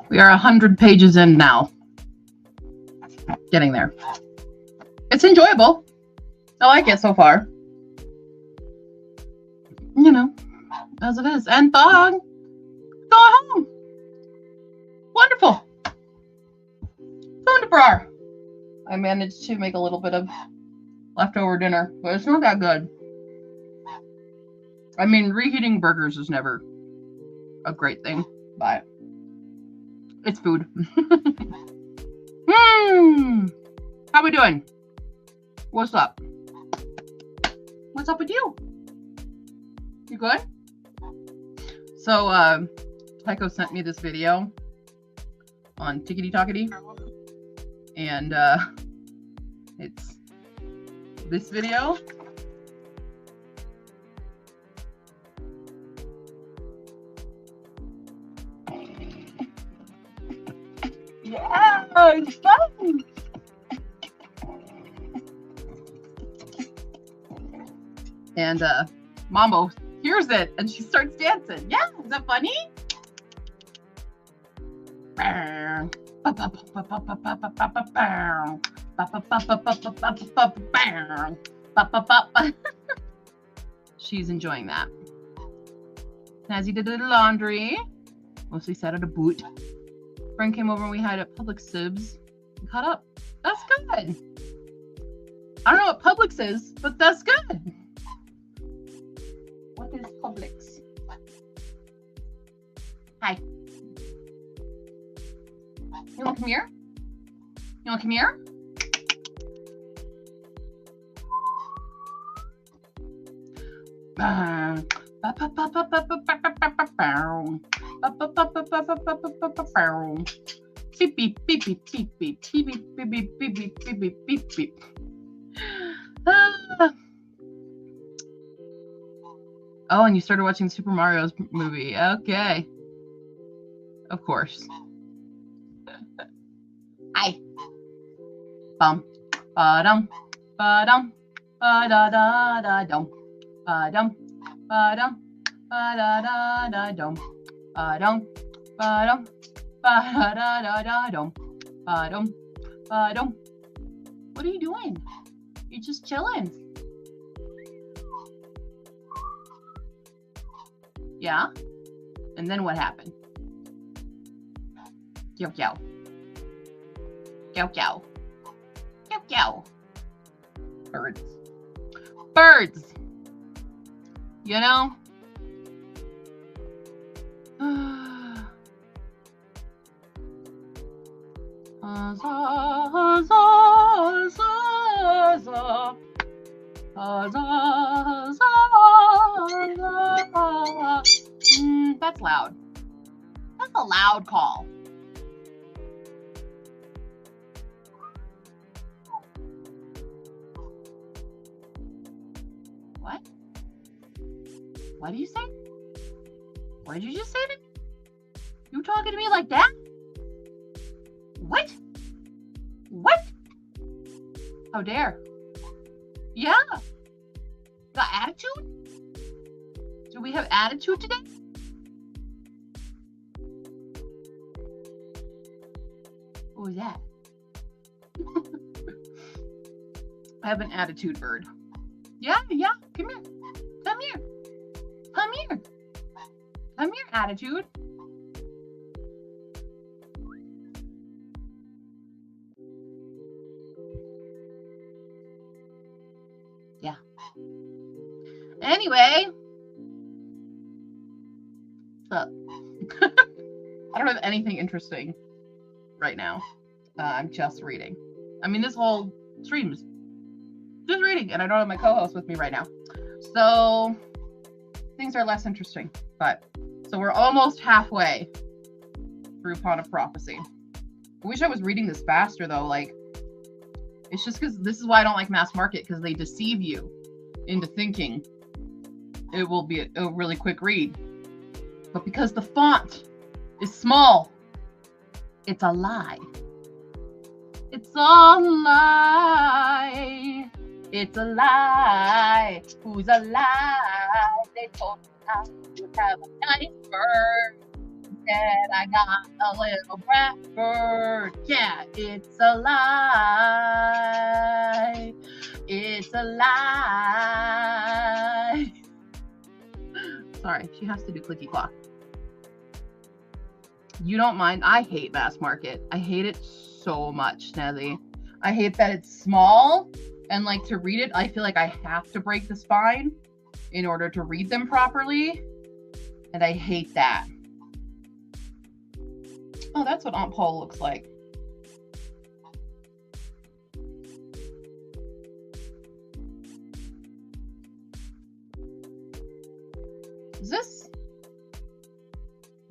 We are 100 pages in now. Getting there. It's enjoyable. I like it so far. You know, as it is. And Thong, go home. Wonderful. Wonderful. I managed to make a little bit of leftover dinner, but it's not that good. I mean, reheating burgers is never a great thing, but it's food. How we doing? What's up? What's up with you? You good? So, Tycho sent me this video on Tickety Talkety, and it's this video. Yeah, it's fun. And Mambo hears it and she starts dancing. Yeah, is that funny? She's enjoying that. Snazzy did the laundry. Mostly sat at a boot. Friend came over and we had a Publix Sibs and caught up. That's good. I don't know what Publix is, but that's good. What is Publix? Hi. You want to come here? You want to come here? Beep beep beep beep beep beep beep beep beep beep beep beep beep beep beep. Oh, and you started watching Super Mario's movie. Okay. Of course. Hi. Bum. Ba-dum. Ba-dum. Ba-da-da-da-dum. Ba-dum. Ba-dum. Ba-da-da-da-dum. Ba-dum. Ba-dum. Ba-da-da-da-dum. Ba-dum. Ba-dum. What are you doing? You're just chilling. Yeah? And then what happened? Yow yow. Yow yow. Yow yow. Birds. Birds! You know? That's loud. That's a loud call. What? What did you say? What did you just say to me? You talking to me like that? What? What? How dare? Yeah. Got attitude? Do we have attitude today? What was that? I have an attitude bird. Yeah, come here. Come here. Come here. Come here, attitude. Yeah. Anyway. What's up? I don't have anything interesting right now. I'm just reading. I mean, this whole stream is just reading, and I don't have my co-host with me right now. So things are less interesting. But so we're almost halfway through Pawn of Prophecy. I wish I was reading this faster though. Like, it's just because this is why I don't like mass market, because they deceive you into thinking it will be a really quick read. But because the font is small, it's a lie. It's a lie. It's a lie. Who's a lie? They told me I would have a nice bird. said I got a little blackbird. Yeah, it's a lie. It's a lie. Sorry, she has to do clicky clock. You don't mind? I hate mass market. I hate it so much, Snazzy. I hate that it's small, and like to read it, I feel like I have to break the spine in order to read them properly, and I hate that. Oh, that's what Aunt Paul looks like. Is this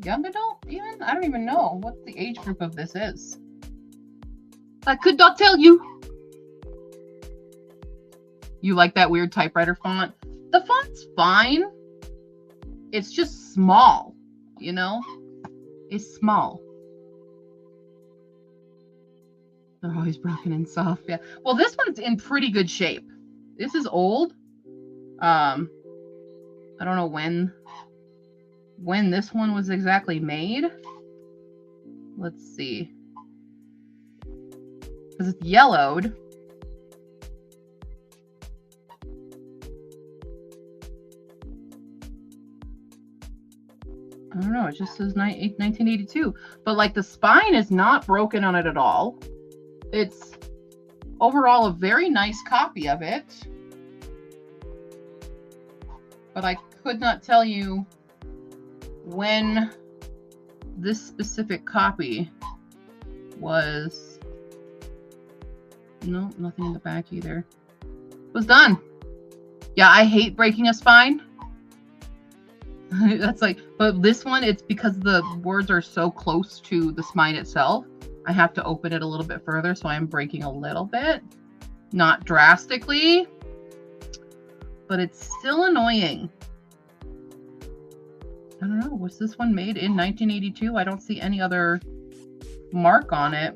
young adult even? I don't even know what the age group of this is. I could not tell you. You like that weird typewriter font? The font's fine. It's just small, you know? It's small. They're always broken and soft, yeah. Well, this one's in pretty good shape. This is old. I don't know when this one was exactly made. Let's see. Because it's yellowed. I don't know, it just says 1982. But like the spine is not broken on it at all. It's overall a very nice copy of it. But I could not tell you when this specific copy was. No, nothing in the back either. Was done. Yeah, I hate breaking a spine. That's like, but this one, it's because the words are so close to the spine itself. I have to open it a little bit further, so I'm breaking a little bit. Not drastically, but it's still annoying. I don't know, was this one made in 1982? I don't see any other mark on it.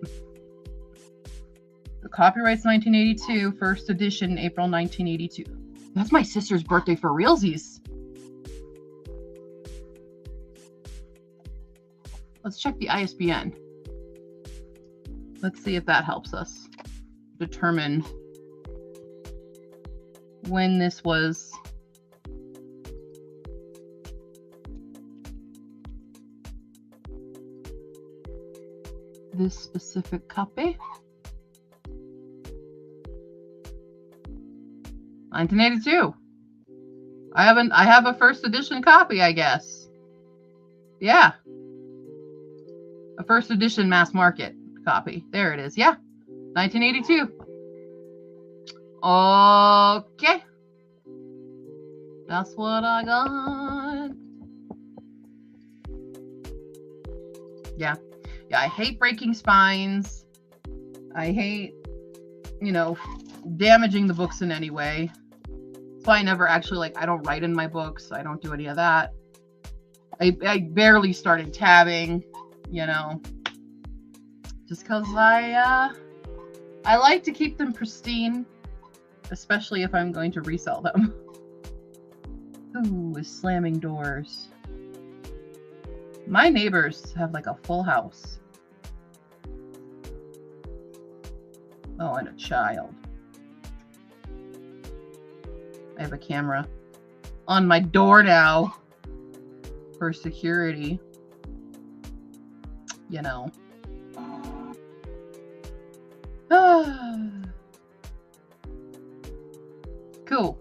The copyright's 1982, first edition, April 1982. That's my sister's birthday for realsies. Let's check the ISBN. Let's see if that helps us determine when this was. This specific copy. 1982. I have a first edition copy, I guess. Yeah. A first edition mass market copy. There it is. Yeah. 1982. Okay. That's what I got. Yeah. Yeah, I hate breaking spines. I hate, damaging the books in any way. That's why I never actually, I don't write in my books. I don't do any of that. I barely started tabbing, just because I like to keep them pristine, especially if I'm going to resell them. Who is slamming doors? My neighbors have a full house. Oh, and a child. I have a camera on my door now for security. Cool.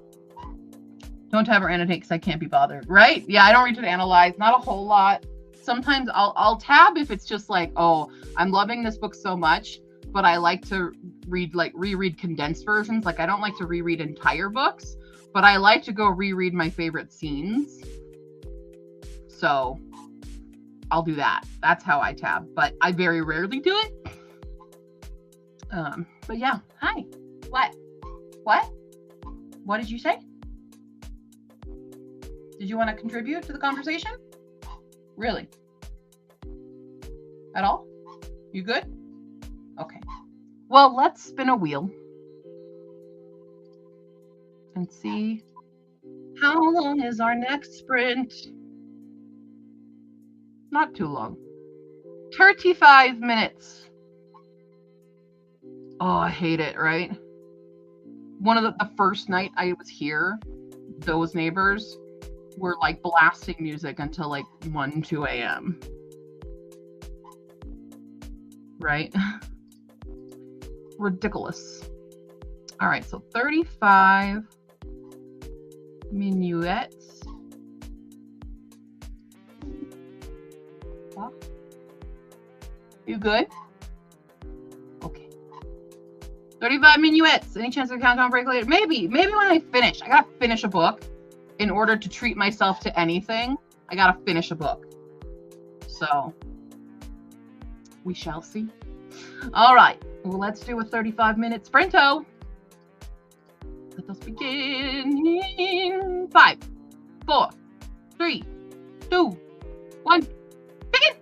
Don't tab or annotate because I can't be bothered, right? Yeah, I don't read to analyze, not a whole lot. Sometimes I'll tab if it's just oh, I'm loving this book so much, but I like to read reread condensed versions. I don't like to reread entire books, but I like to go reread my favorite scenes. So I'll do that. That's how I tab, but I very rarely do it. But yeah, hi. What? What did you say? Did you want to contribute to the conversation? Really? At all? You good? Okay. Well, let's spin a wheel and see how long is our next sprint. Not too long. 35 minutes. Oh, I hate it, right? One of the first night I was here, those neighbors were like blasting music until like 1, 2 a.m. Right? Ridiculous. All right, so 35 minuets. You good? Okay. 35 minuets. Any chance of countdown break later? Maybe when I finish. I gotta finish a book in order to treat myself to anything. I gotta finish a book. So we shall see. All right. Well, let's do a 35-minute sprinto. Let us begin in 5, 4, 3, 2, 1. Begin.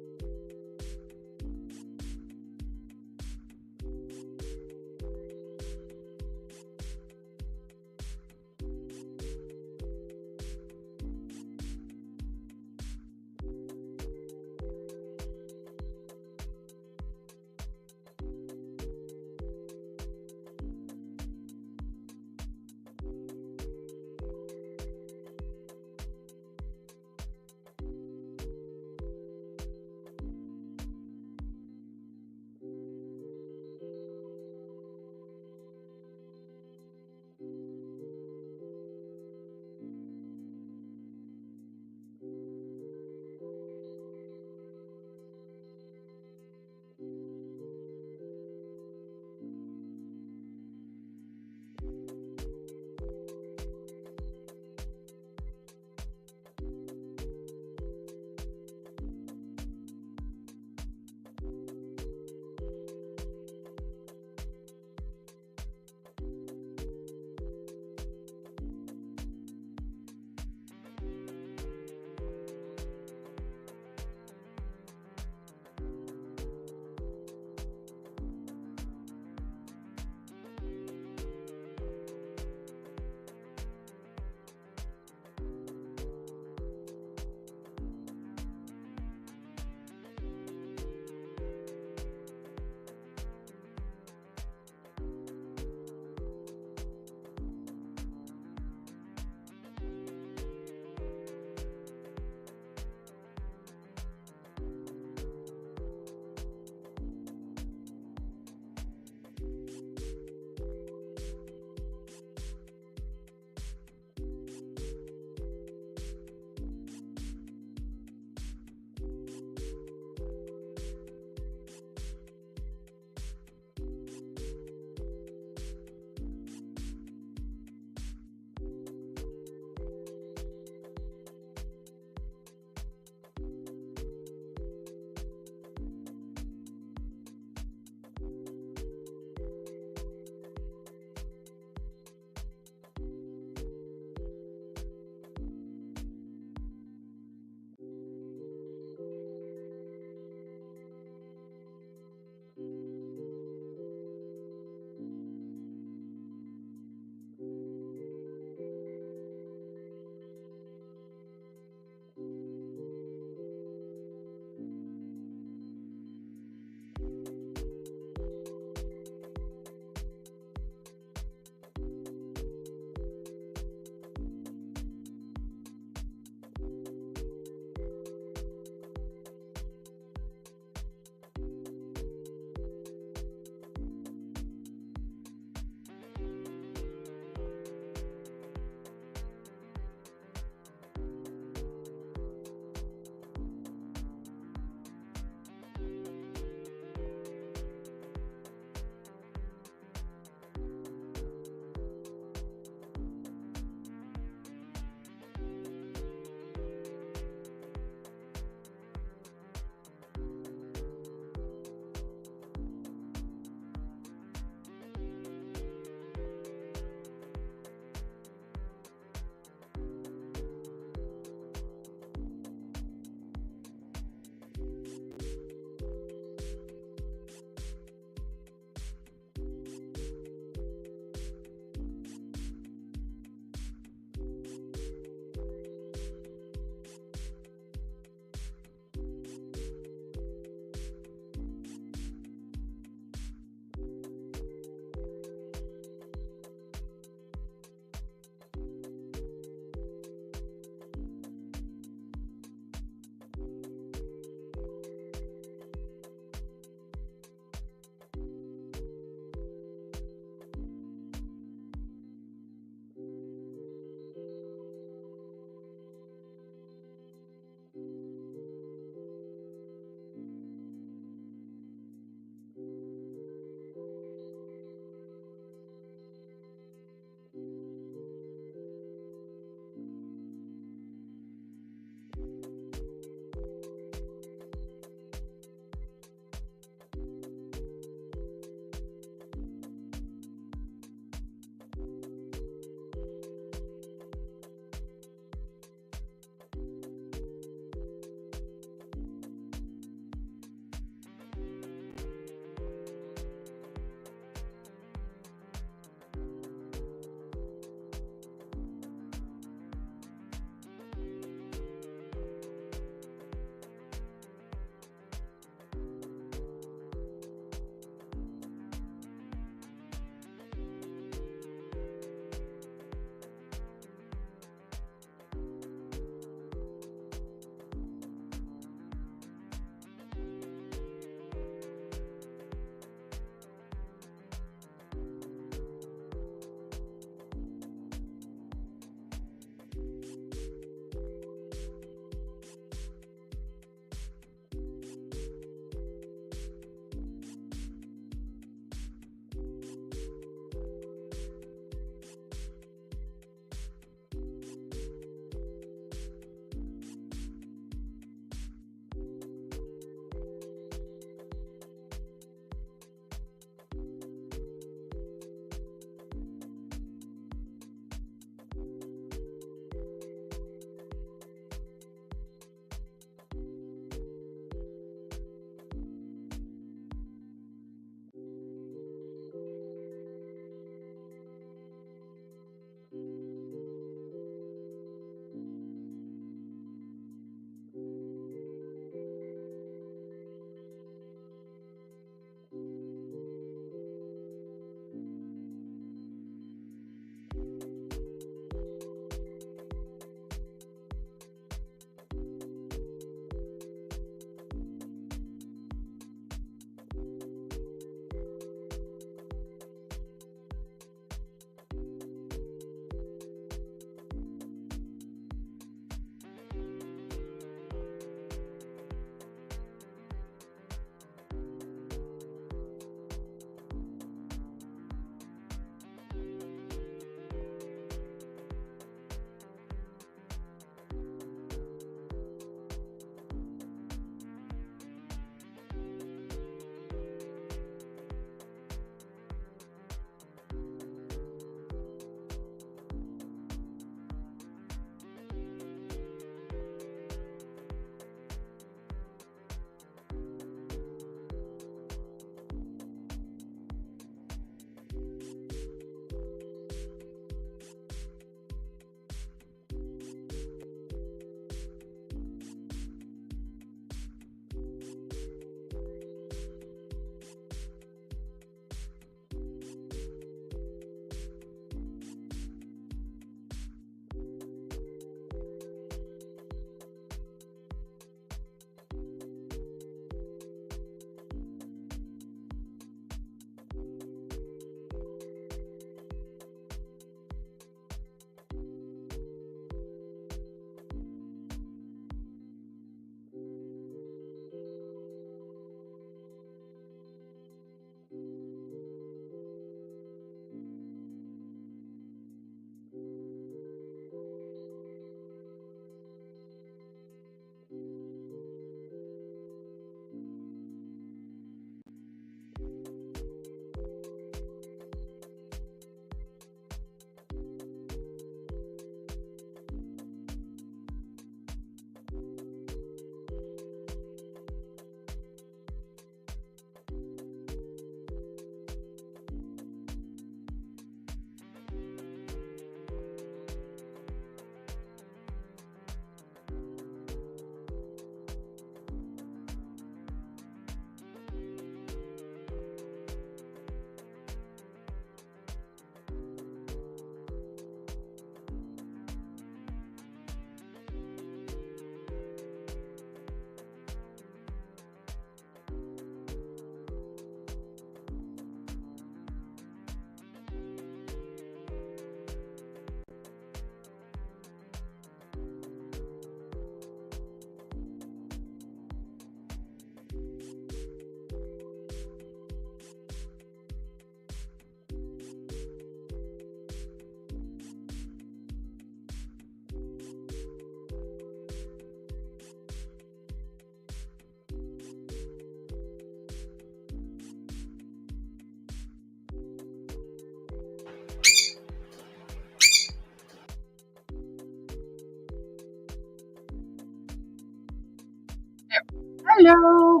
Hello.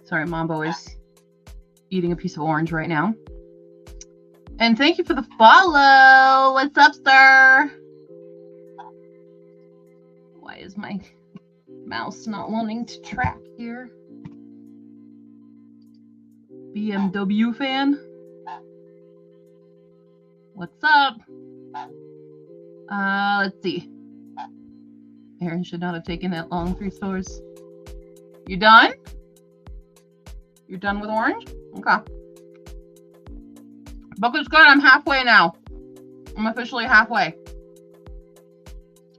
Sorry, Mambo is eating a piece of orange right now. And thank you for the follow. What's up, sir? Why is my mouse not wanting to track here? BMW fan? What's up? Let's see. Aaron should not have taken that long. 3 stores. You done? You're done with orange? Okay. Book is good. I'm halfway now. I'm officially halfway.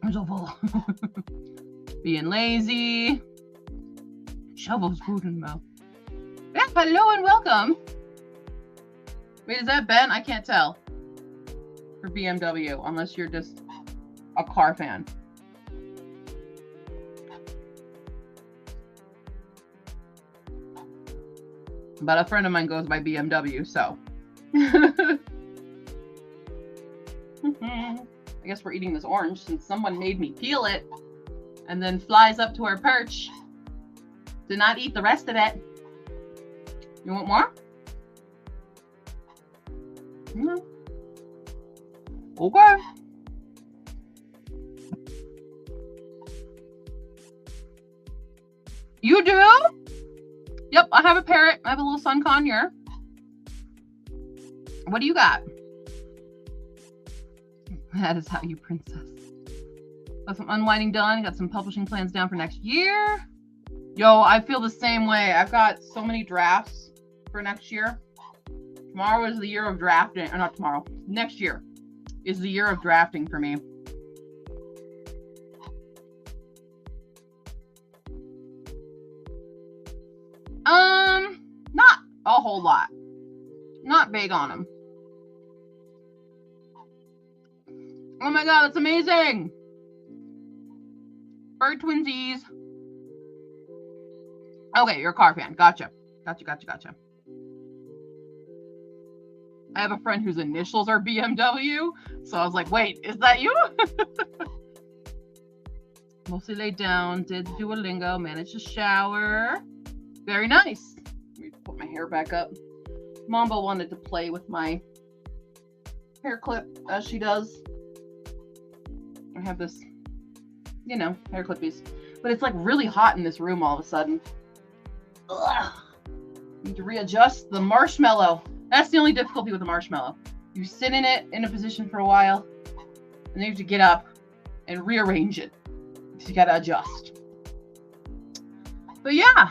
I'm so full. Being lazy. Shovels food in mouth. Yeah, hello and welcome. Wait, is that Ben? I can't tell. For BMW, unless you're just a car fan. But a friend of mine goes by BMW, so. I guess we're eating this orange since someone made me peel it and then flies up to her perch to not eat the rest of it. You want more? No. Okay. You do? Yep, I have a parrot. I have a little sun conure. What do you got? That is how you princess. Got some unwinding done. Got some publishing plans down for next year. Yo, I feel the same way. I've got so many drafts for next year. Tomorrow is the year of drafting. Or not tomorrow. Next year is the year of drafting for me. Not a whole lot. Not big on them. Oh my god, that's amazing! Bird twinsies. Okay, you're a car fan. Gotcha. Gotcha. I have a friend whose initials are BMW, so I was like, wait, is that you? Mostly laid down, did Duolingo, managed to shower. Very nice. Let me put my hair back up. Mambo wanted to play with my hair clip, as she does. I have this, you know, hair clippies. But it's like really hot in this room all of a sudden. Ugh. Need to readjust the marshmallow. That's the only difficulty with the marshmallow. You sit in it in a position for a while, and then you have to get up and rearrange it. So you gotta adjust. But yeah.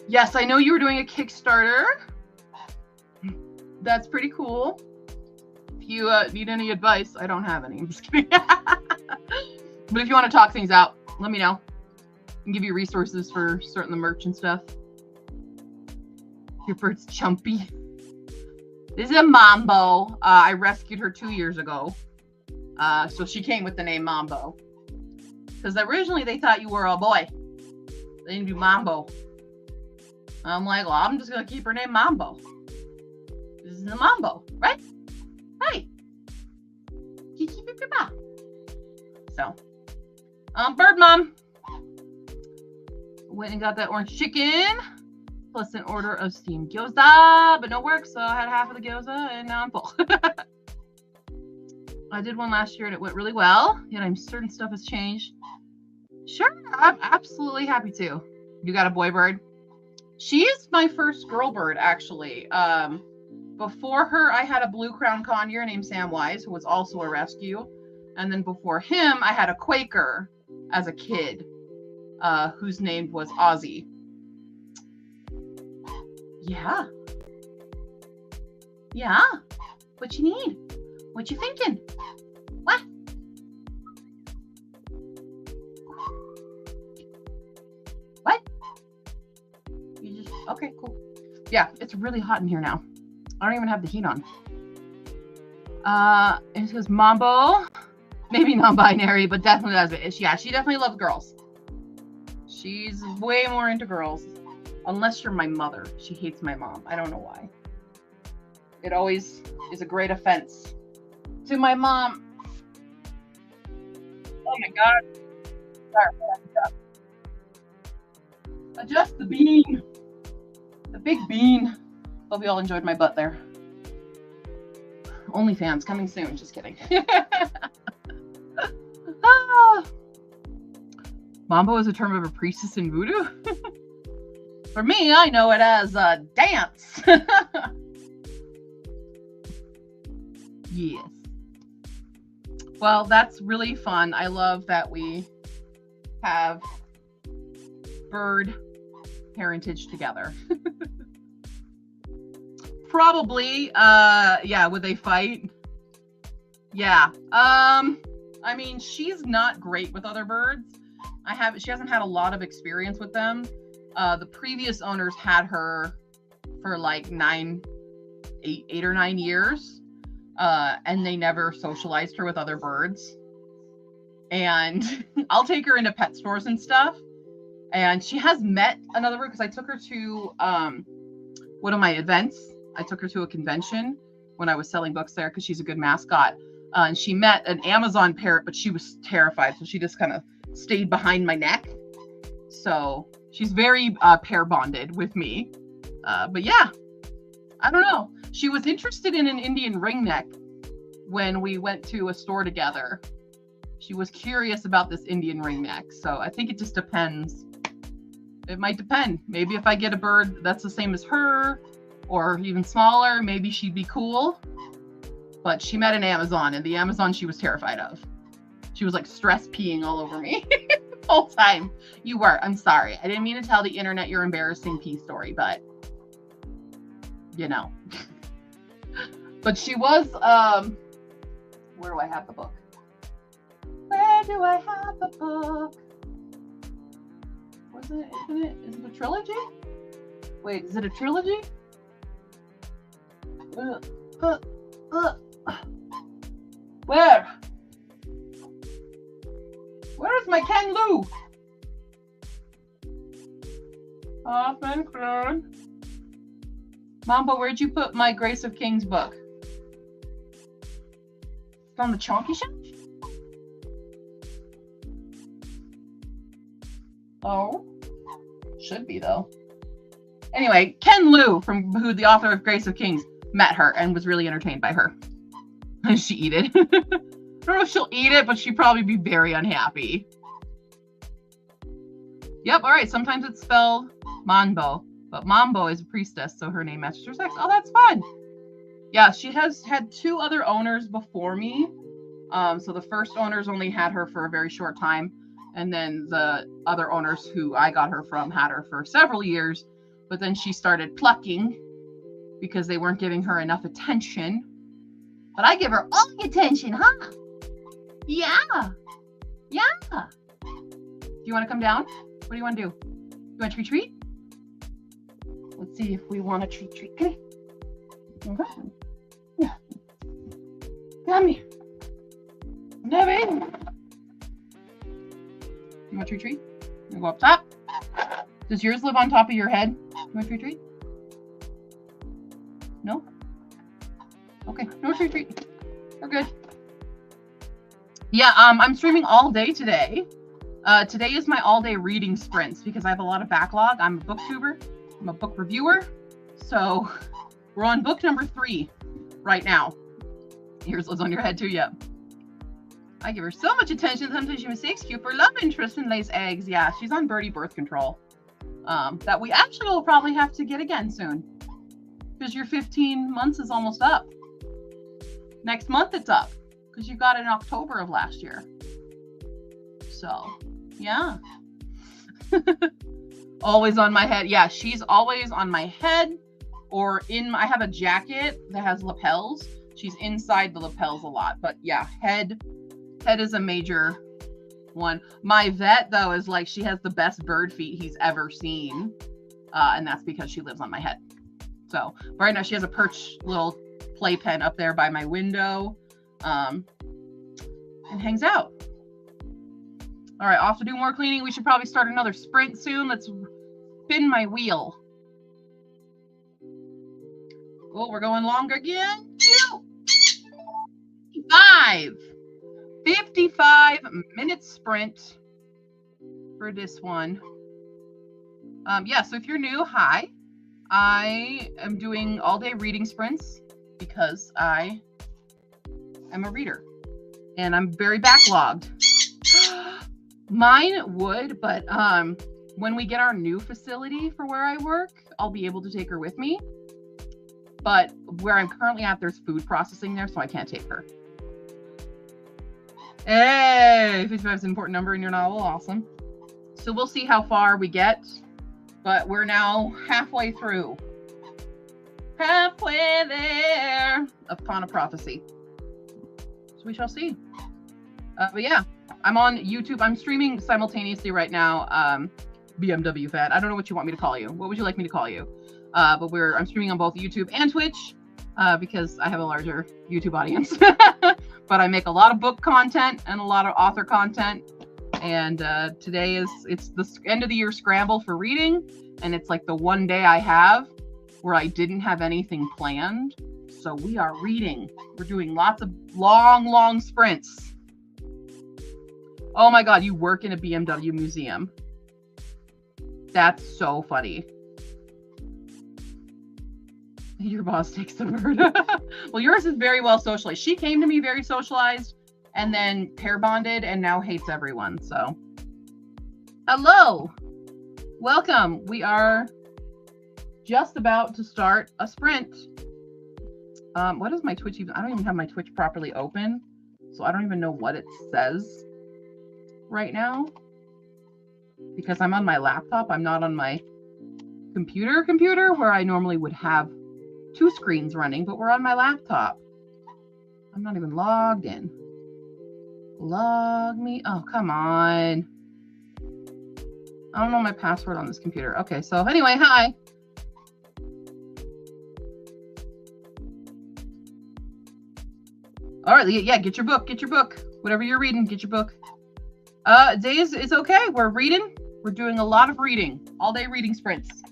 Yes, I know you were doing a Kickstarter. That's pretty cool. If you need any advice, I don't have any. I'm just kidding. But if you want to talk things out, let me know. I can give you resources for starting the merch and stuff. Your bird's chumpy. This is a Mambo. I rescued her 2 years ago. So she came with the name Mambo. Because originally they thought you were a boy. They didn't do Mambo. I'm like, well, I'm just going to keep her name Mambo. This is the Mambo, right? Right. So, bird mom. Went and got that orange chicken. Plus an order of steamed gyoza, but no work, so I had half of the gyoza, and now I'm full. I did one last year, and it went really well, yet I'm certain stuff has changed. Sure, I'm absolutely happy to. You got a boy bird? She is my first girl bird, actually. Before her, I had a blue crown conure named Samwise, who was also a rescue. And then before him, I had a Quaker as a kid, whose name was Ozzy. Yeah. Yeah. What you need? What you thinking? What? What? You just, okay, cool. Yeah, it's really hot in here now. I don't even have the heat on. And it says Mambo. Maybe non-binary, but definitely does it. Yeah, she definitely loves girls. She's way more into girls. Unless you're my mother. She hates my mom. I don't know why. It always is a great offense to my mom. Oh my god. Adjust the bean. The big bean. Hope you all enjoyed my butt there. OnlyFans coming soon. Just kidding. Mambo is a term of a priestess in voodoo? For me, I know it as a dance. Yes. Well, that's really fun. I love that we have bird heritage together. Probably, yeah, would they fight? Yeah. I mean, she's not great with other birds. She hasn't had a lot of experience with them. The previous owners had her for like 8 or 9 years. And they never socialized her with other birds. And I'll take her into pet stores and stuff. And she has met another bird because I took her to one of my events. I took her to a convention when I was selling books there because she's a good mascot. And she met an Amazon parrot, but she was terrified. So she just kind of stayed behind my neck. So she's very pair bonded with me. But yeah, I don't know. She was interested in an Indian ringneck when we went to a store together. She was curious about this Indian ringneck. So I think it just depends. It might depend. Maybe if I get a bird that's the same as her or even smaller, maybe she'd be cool. But she met an Amazon, and the Amazon she was terrified of. She was like stress peeing all over me the whole time. You were. I'm sorry. I didn't mean to tell the internet your embarrassing pee story, but you know. But she was, where do I have the book? Where do I have the book? Was it, is it a trilogy? Wait, is it a trilogy? Where? Where's my Ken Lu? Mambo, where'd you put my Grace of Kings book? It's on the chonky shelf? Oh. Should be, though. Anyway, Ken Lu, who the author of Grace of Kings, met her and was really entertained by her. And she eat it. I don't know if she'll eat it, but she'd probably be very unhappy. Yep, all right. Sometimes it's spelled Mambo, but Mambo is a priestess, so her name matches her sex. Oh, that's fun. Yeah, she has had 2 other owners before me. So the first owners only had her for a very short time. And then the other owners who I got her from had her for several years. But then she started plucking because they weren't giving her enough attention. But I give her all the attention, huh? Yeah. Yeah. Do you want to come down? What do you want to do? You want to treat? Let's see if we want to treat. Okay. Yeah. Come here. Nevin. You want treat? You go up top? Does yours live on top of your head? You want treat? No? Okay, no treat. We're good. Yeah, I'm streaming all day today. Today is my all-day reading sprints because I have a lot of backlog. I'm a booktuber. I'm a book reviewer. So we're on book number 3 right now. Yours lives on your head too, yeah. I give her so much attention. Sometimes she mistakes cute for love interest and lays eggs. Yeah, she's on birdie birth control. That we actually will probably have to get again soon. Because your 15 months is almost up. Next month it's up. Because you got it in October of last year. So, yeah. Always on my head. Yeah, she's always on my head. Or I have a jacket that has lapels. She's inside the lapels a lot. But yeah, head is a major one. My vet, though, is like, she has the best bird feet he's ever seen. And that's because she lives on my head. So right now she has a perch little playpen up there by my window. And hangs out. All right, off to do more cleaning. We should probably start another sprint soon. Let's spin my wheel. Oh, we're going longer again. 55 minute sprint. for this one. Yeah, so if you're new, hi. I am doing all-day reading sprints because I am a reader and I'm very backlogged. Mine would, but when we get our new facility for where I work, I'll be able to take her with me. But where I'm currently at, there's food processing there, so I can't take her. Hey, 55 is an important number in your novel. Awesome. So we'll see how far we get, but we're now halfway through. Halfway there of Pawn of Prophecy. So we shall see. But yeah, I'm on YouTube. I'm streaming simultaneously right now. BMW fan. I don't know what you want me to call you. What would you like me to call you? But I'm streaming on both YouTube and Twitch because I have a larger YouTube audience. But I make a lot of book content and a lot of author content. And today it's the end of the year scramble for reading, and it's like the one day I have where I didn't have anything planned. So we are reading. We're doing lots of long sprints. Oh my God, you work in a BMW museum. That's so funny. Your boss takes the bird. Well, yours is very well socialized. She came to me very socialized and then pair bonded and now hates everyone. So, hello. Welcome. We are just about to start a sprint. What is my Twitch even? I don't even have my Twitch properly open. So I don't even know what it says right now because I'm on my laptop. I'm not on my computer where I normally would have two screens running, but we're on my laptop. I'm not even logged in. Log me. Oh, come on. I don't know my password on this computer. Okay, so anyway, hi. All right, yeah, get your book. Whatever you're reading, get your book. Today is okay. We're reading. We're doing a lot of reading. All day reading sprints.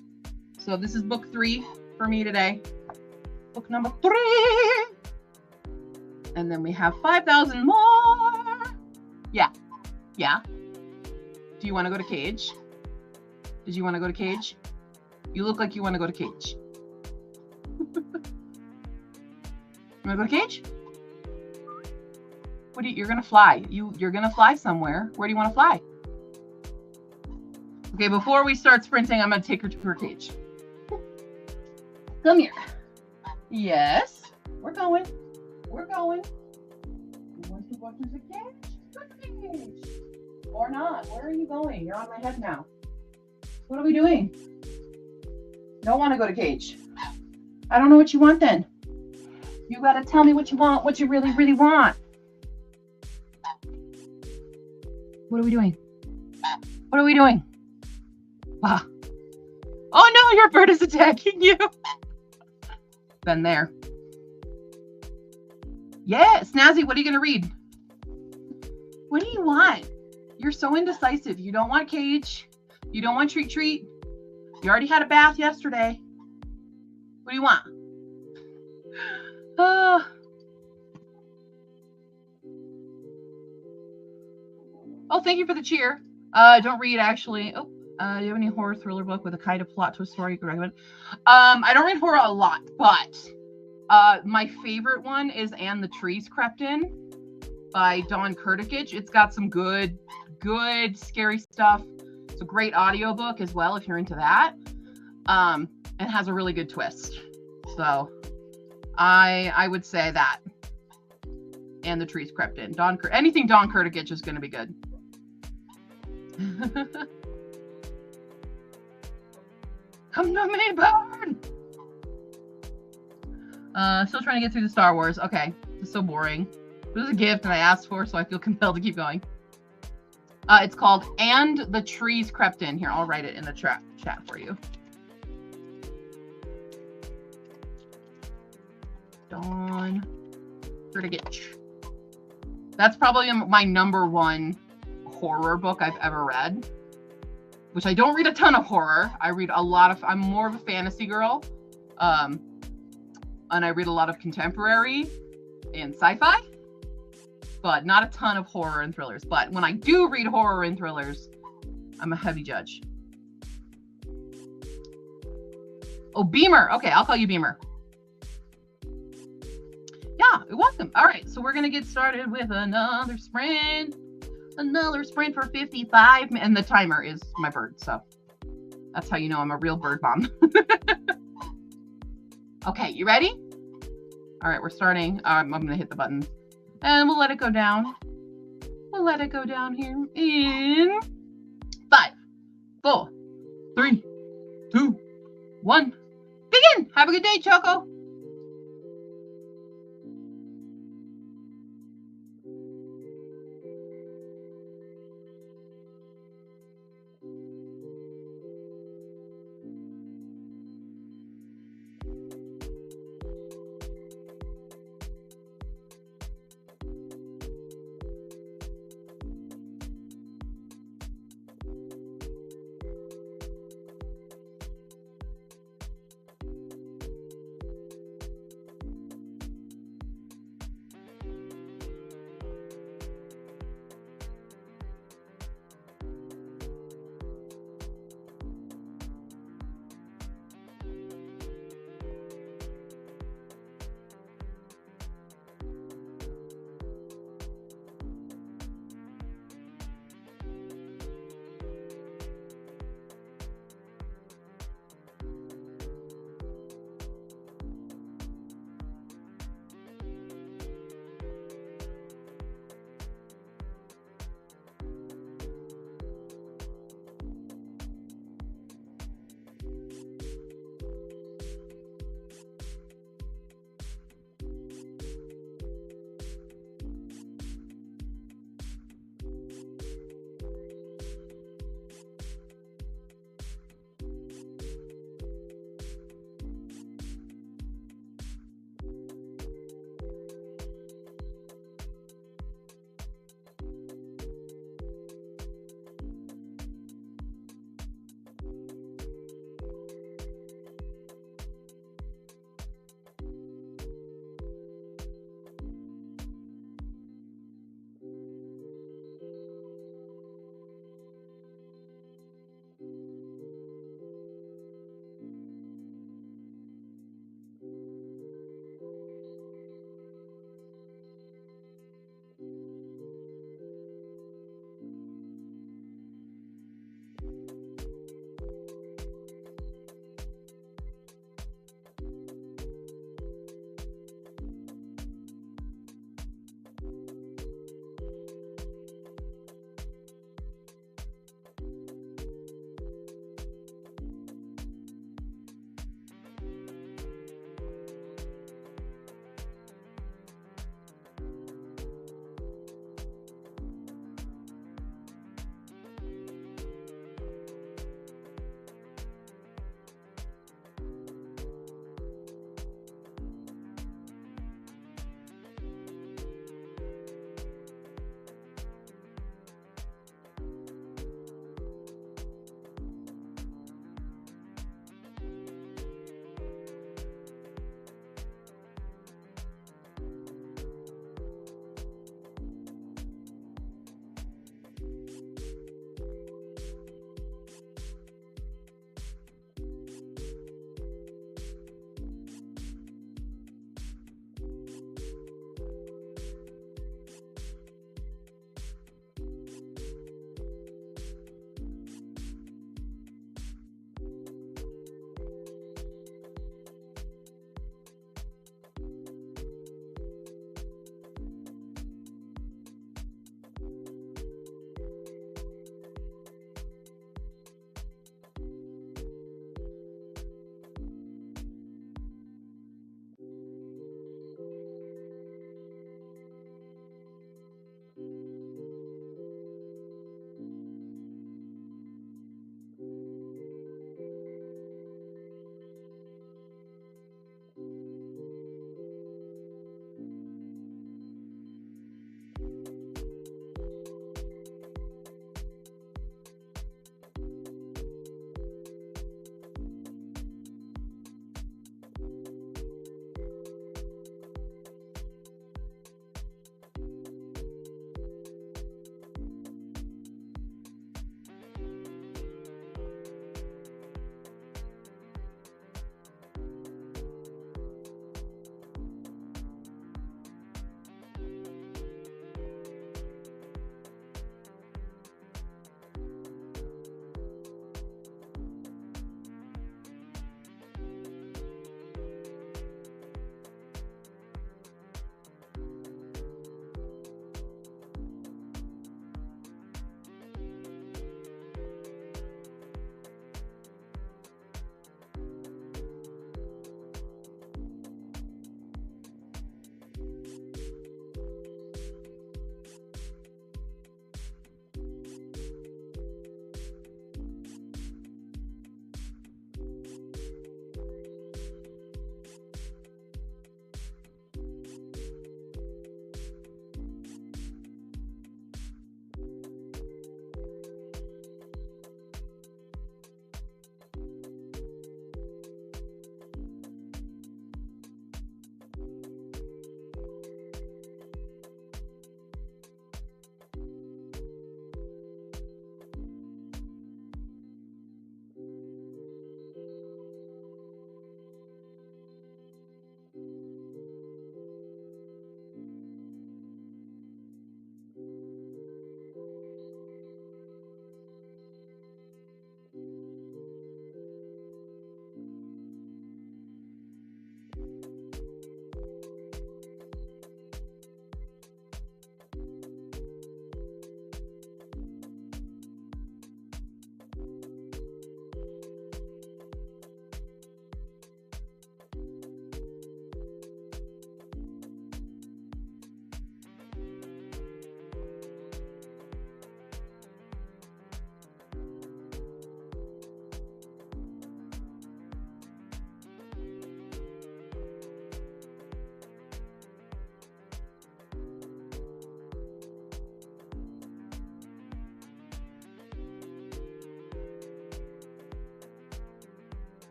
So this is book 3 for me today. Book number 3. And then we have 5,000 more. Yeah. Do you want to go to Cage? Did you want to go to Cage? You look like you want to go to Cage. You want to go to Cage? You're gonna fly. You're gonna fly somewhere. Where do you want to fly? Okay, before we start sprinting, I'm gonna take her to her cage. Come here. Yes, we're going. You want to go to the cage? Go to the cage. Or not. Where are you going? You're on my head now. What are we doing? Don't want to go to cage. I don't know what you want then. You gotta tell me what you want, what you really, really want. What are we doing? Wow. Oh no, your bird is attacking you. Been there. Yeah, Snazzy, what are you going to read? What do you want? You're so indecisive. You don't want Cage. You don't want Treat. You already had a bath yesterday. What do you want? Oh, thank you for the cheer. Don't read, actually. Oh, do you have any horror thriller book with a kind of plot twist story you could recommend? I don't read horror a lot, but my favorite one is And the Trees Crept In by Dawn Kurtikich. It's got some good scary stuff. It's a great audiobook as well if you're into that. And has a really good twist. So I would say that. And the Trees Crept In. Anything Dawn Kurtikich is going to be good. Come to me, bird! Still trying to get through the Star Wars. Okay, this is so boring. It was a gift that I asked for, so I feel compelled to keep going. It's called And the Trees Crept In. Here, I'll write it in the chat for you. Dawn Kurtikich. That's probably my number one horror book I've ever read, which I don't read a ton of horror. I read a lot of, I'm more of a fantasy girl. And I read a lot of contemporary and sci-fi, but not a ton of horror and thrillers. But when I do read horror and thrillers, I'm a heavy judge. Oh, Beamer. Okay, I'll call you Beamer. Yeah, welcome. All right, so we're going to get started with another sprint. Another sprint for 55. And the timer is my bird, so that's how you know I'm a real bird mom. Okay, you ready? All right, we're starting. I'm going to hit the button. And we'll let it go down. We'll let it go down here in 5, 4, 3, 2, 1. Begin! Have a good day, Choco.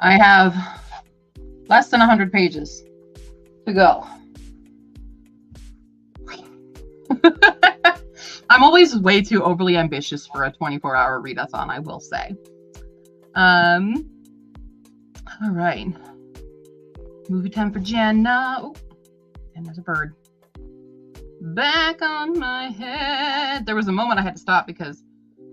I have less than 100 pages to go. I'm always way too overly ambitious for a 24-hour readathon, I will say. All right. Movie time for Jenna. Oh, and there's a bird. Back on my head. There was a moment I had to stop because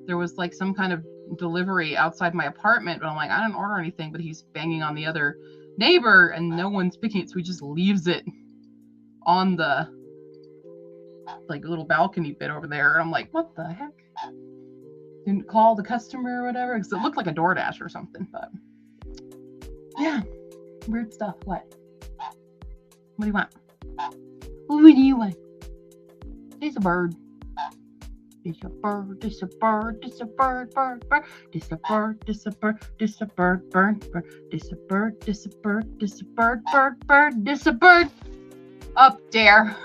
there was like some kind of delivery outside my apartment, but I'm like, I didn't order anything, but he's banging on the other neighbor and no one's picking it, so he just leaves it on the like little balcony bit over there. And I'm like, what the heck? Didn't call the customer or whatever, because it looked like a DoorDash or something, but yeah, weird stuff. What do you want? What do you want? It's a bird. It's a bird, it's a bird, it's a bird, bird, bird. It's a bird, it's a bird, it's a bird, bird, bird. It's a bird, it's a bird, it's a bird, bird, bird. It's a bird. Up there.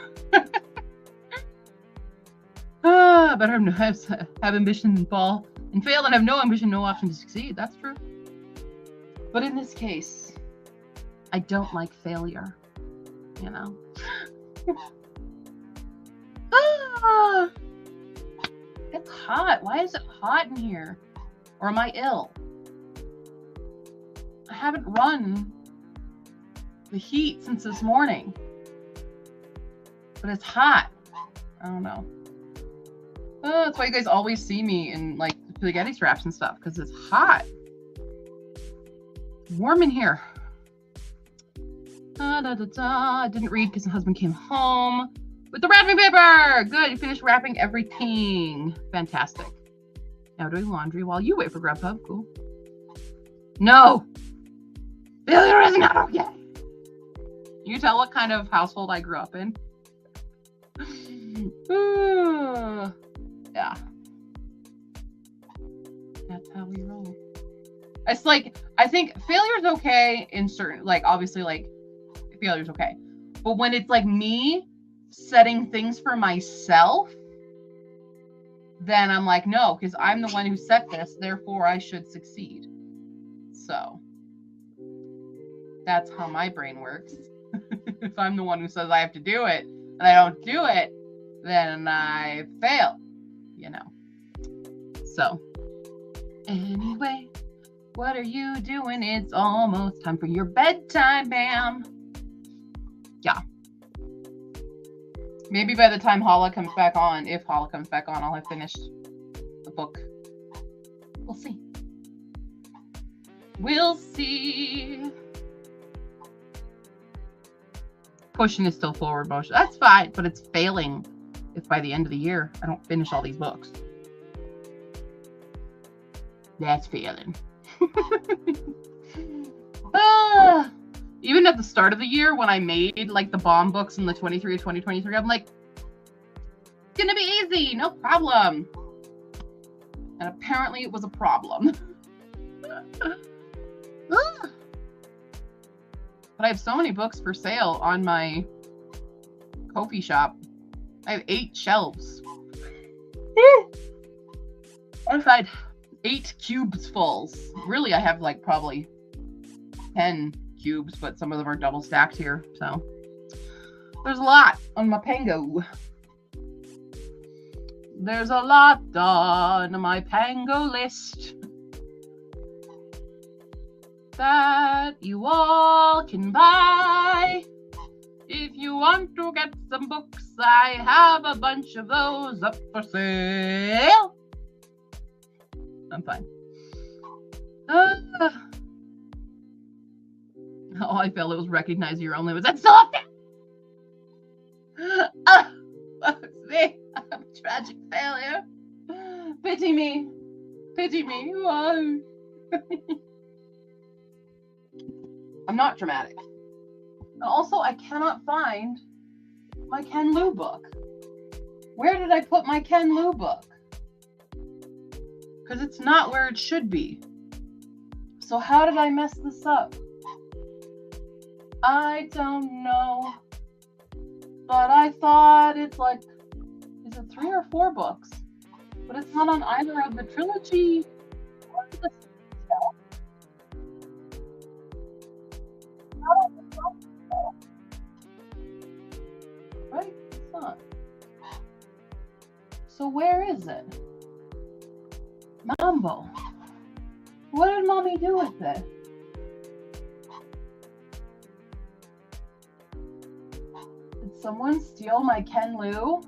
Better have ambition and fall and fail and have no ambition, no option to succeed. That's true. But in this case, I don't like failure, you know. It's hot. Why is it hot in here? Or am I ill? I haven't run the heat since this morning. But it's hot. I don't know. Oh, that's why you guys always see me in like spaghetti straps and stuff, because it's hot. It's warm in here. I didn't read because the husband came home with the wrapping paper. Good, you finished wrapping everything. Fantastic. Now doing laundry while you wait for Grubhub. Cool. No! Failure is not okay! You tell what kind of household I grew up in. Yeah. That's how we roll. It's like, I think failure's okay in certain, like, obviously, like, failure's okay. But when it's like me setting things for myself, then I'm like, no, because I'm the one who set this, therefore I should succeed. So that's how my brain works. If I'm the one who says I have to do it and I don't do it, then I fail, you know. So anyway, what are you doing? It's almost time for your bedtime, ma'am. Yeah. Maybe by the time Hala comes back on, if Hala comes back on, I'll have finished the book. We'll see. We'll see. Pushing is still forward motion. That's fine, but it's failing if by the end of the year I don't finish all these books. That's failing. Even at the start of the year when I made like the bomb books in the 2023, I'm like, it's gonna be easy, no problem. And apparently it was a problem. But I have so many books for sale on my Ko-fi shop. I have 8 shelves. I've had 8 cubes fulls. Really, I have like probably 10 cubes, but some of them are double stacked here. So there's a lot on my Pango. There's a lot on my Pango list that you all can buy. If you want to get some books, I have a bunch of those up for sale. I'm fine. Oh, I felt it was recognize your own limits. That's still up there. Fuck me. I'm a tragic failure. Pity me. Pity me. Why? I'm not dramatic. And also, I cannot find my Ken Liu book. Where did I put my Ken Liu book? Because it's not where it should be. So how did I mess this up? I don't know. But I thought it's like, is it 3 or 4 books? But it's not on either of the trilogy or Right? It's not. So where is it? Mambo. What did mommy do with it? Did someone steal my Ken Lu?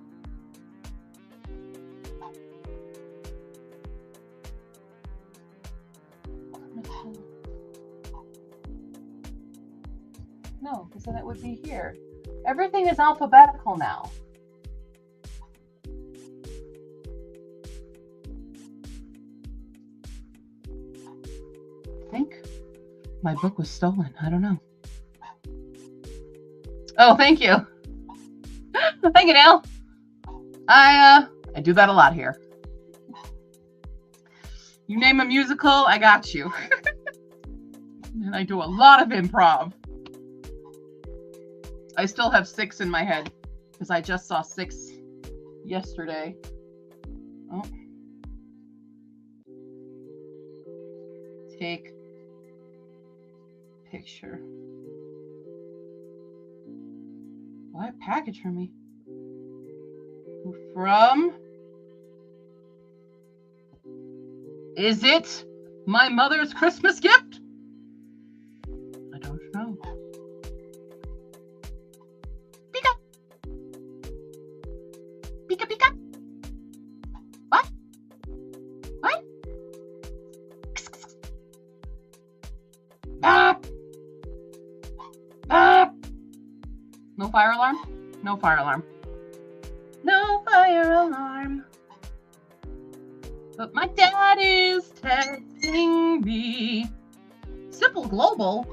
No, because then it would be here. Everything is alphabetical now. I think my book was stolen. I don't know. Oh, thank you. Thank you, Nell. I do that a lot here. You name a musical, I got you. And I do a lot of improv. I still have 6 in my head because I just saw 6 yesterday. Oh. Take picture. What package for me? From? Is it my mother's Christmas gift? I don't know. Pika. Pika pika. What? What? Bop. Bop. No fire alarm? No fire alarm. No fire alarm. But my dad is texting me. Simple Global.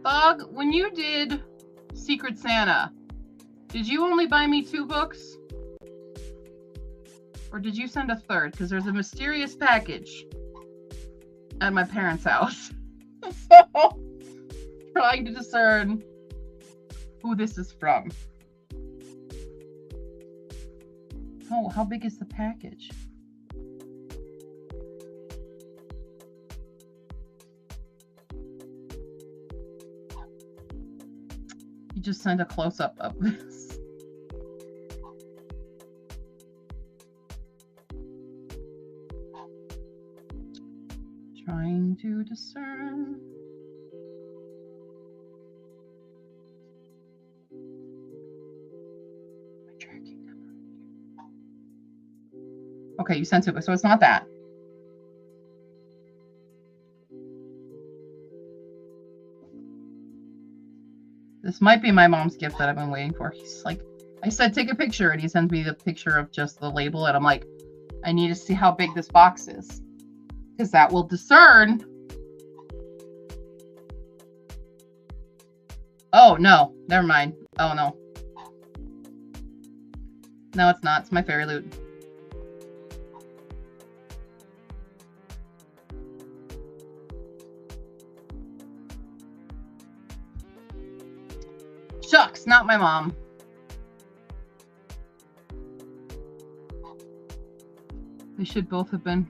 Bog, when you did Secret Santa, did you only buy me 2 books? Or did you send a third? Because there's a mysterious package at my parents' house. So, trying to discern who this is from. Oh, how big is the package? You just sent a close-up of this. Trying to discern. My tracking number. Okay, you sent it, so it's not that. This might be my mom's gift that I've been waiting for. He's like, I said, take a picture, and he sends me the picture of just the label, and I'm like, I need to see how big this box is, because that will discern. Oh, no, never mind. Oh, no. No, it's not. It's my fairy loot. Shucks, not my mom. They should both have been,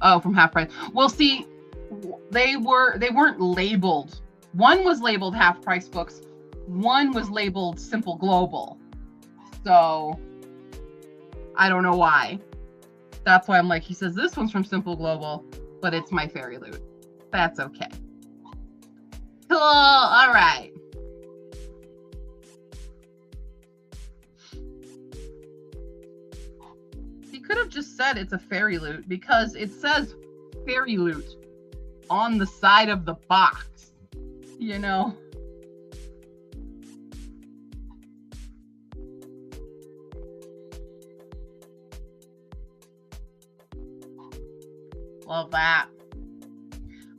oh, from half price. Well, see, they weren't labeled. One was labeled half price books. One was labeled Simple Global. So I don't know why. That's why I'm like, he says this one's from Simple Global, but it's my fairy loot. That's okay. Cool. All right. Could have just said it's a fairy loot because it says fairy loot on the side of the box, you know. Love that.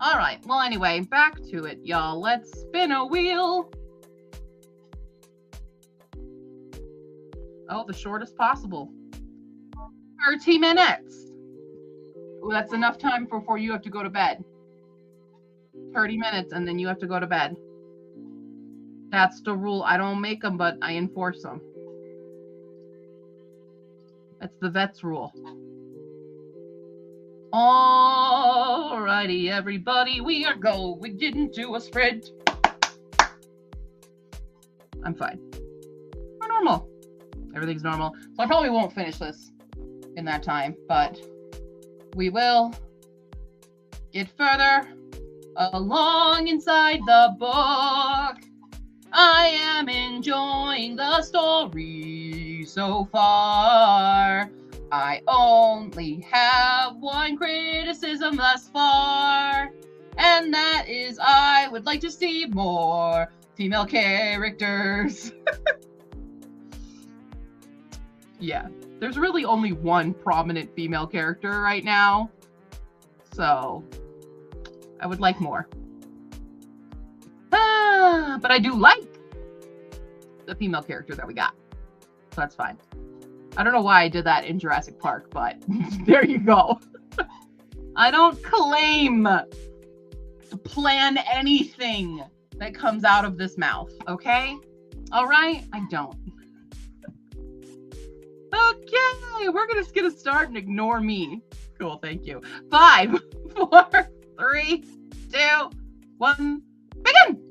All right, well, anyway, back to it, y'all. Let's spin a wheel. Oh, the shortest possible. 30 minutes. Well, that's enough time before you have to go to bed. 30 minutes, and then you have to go to bed. That's the rule. I don't make them, but I enforce them. That's the vet's rule. Alrighty, everybody, we are going into a sprint. I'm fine. We're normal. Everything's normal. So I probably won't finish this in that time, but we will get further along inside the book. I am enjoying the story so far. I only have one criticism thus far, and that is I would like to see more female characters. Yeah, there's really only one prominent female character right now, so I would like more. But I do like the female character that we got, so that's fine. I don't know why I did that in Jurassic Park, but there you go. I don't claim to plan anything that comes out of this mouth, okay? All right? I don't. Okay, we're just gonna start and ignore me. Cool, thank you. 5, 4, 3, 2, 1, begin!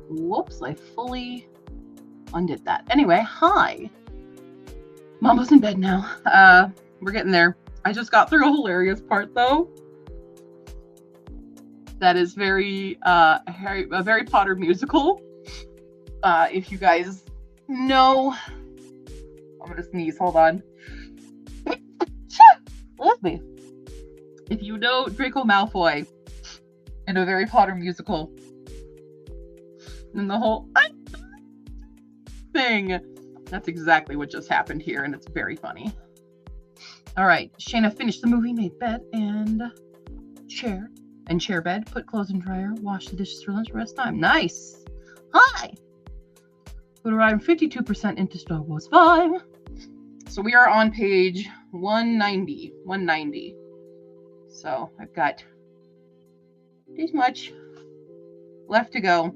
Whoops, I fully undid that. Anyway, hi. Mama's in bed now. We're getting there. I just got through a hilarious part though. That is very a Harry Potter musical. If you guys know, I'm gonna sneeze. Hold on. Excuse me. If you know Draco Malfoy in a Harry Potter musical, and the whole thing, that's exactly what just happened here, and it's very funny. All right, Shayna finished the movie, made bed and chair bed, put clothes in dryer, wash the dishes for lunch, rest time. Nice. Hi. Would arrive 52% into Star Wars 5. So we are on page 190. So I've got this much left to go.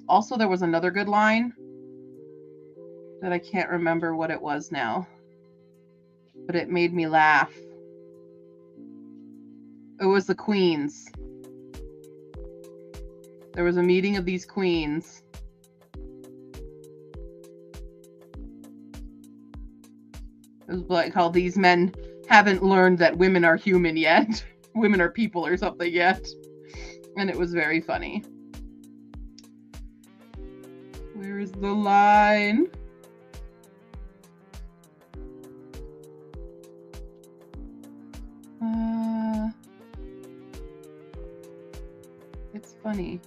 Also, there was another good line that I can't remember what it was now, but it made me laugh. It was the queens. There was a meeting of these queens. It was like how these men haven't learned that women are human yet. Women are people or something yet. And it was very funny. Where is the line? It's funny.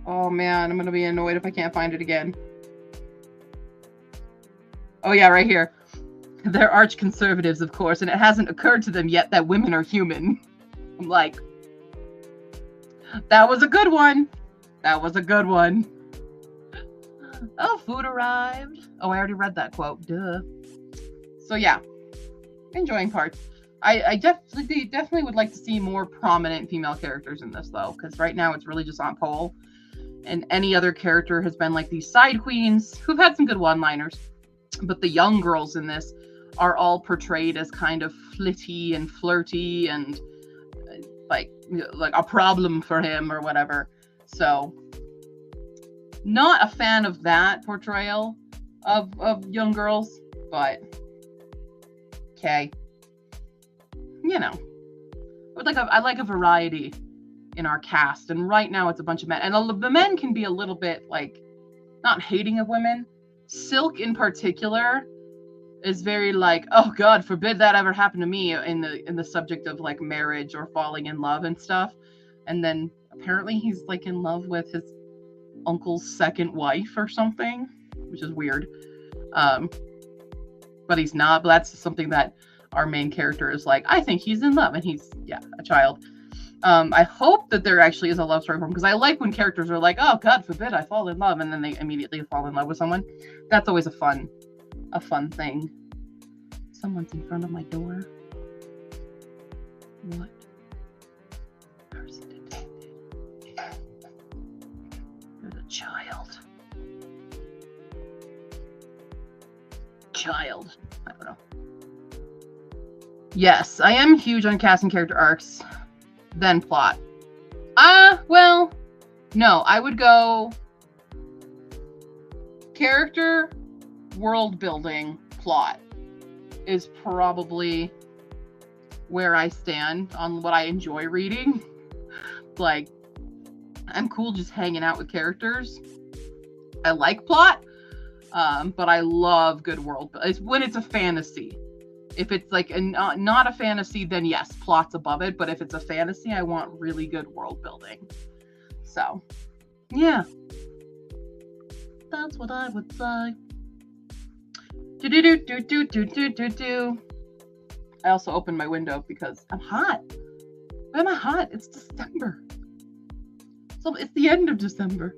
Oh man, I'm gonna be annoyed if I can't find it again. Oh yeah, right here. They're arch conservatives, of course, and it hasn't occurred to them yet that women are human. I'm like, that was a good one. That was a good one. Oh, food arrived. Oh, I already read that quote. Duh. So yeah, enjoying parts. I definitely would like to see more prominent female characters in this though, because right now it's really just on Paul, and any other character has been like these side queens who've had some good one-liners, but the young girls in this are all portrayed as kind of flitty and flirty and like a problem for him or whatever. So not a fan of that portrayal of young girls, but okay. You know, I like a variety in our cast, and right now it's a bunch of men, and the men can be a little bit like not hating of women. Silk in particular is very like, oh God forbid that ever happened to me in the subject of like marriage or falling in love and stuff. And then apparently he's like in love with his uncle's second wife or something, which is weird. But he's not. But that's something that our main character is like, I think he's in love, and he's a child. I hope that there actually is a love story for him, because I like when characters are like, oh God forbid I fall in love, and then they immediately fall in love with someone. That's always a fun thing. Someone's in front of my door. What? Person detected. There's a child. I don't know. Yes, I am huge on casting character arcs, then plot. Well, no, I would go character, world building, plot is probably where I stand on what I enjoy reading. Like, I'm cool just hanging out with characters. I like plot, but I love good world. It's when it's a fantasy. If it's like not a fantasy, then yes, plot's above it. But if it's a fantasy, I want really good world building. So, yeah. That's what I would say. Do. I also opened my window because I'm hot. Why am I hot? It's December. So it's the end of December.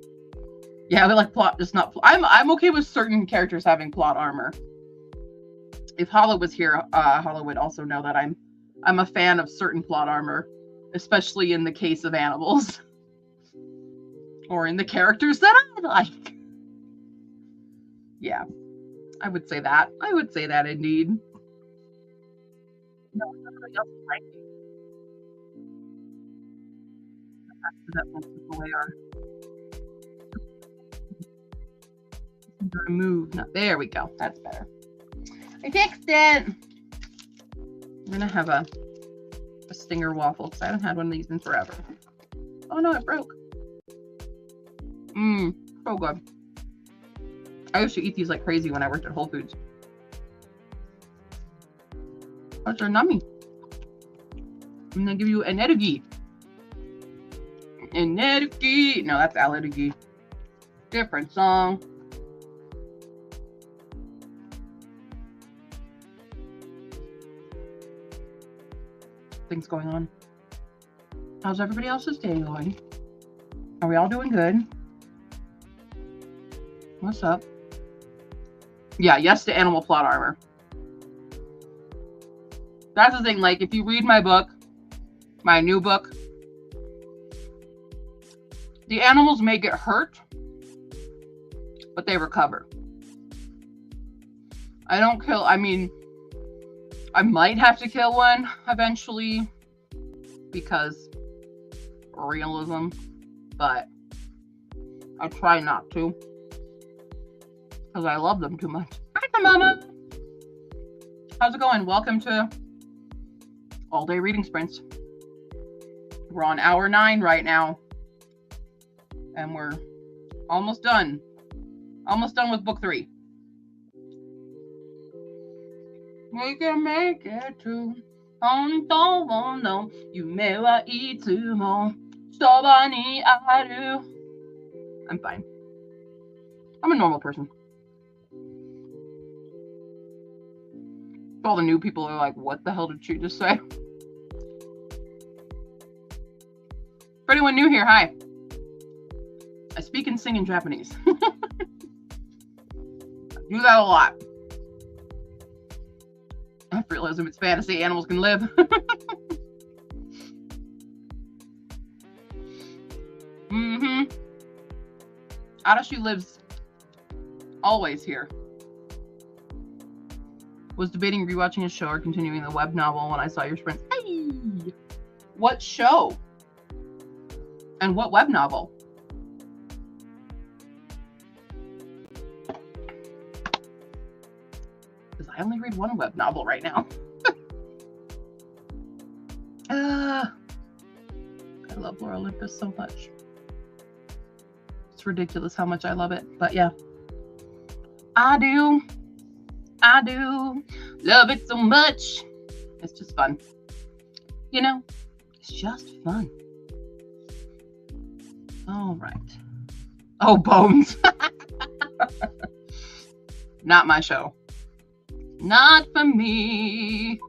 Yeah, we like plot, just not. I'm okay with certain characters having plot armor. If Hala was here, Hala would also know that I'm a fan of certain plot armor, especially in the case of animals, or in the characters that I like. Yeah, I would say that. I would say that indeed. No, everybody else is ranking. That won't take away our. Move. No, there we go. That's better. I fixed it. I'm gonna have a stinger waffle because I haven't had one of these in forever. Oh no, it broke. So good. I used to eat these like crazy when I worked at Whole Foods. Those are nummy. I'm gonna give you an energy. Energy. No, that's allergy. Different song. Things going on. How's everybody else's day going? Are we all doing good? What's up? Yeah, yes to animal plot armor. That's the thing, like, if you read my book, my new book, the animals may get hurt, but they recover. I don't kill, I mean, I might have to kill one eventually because realism, but I try not to because I love them too much. Hi, Mama. How's it going? Welcome to All Day Reading Sprints. We're on hour 9 right now, and we're almost done. Almost done with book 3. We can make it to no, you may eat too more. I do. I'm fine. I'm a normal person. All the new people are like, what the hell did she just say? For anyone new here, hi. I speak and sing in Japanese. I do that a lot. After realism, it's fantasy. Animals can live. Arashi lives always here. Was debating rewatching a show or continuing the web novel when I saw your sprint. Hey! What show? And what web novel? Because I only read one web novel right now. I love Lore Olympus so much. It's ridiculous how much I love it. But yeah. I do love it so much. It's just fun. You know, it's just fun. All right. Oh, Bones. Not my show. Not for me.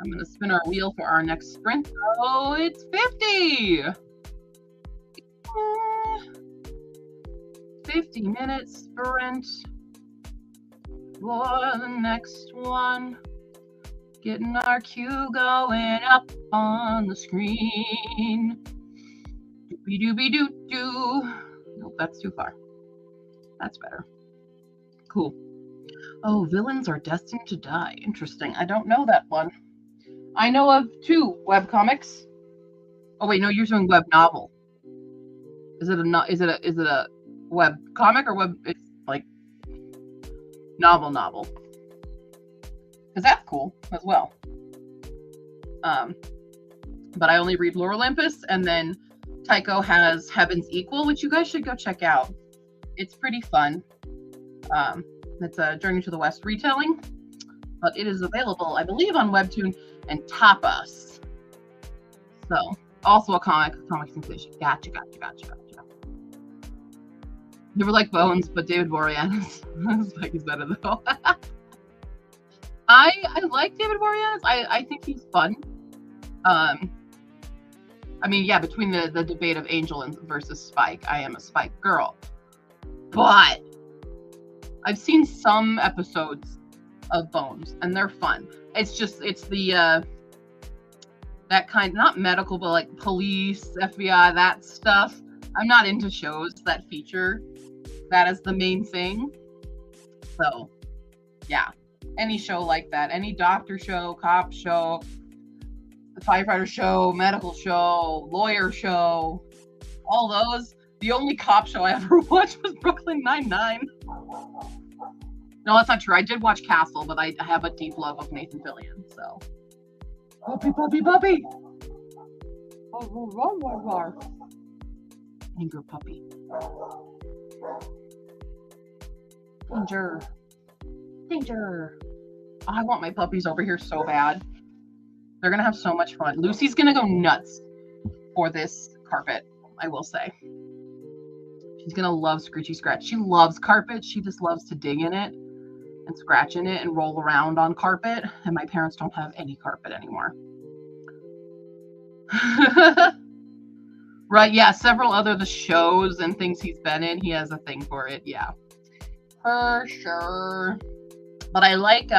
I'm going to spin our wheel for our next sprint. Oh, it's 50. 50 minutes sprint for the next one. Getting our cue going up on the screen. Doobie doobie doo doo. Nope, that's too far. That's better. Cool. Oh, villains are destined to die. Interesting. I don't know that one. I know of 2 webcomics. Oh wait, no, you're doing web novel. Is it a web comic or web? It's like novel. Because that's cool as well. But I only read Lore Olympus, and then Tycho has Heaven's Equal, which you guys should go check out. It's pretty fun. It's a Journey to the West retelling, but it is available, I believe, on Webtoon and Tapas. So, also a comic sensation. Gotcha. They were like Bones, but David Boreanaz. Spike is better though. I like David Boreanaz. I think he's fun. I mean, yeah, between the debate of Angel versus Spike, I am a Spike girl. But I've seen some episodes of Bones, and they're fun. It's the that kind, not medical, but like police, FBI, that stuff. I'm not into shows that feature that as the main thing. So, yeah. Any show like that, any doctor show, cop show, firefighter show, medical show, lawyer show, all those. The only cop show I ever watched was Brooklyn Nine-Nine. No, that's not true. I did watch Castle, but I have a deep love of Nathan Fillion, so. Puppy, puppy, puppy! Anger puppy. Danger. Danger. Oh, I want my puppies over here so bad. They're gonna have so much fun. Lucy's gonna go nuts for this carpet, I will say. She's gonna love Screechy Scratch. She loves carpet. She just loves to dig in it and scratch in it and roll around on carpet. And my parents don't have any carpet anymore. Right, yeah, several other the shows and things he's been in, he has a thing for it, yeah. For sure. But I like,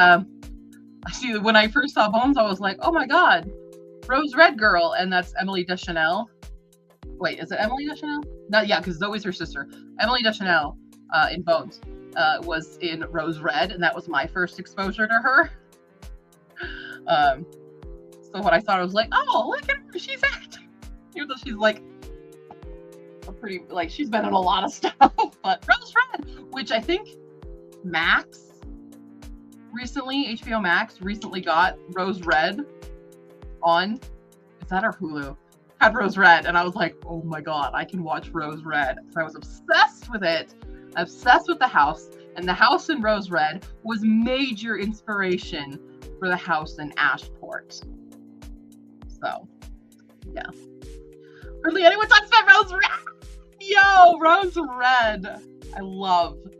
see, when I first saw Bones, I was like, oh my god, Rose Red Girl, and that's Emily Deschanel. Wait, is it Emily Deschanel? No, yeah, because Zoe's her sister. Emily Deschanel in Bones was in Rose Red, and that was my first exposure to her. So when I saw her, I was like, oh, look at her, she's acting. Even though she's like, a pretty, like, she's been in a lot of stuff. But Rose Red, which I think Max recently, HBO Max recently got Rose Red on, is that our Hulu? Had Rose Red, and I was like, oh my god, I can watch Rose Red. So I was obsessed with it, obsessed with the house, and the house in Rose Red was major inspiration for the house in Ashport. So, yeah. Hardly anyone talks about Rose Red! Yo, Rose Red! I loved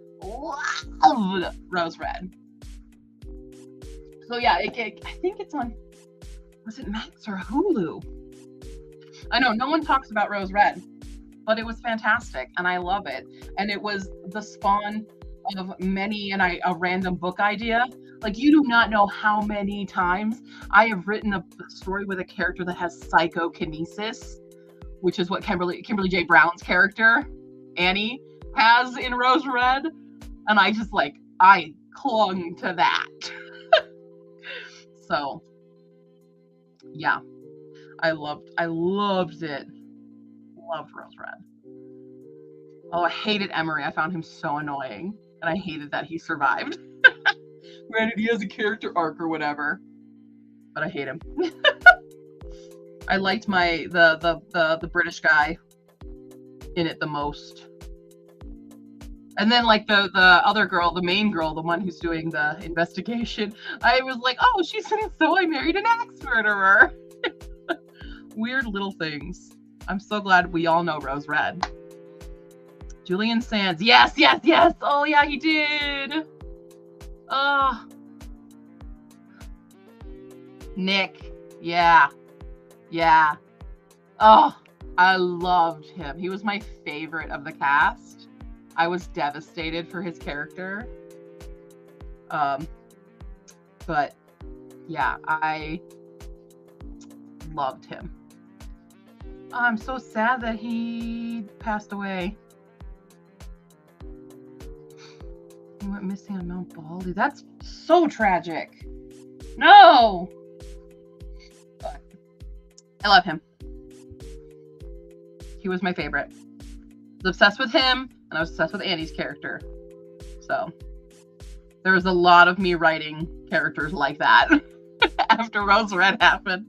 Rose Red. So yeah, I think it's on, was it Max or Hulu? I know, no one talks about Rose Red, but it was fantastic, and I love it. And it was the spawn of many, and a random book idea. Like, you do not know how many times I have written a story with a character that has psychokinesis, which is what Kimberly J. Brown's character, Annie, has in Rose Red. And I just, like, I clung to that. So, yeah. I loved it. Loved Rose Red. Oh, I hated Emery. I found him so annoying. And I hated that he survived. Granted, he has a character arc or whatever. But I hate him. I liked the British guy in it the most. And then, like, the other girl, the main girl, the one who's doing the investigation, I was like, oh, she's in So I Married an Axe Murderer. Weird little things. I'm so glad we all know Rose Red. Julian Sands. Yes, yes, yes. Oh, yeah, he did. Oh. Nick. Yeah. Yeah. Oh, I loved him. He was my favorite of the cast. I was devastated for his character. But yeah, I loved him. I'm so sad that he passed away. He went missing on Mount Baldy. That's so tragic. No! But I love him. He was my favorite. I was obsessed with him, and I was obsessed with Annie's character. So there was a lot of me writing characters like that after Rose Red happened.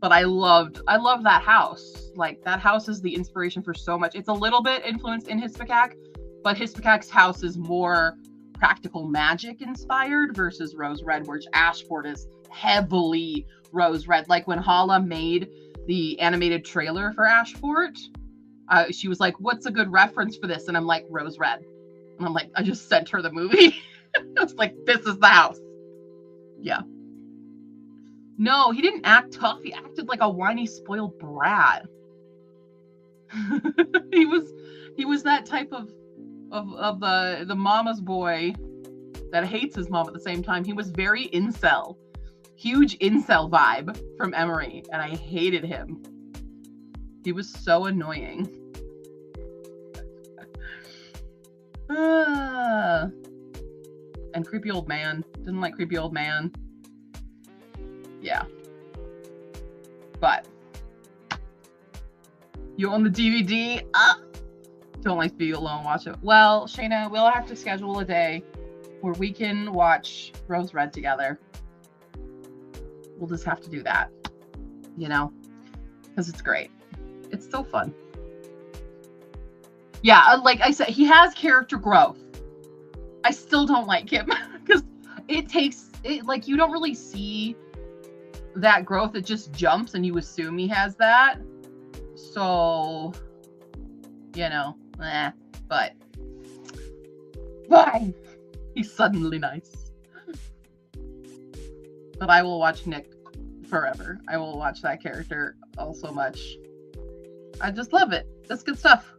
But I loved that house. Like, that house is the inspiration for so much. It's a little bit influenced in Hispekack, but Hispekack's house is more practical magic inspired versus Rose Red, which Ashford is heavily Rose Red. Like, when Hala made the animated trailer for Ashford, she was like, what's a good reference for this? And I'm like, Rose Red. And I'm like, I just sent her the movie. I was like, this is the house. Yeah. No, he didn't act tough. He acted like a whiny, spoiled brat. He was that type of the mama's boy that hates his mom at the same time. He was very incel. Huge incel vibe from Emery, and I hated him. He was so annoying. And creepy old man. Didn't like creepy old man. Yeah. But you own the DVD? Don't like to be alone, watch it. Well, Shayna, we'll have to schedule a day where we can watch Rose Red together. We'll just have to do that, because it's great. It's so fun. Yeah, like I said, he has character growth. I still don't like him because like you don't really see that growth. It just jumps and you assume he has that. So, but fine. He's suddenly nice. But I will watch Nick forever. I will watch that character all so much. I just love it. That's good stuff.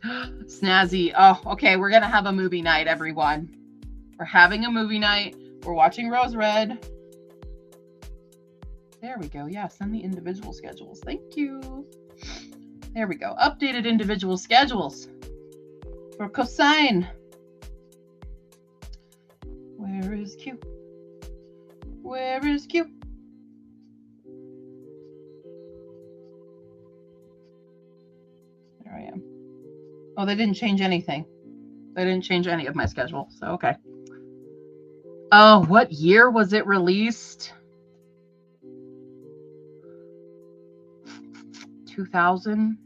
Snazzy. Oh, okay. We're going to have a movie night, everyone. We're having a movie night. We're watching Rose Red. There we go. Yeah, send the individual schedules. Thank you. There we go. Updated individual schedules for Cosine. Where is Q? Where is Q? There I am. Oh, they didn't change anything. They didn't change any of my schedule, so okay. Oh, what year was it released? 2000?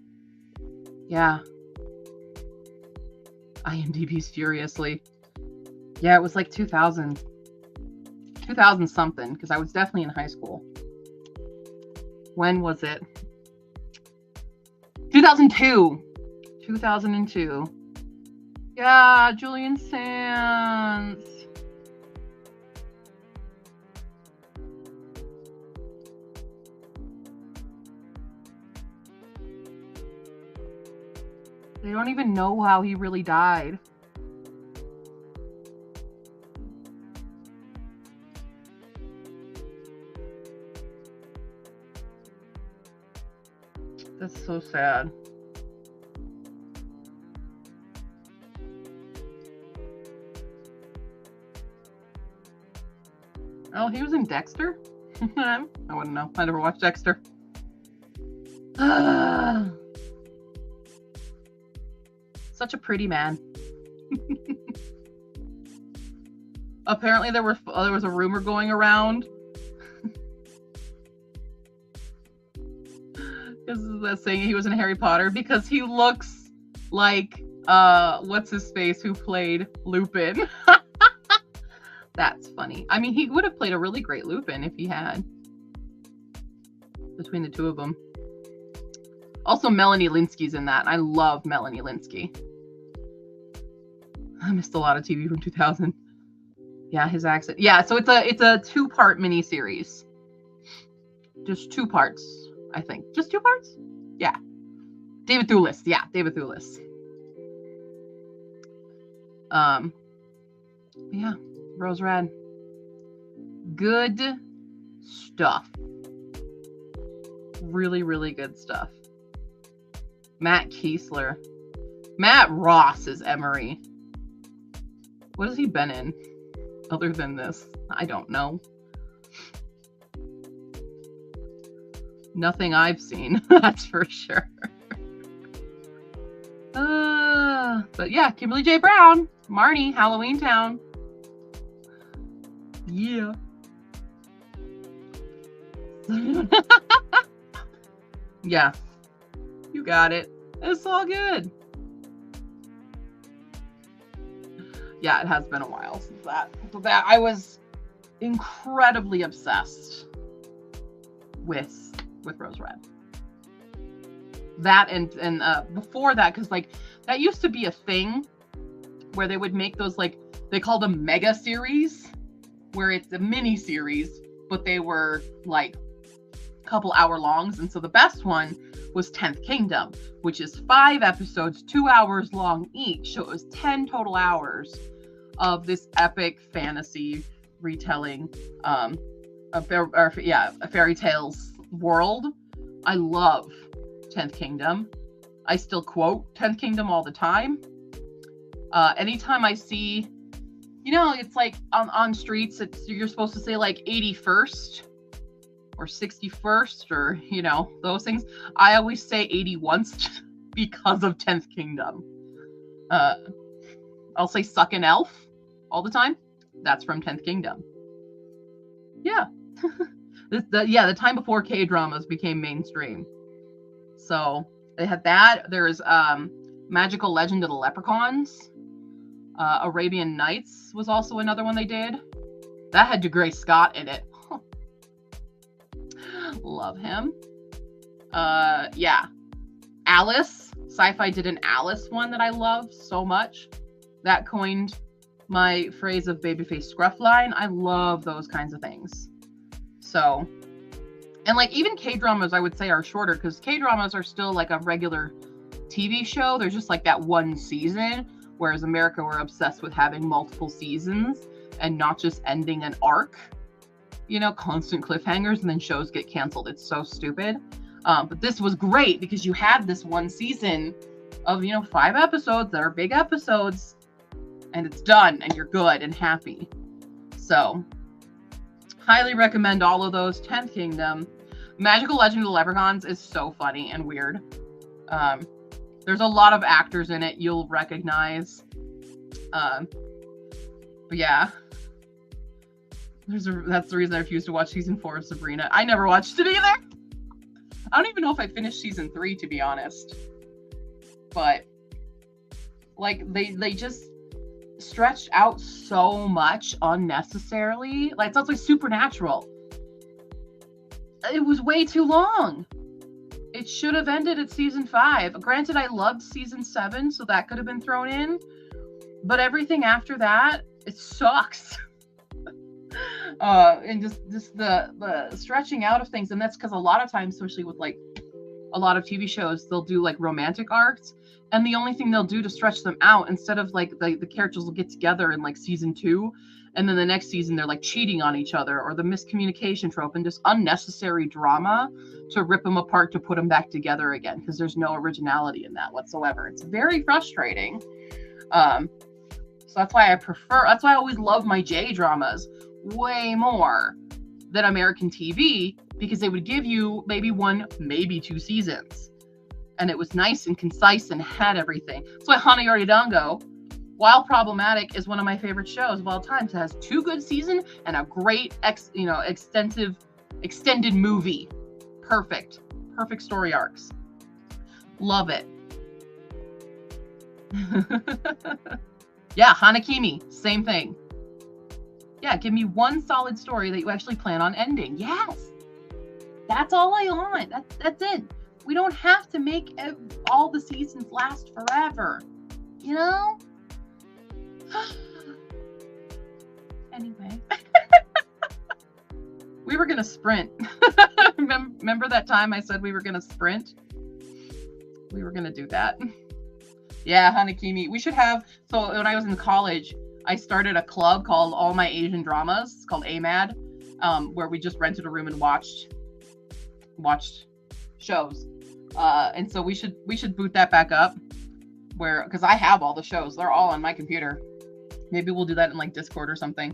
Yeah. IMDb's furiously. Yeah, it was like 2000. 2000 something, because I was definitely in high school. When was it? 2002. 2002. Yeah, Julian Sands. They don't even know how he really died. That's so sad. Oh, he was in Dexter? I wouldn't know. I never watched Dexter. Such a pretty man. Apparently there was a rumor going around. This is that saying he was in Harry Potter because he looks like what's his face who played Lupin. That's funny. I mean, he would have played a really great Lupin if he had. Between the two of them. Also, Melanie Lynskey's in that. I love Melanie Lynskey. I missed a lot of TV from 2000. Yeah, his accent. Yeah, so it's a 2-part miniseries. Just 2 parts, I think. Just 2 parts? Yeah. David Thewlis. Yeah, David Thewlis. Yeah, Rose Red. Good stuff. Really, really good stuff. Matt Kiesler. Matt Ross is Emery. What has he been in other than this? I don't know. Nothing I've seen, that's for sure. But yeah, Kimberly J. Brown, Marnie, Halloween Town. Yeah. Yeah. You got it. It's all good. Yeah, it has been a while since that. So that I was incredibly obsessed with Rose Red. That and before that, because like that used to be a thing where they would make those, like, they called them mega series, where it's a mini series, but they were like a couple hour longs. And so the best one was 10th Kingdom, which is 5 episodes, 2 hours long each. So it was 10 total hours of this epic fantasy retelling, a fairy tales world. I love 10th Kingdom. I still quote 10th Kingdom all the time. Anytime I see, it's like on streets, you're supposed to say like 81st or 61st, or, you know, those things. I always say 81st because of 10th Kingdom. I'll say Suckin' Elf all the time. That's from 10th Kingdom. Yeah. The time before K-dramas became mainstream. So they had that. There's Magical Legend of the Leprechauns. Arabian Nights was also another one they did. That had DeGray Scott in it. Love him. Yeah. Alice. Sci-Fi did an Alice one that I love so much. That coined my phrase of babyface scruff line. I love those kinds of things. So, and like even K-dramas I would say are shorter, because K-dramas are still like a regular TV show. There's just like that one season, whereas America, we're obsessed with having multiple seasons and not just ending an arc. You know, constant cliffhangers, and then shows get canceled. It's so stupid. But this was great because you had this one season of, you know, 5 episodes that are big episodes, and it's done, and you're good and happy. So, highly recommend all of those. 10th Kingdom. Magical Legend of the Leprechauns is so funny and weird. There's a lot of actors in it you'll recognize. But yeah. That's the reason I refused to watch season 4 of Sabrina. I never watched it either. I don't even know if I finished season 3, to be honest. But like they just stretched out so much unnecessarily. Like, it sounds like Supernatural. It was way too long. It should have ended at season 5. Granted, I loved season 7, so that could have been thrown in. But everything after that, it sucks. And just the stretching out of things. And that's because a lot of times, especially with like a lot of TV shows, they'll do like romantic arcs, and the only thing they'll do to stretch them out, instead of like the characters will get together in like season 2, and then the next season they're like cheating on each other, or the miscommunication trope, and just unnecessary drama to rip them apart to put them back together again, because there's no originality in that whatsoever. It's very frustrating. So that's why I always love my J dramas way more than American TV, because they would give you maybe 1, maybe 2 seasons. And it was nice and concise and had everything. That's why Hana Yoridango, while problematic, is one of my favorite shows of all time. It has 2 good seasons and a great extended movie. Perfect story arcs. Love it. Yeah, Hanakimi, same thing. Yeah, give me 1 solid story that you actually plan on ending. Yes, that's all I want. That's it. We don't have to make all the seasons last forever, you know? Anyway. We were gonna sprint. Remember that time I said we were gonna sprint? We were gonna do that. Yeah, Hanakimi. We should have, so when I was in college, I started a club called All My Asian Dramas. It's called AMAD, where we just rented a room and watched shows. And so we should boot that back up, because I have all the shows. They're all on my computer. Maybe we'll do that in like Discord or something,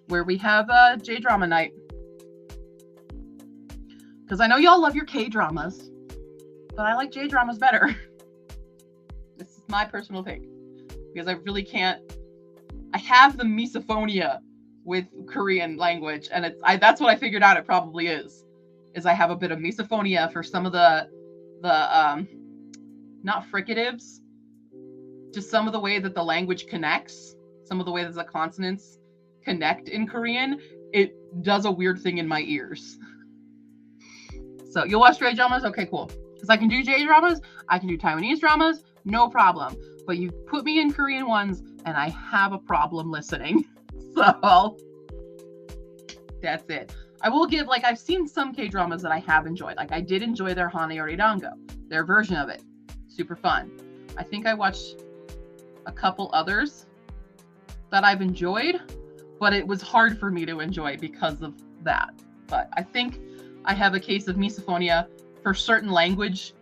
where we have a J-drama night. Because I know y'all love your K-dramas, but I like J-dramas better. This is my personal pick, because I really can't. I have the misophonia with Korean language, and that's what I figured out it probably is I have a bit of misophonia for some of the not fricatives, just some of the way that the language connects, some of the way that the consonants connect in Korean. It does a weird thing in my ears. So you'll watch J-dramas? Okay, cool. Because I can do J-dramas, I can do Taiwanese dramas, no problem. But you put me in Korean ones, and I have a problem listening. So that's it. I will give, like, I've seen some K-dramas that I have enjoyed. Like, I did enjoy their Hana Yoridango, their version of it. Super fun. I think I watched a couple others that I've enjoyed, but it was hard for me to enjoy because of that. But I think I have a case of misophonia for certain language,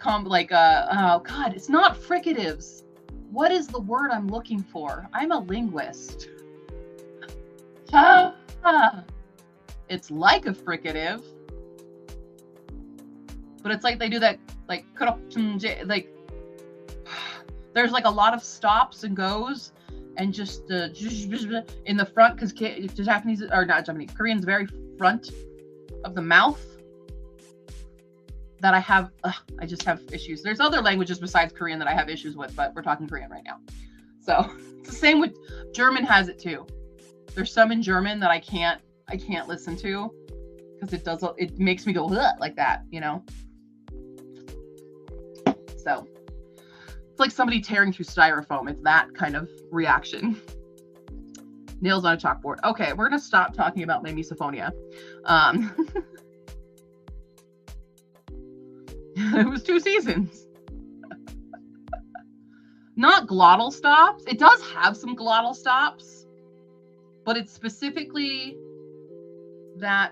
oh God, it's not fricatives. What is the word I'm looking for? I'm a linguist. It's like a fricative, but it's like they do that like like there's like a lot of stops and goes and just in the front because Japanese or not Japanese, Korean's very front of the mouth that I just have issues. There's other languages besides Korean that I have issues with, but we're talking Korean right now. So it's the same with German has it too. There's some in German that I can't listen to because it makes me go like that, you know? So it's like somebody tearing through styrofoam. It's that kind of reaction. Nails on a chalkboard. Okay, we're gonna stop talking about my misophonia. It was 2 seasons. Not glottal stops. It does have some glottal stops, but it's specifically that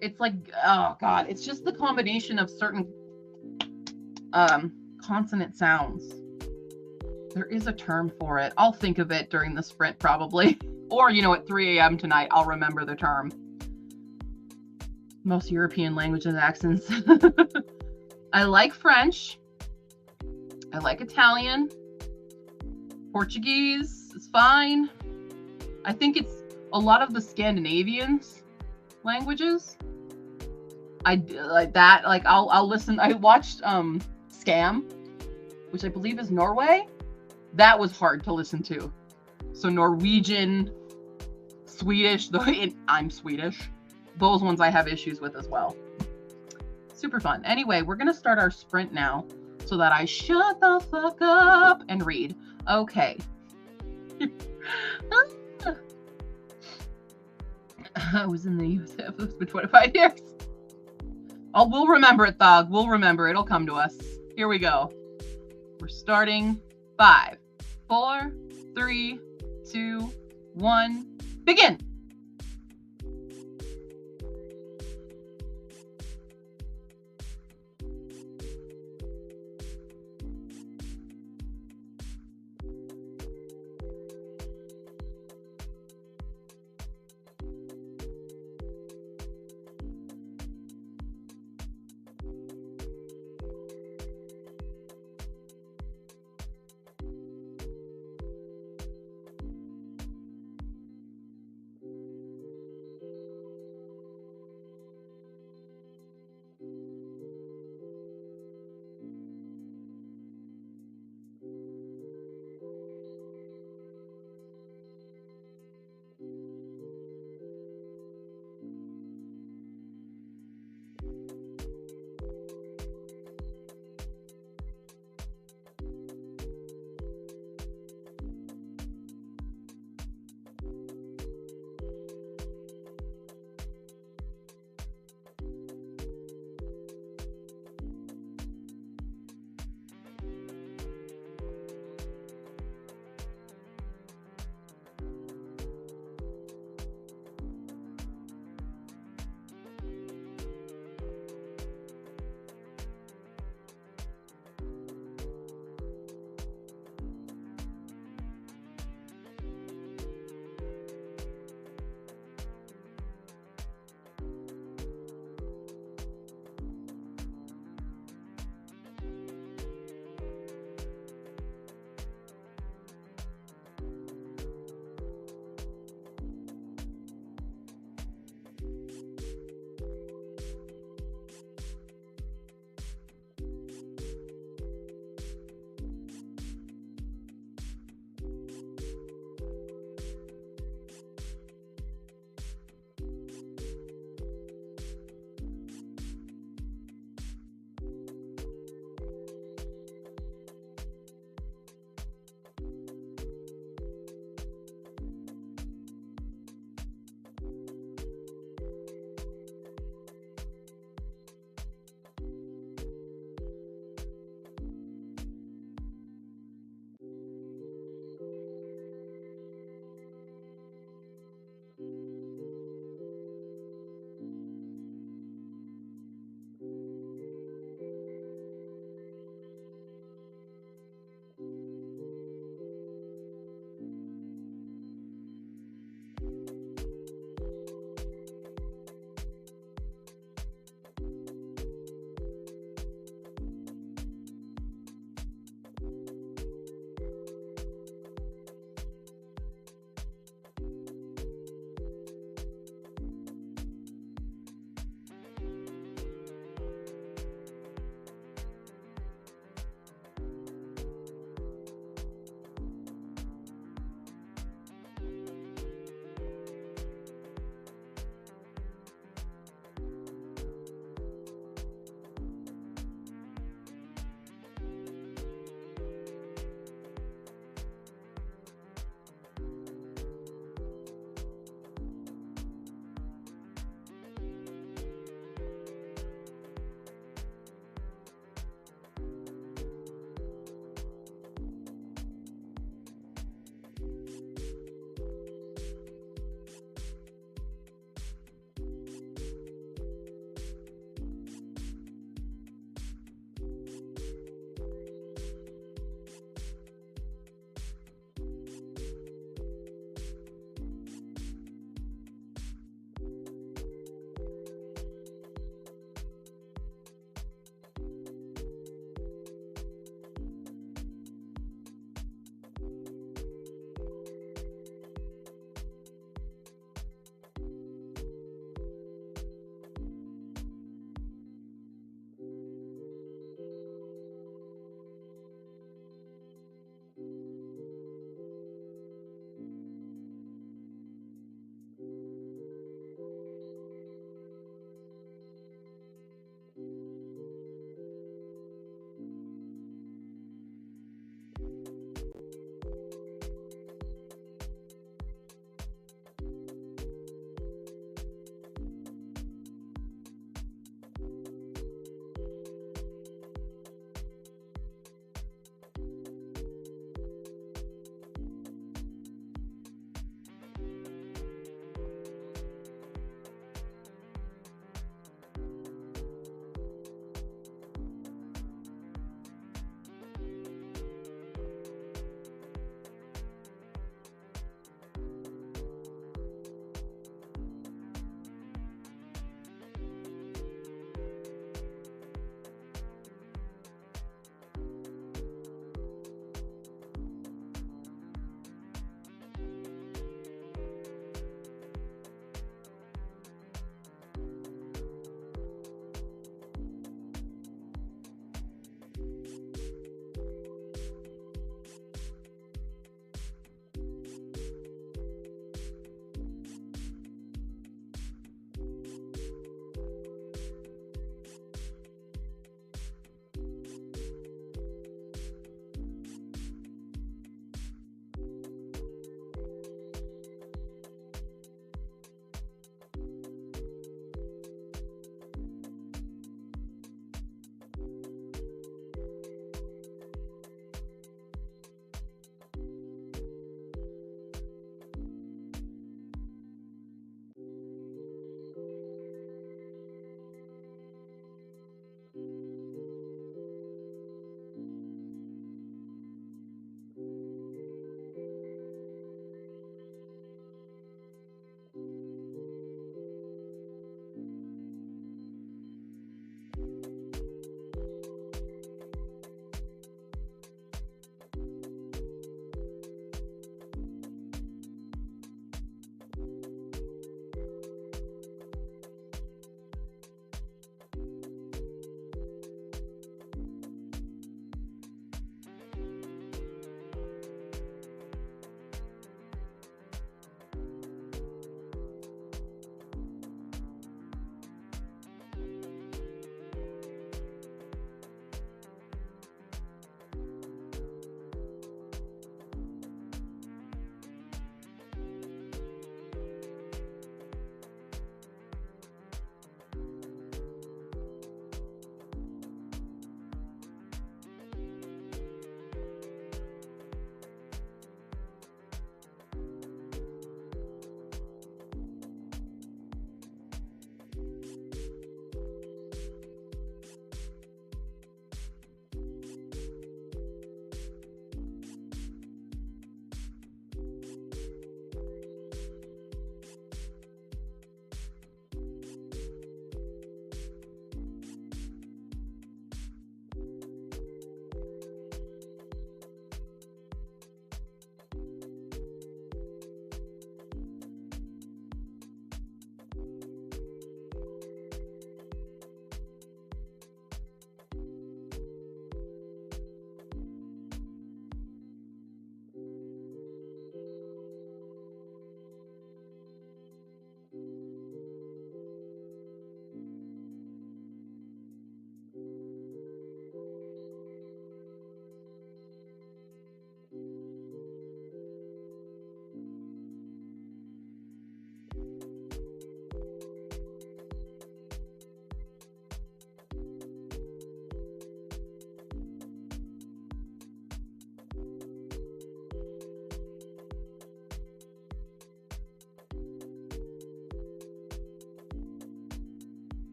it's like, oh god, it's just the combination of certain consonant sounds. There is a term for it. I'll think of it during the sprint probably. Or, you know, at 3 a.m. tonight, I'll remember the term. Most European languages and accents. I like French. I like Italian. Portuguese is fine. I think it's a lot of the Scandinavians languages. I like that. Like I'll listen. I watched Scam, which I believe is Norway. That was hard to listen to. So Norwegian, Swedish, though I'm Swedish. Those ones I have issues with as well. Super fun. Anyway, we're going to start our sprint now so that I shut the fuck up and read. Okay. I was in the youth for 25 years. Oh, we'll remember it, Thog. We'll remember. It'll come to us. Here we go. We're starting 5, 4, 3, 2, 1, begin.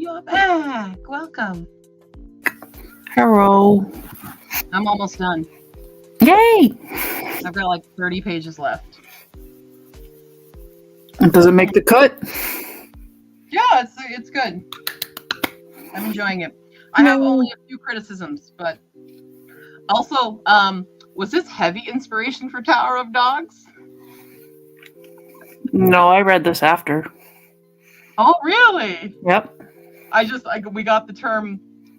You're back. Welcome. Hello. I'm almost done. Yay! I've got like 30 pages left. Does it make the cut? Yeah, it's good. I'm enjoying it. I have only a few criticisms, but also, was this heavy inspiration for Tower of Dogs? No, I read this after. Oh, really? Yep. We got the term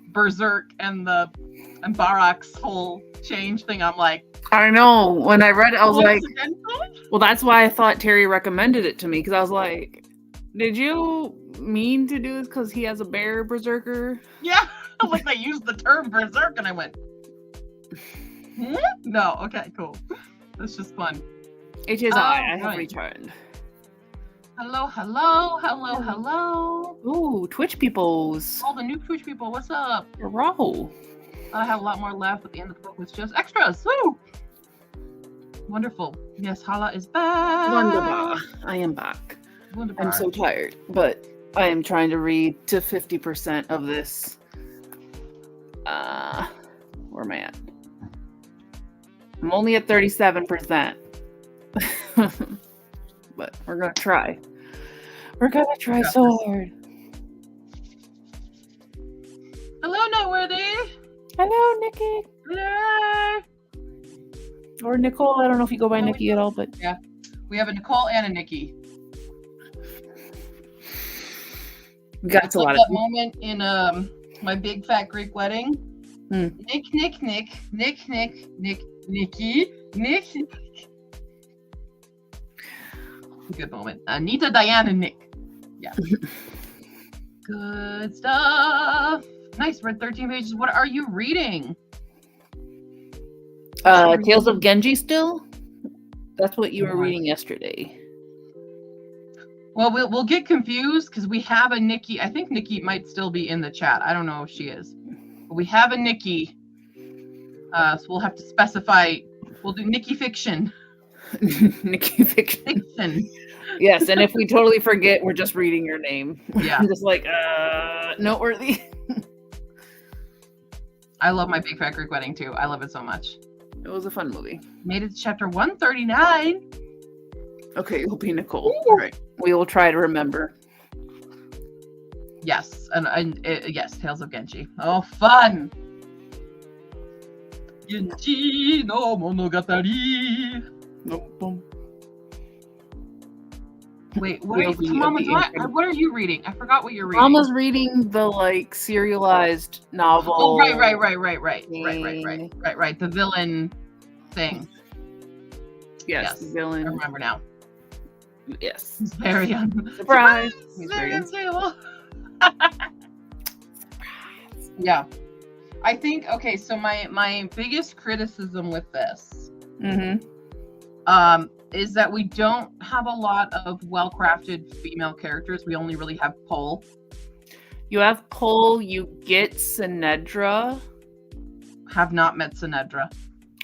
berserk and Barak's whole change thing. I'm like, I know. When I read it, I was like, coincidental? well, that's why I thought Terry recommended it to me, because I was like, did you mean to do this because he has a bear berserker? Yeah, like they used the term berserk, and I went, no, okay, cool. That's just fun. It is I have returned. Hello, hello, hello, hello. Ooh, Twitch peoples. All the new Twitch people, what's up? Hurrah. I have a lot more left, but the end of the book was just extras. Woo! Wonderful. Yes, Hala is back. Wonderbar. I am back. Wonderbar. I'm so tired, but I am trying to read to 50% of this. Where am I at? I'm only at 37%. But we're gonna try. We're gonna try so hard. Hello, Noteworthy. Hello, Nikki. Hello. Or Nicole. I don't know if you go by No, Nikki at all, but yeah, we have a Nicole and a Nikki. Got a lot that of moment in my big fat Greek wedding. Nick, Nikki. Good moment. Anita, Diane, and Nick. Yeah. Good stuff. Nice. Read 13 pages. What are you reading? Tales of Genji still? That's what you were reading yesterday. Well, we'll get confused because we have a Nikki. I think Nikki might still be in the chat. I don't know if she is. But we have a Nikki. So we'll have to specify. We'll do Nikki fiction. Nikki fiction. Yes, and if we totally forget, we're just reading your name. Yeah. Just like, Noteworthy. I love my Big Fat Greek Wedding too. I love it so much. It was a fun movie. Made it to chapter 139. Okay, you'll be Nicole. All right. We will try to remember. Yes, and yes, Tales of Genji. Oh, fun! Genji no Monogatari. Wait, what are you reading? I forgot what you're reading. Mama's reading the serialized novel. Oh, right. The villain thing. Yes, the villain. I remember now. Yes. He's very surprise. He's very unstable. Yeah. I think so my biggest criticism with this is that we don't have a lot of well-crafted female characters. We only really have Pole. You have Pole, you get Sinedra. Have not met Sinedra.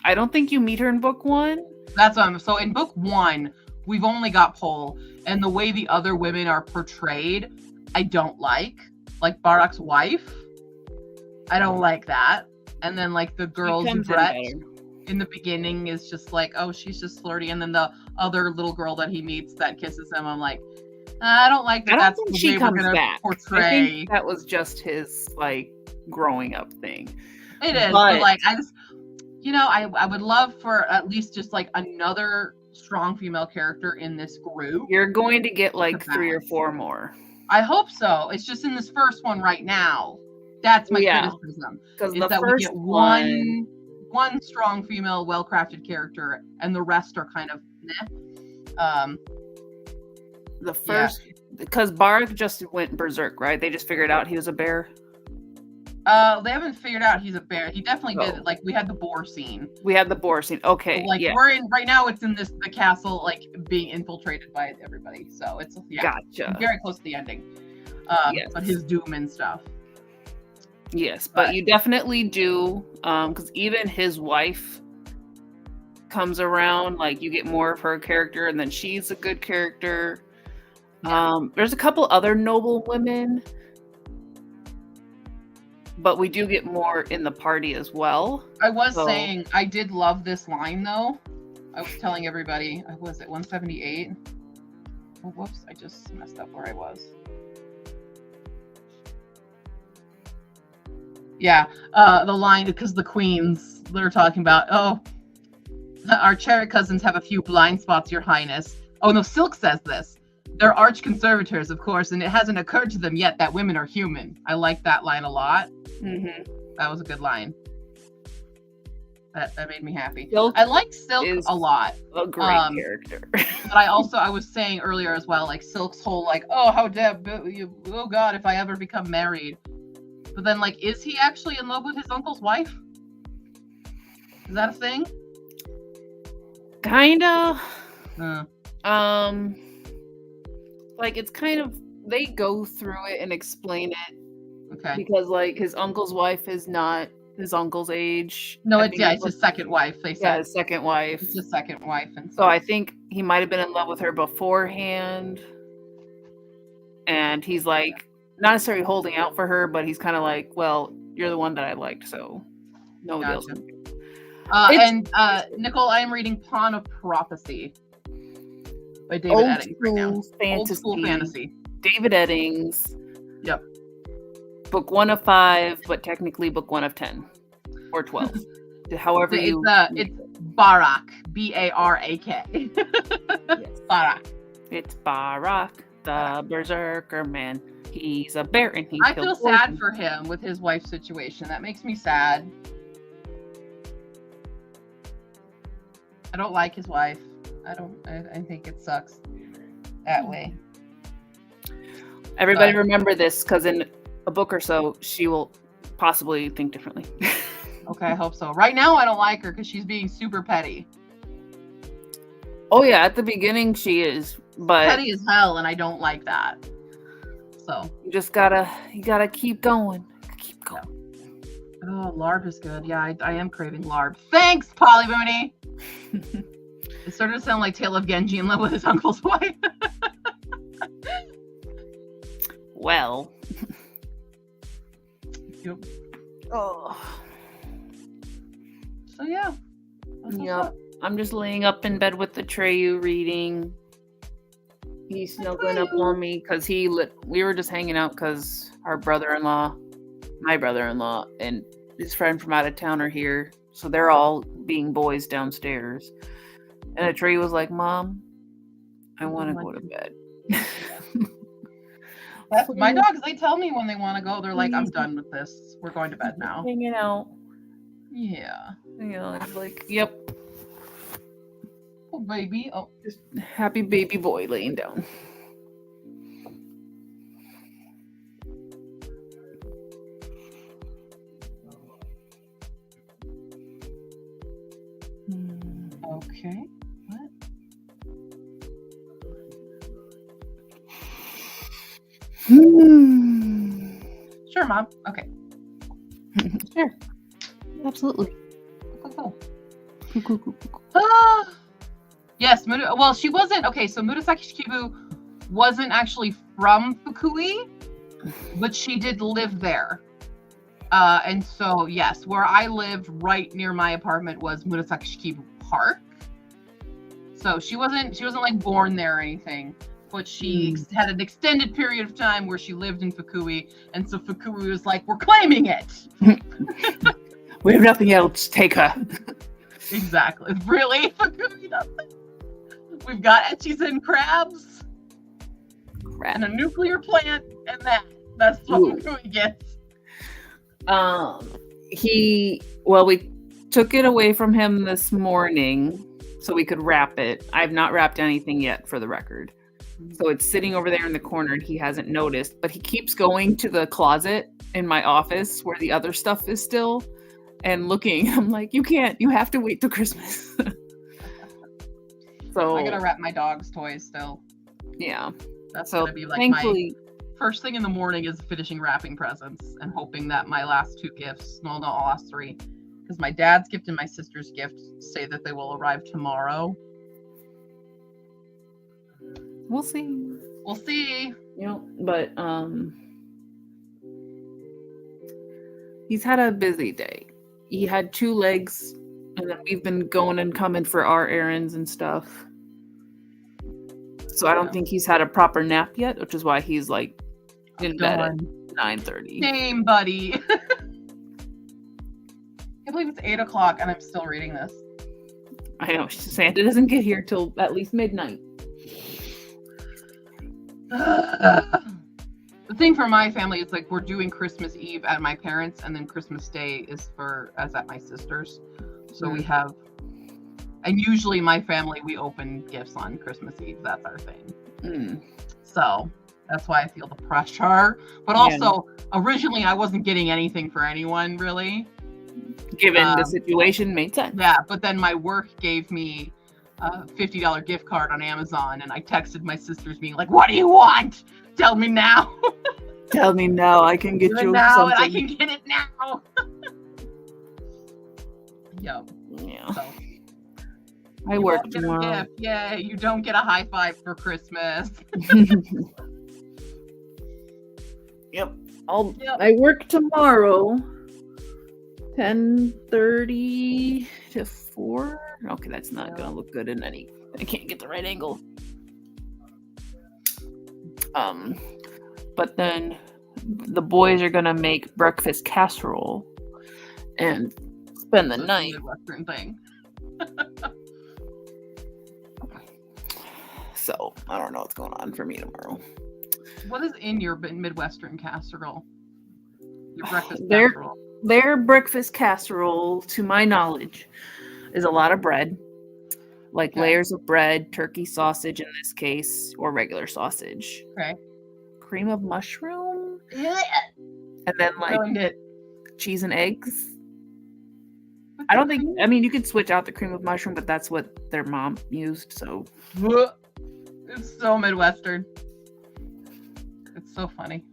I don't think you meet her in book 1. That's what so in book 1, we've only got Pole, and the way the other women are portrayed, I don't like. Like Barak's wife. I don't like that. And then the girl Brett in the beginning is just like, oh, she's just flirty. And then the other little girl that he meets that kisses him, I'm like, I don't like that. That's the way we're gonna portray. I think that was just his growing up thing. It is, but I just, I would love for at least just another strong female character in this group. You're going to get 3 or 4 more. I hope so. It's just in this first one right now. That's my criticism. Because we get one strong female, well-crafted character, and the rest are kind of meh. The first, because Barak just went berserk, right? They just figured out he was a bear. They haven't figured out he's a bear. He definitely did. We had the boar scene. Okay. So, we're in right now. It's in the castle, being infiltrated by everybody. So it's gotcha. Very close to the ending. But his doom and stuff. Yes, but you definitely do, because even his wife comes around. You get more of her character, and then she's a good character. There's a couple other noble women but we do get more in the party as well. I was saying I did love this line though. I was telling everybody, was it 178? Oh, whoops, I just messed up where I was. Yeah, the line, because the queens, they're talking about, oh, our cherry cousins have a few blind spots, Your Highness. Oh no, Silk says this. They're arch conservators, of course, and it hasn't occurred to them yet that women are human. I like that line a lot. Mm-hmm. That was a good line. That made me happy. Silk I like Silk a lot. A great character. But I was saying earlier as well, like Silk's whole like, oh, how dare you, oh God, if I ever become married. But then, like, is he actually in love with his uncle's wife? Is that a thing? Kinda. Like, it's kind of, they go through it and explain it. Okay. Because, like, his uncle's wife is not his uncle's age. No, it's his second wife. They said. Yeah, his second wife. It's his second wife, and so I think he might have been in love with her beforehand. And he's like, not necessarily holding out for her, but he's kind of like, well, you're the one that I liked, so no deal. And Nicole, I am reading Pawn of Prophecy by David Eddings right now. Old school fantasy. David Eddings. Yep. Book 1 of 5, but technically book 1 of 10 or 12. However it's Barak, B-A-R-A-K. Yes. Barak. It's Barak, the Berserker man. He's a bear and he I feel sad for him with his wife's situation. That makes me sad. I don't like his wife. I think it sucks that way. Everybody remember this, because in a book or so, she will possibly think differently. Okay, I hope so. Right now, I don't like her because she's being super petty. Oh yeah, at the beginning she is, but petty as hell, and I don't like that. So you just gotta keep going. Keep going. Oh, larb is good. Yeah, I am craving larb. Thanks, Polly Mooney. It started to sound like Tale of Genji in love with his uncle's wife. Well. Yep. Oh. So yeah. Yep. I'm just laying up in bed with the Treyu reading. He's snuggling up on me because we were just hanging out because my brother-in-law, and his friend from out of town are here. So they're all being boys downstairs. And Treyu was like, Mom, I want to go to bed. My dogs, they tell me when they want to go. They're like, I'm done with this. We're going to bed now. Hanging out. Yeah. It's like, yep. Oh, baby. Oh, just happy baby boy laying down. Okay. What? Sure, Mom. Okay. Sure. Absolutely. Cool. Ah. Yes, well, she wasn't. Okay, so Murasaki Shikibu wasn't actually from Fukui, but she did live there. And so, yes, where I lived right near my apartment was Murasaki Shikibu Park. So she wasn't like born there or anything, but she had an extended period of time where she lived in Fukui, and so Fukui was like, we're claiming it. We have nothing else. Take her. Exactly. Really? Fukui nothing. We've got Echizen crabs and a nuclear plant, and that's what Fukui gets. We took it away from him this morning so we could wrap it. I've not wrapped anything yet, for the record. So it's sitting over there in the corner and he hasn't noticed, but he keeps going to the closet in my office where the other stuff is still and looking. I'm like, you have to wait till Christmas. So I gotta wrap my dog's toys still. Yeah. That's gonna be like my first thing in the morning is finishing wrapping presents and hoping that my last 2 gifts, no, last 3, because my dad's gift and my sister's gift say that they will arrive tomorrow. We'll see. We'll see. But He's had a busy day. He had 2 legs, and then we've been going and coming for our errands and stuff. So I don't think he's had a proper nap yet, which is why he's like in bed at 9:30. Same, buddy. I can't believe it's 8 o'clock and I'm still reading this. I know, Santa doesn't get here till at least midnight. The thing for my family is like we're doing Christmas Eve at my parents', and then Christmas Day is at my sister's. So we have, and usually my family, we open gifts on Christmas Eve. That's our thing. So that's why I feel the pressure. But also, originally I wasn't getting anything for anyone really. Given the situation, made sense. Yeah, but then my work gave me a $50 gift card on Amazon, and I texted my sisters being like, "What do you want? Tell me now." Tell me now, I can get you now, something. and I can get it now. Yep. Yeah. So, I you work won't get a tomorrow. gift. Yay, you don't get a high five for Christmas. Yep. I work tomorrow. 10:30 to 4. Okay, that's not gonna look good in any. I can't get the right angle. But then the boys are gonna make breakfast casserole and spend the night. Midwestern thing. So I don't know what's going on for me tomorrow. What is in your Midwestern casserole? Your breakfast There- casserole. Their breakfast casserole, to my knowledge, is a lot of bread. Like layers of bread, turkey sausage in this case, or regular sausage. Okay. Cream of mushroom. And then like Ruined it. cheese and eggs. I don't think, I mean, you could switch out the cream of mushroom, but that's what their mom used, so. It's so Midwestern. It's so funny.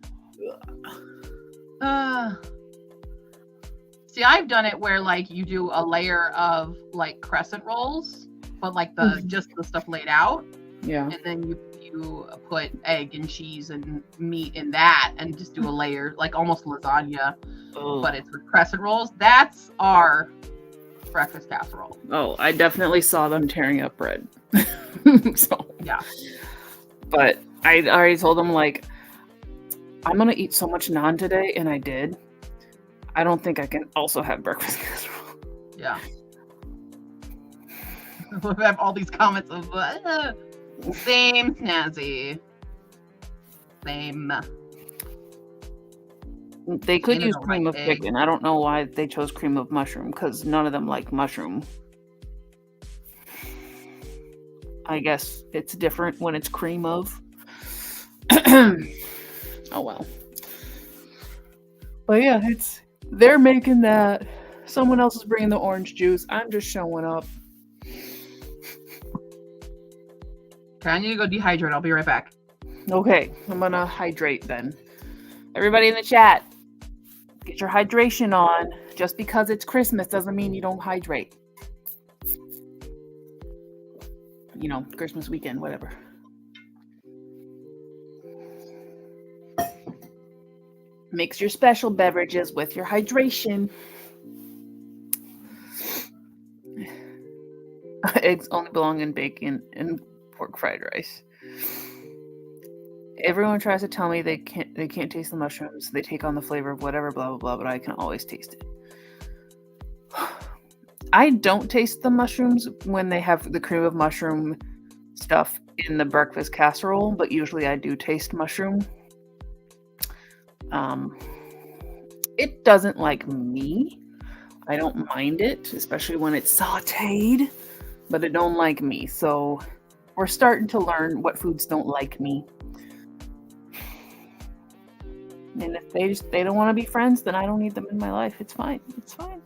See, I've done it where like you do a layer of like crescent rolls, but like just the stuff laid out. Yeah. And then you put egg and cheese and meat in that and just do a layer, like almost lasagna, but it's with crescent rolls. That's our breakfast casserole. Oh, I definitely saw them tearing up bread. So yeah. But I already told them like I'm gonna eat so much naan today, and I did. I don't think I can also have breakfast casserole. Yeah. We have all these comments of same snazzy. Same. They could use cream right of chicken. I don't know why they chose cream of mushroom, because none of them like mushroom. I guess it's different when it's cream of. Oh well. But yeah, they're making that. Someone else is bringing the orange juice. I'm just showing up. Okay, I need to go dehydrate. I'll be right back. Okay, I'm gonna hydrate then. Everybody in the chat, get your hydration on. Just because it's Christmas doesn't mean you don't hydrate. You know, Christmas weekend, whatever. Mix your special beverages with your hydration. Eggs only belong in bacon and pork fried rice. Everyone tries to tell me they can't taste the mushrooms. They take on the flavor of whatever, blah, blah, blah, but I can always taste it. I don't taste the mushrooms when they have the cream of mushroom stuff in the breakfast casserole, but usually I do taste mushroom. It doesn't like me. I don't mind it, especially when it's sauteed, but it don't like me. So we're starting to learn what foods don't like me. And if they don't want to be friends, then I don't need them in my life. It's fine. It's fine.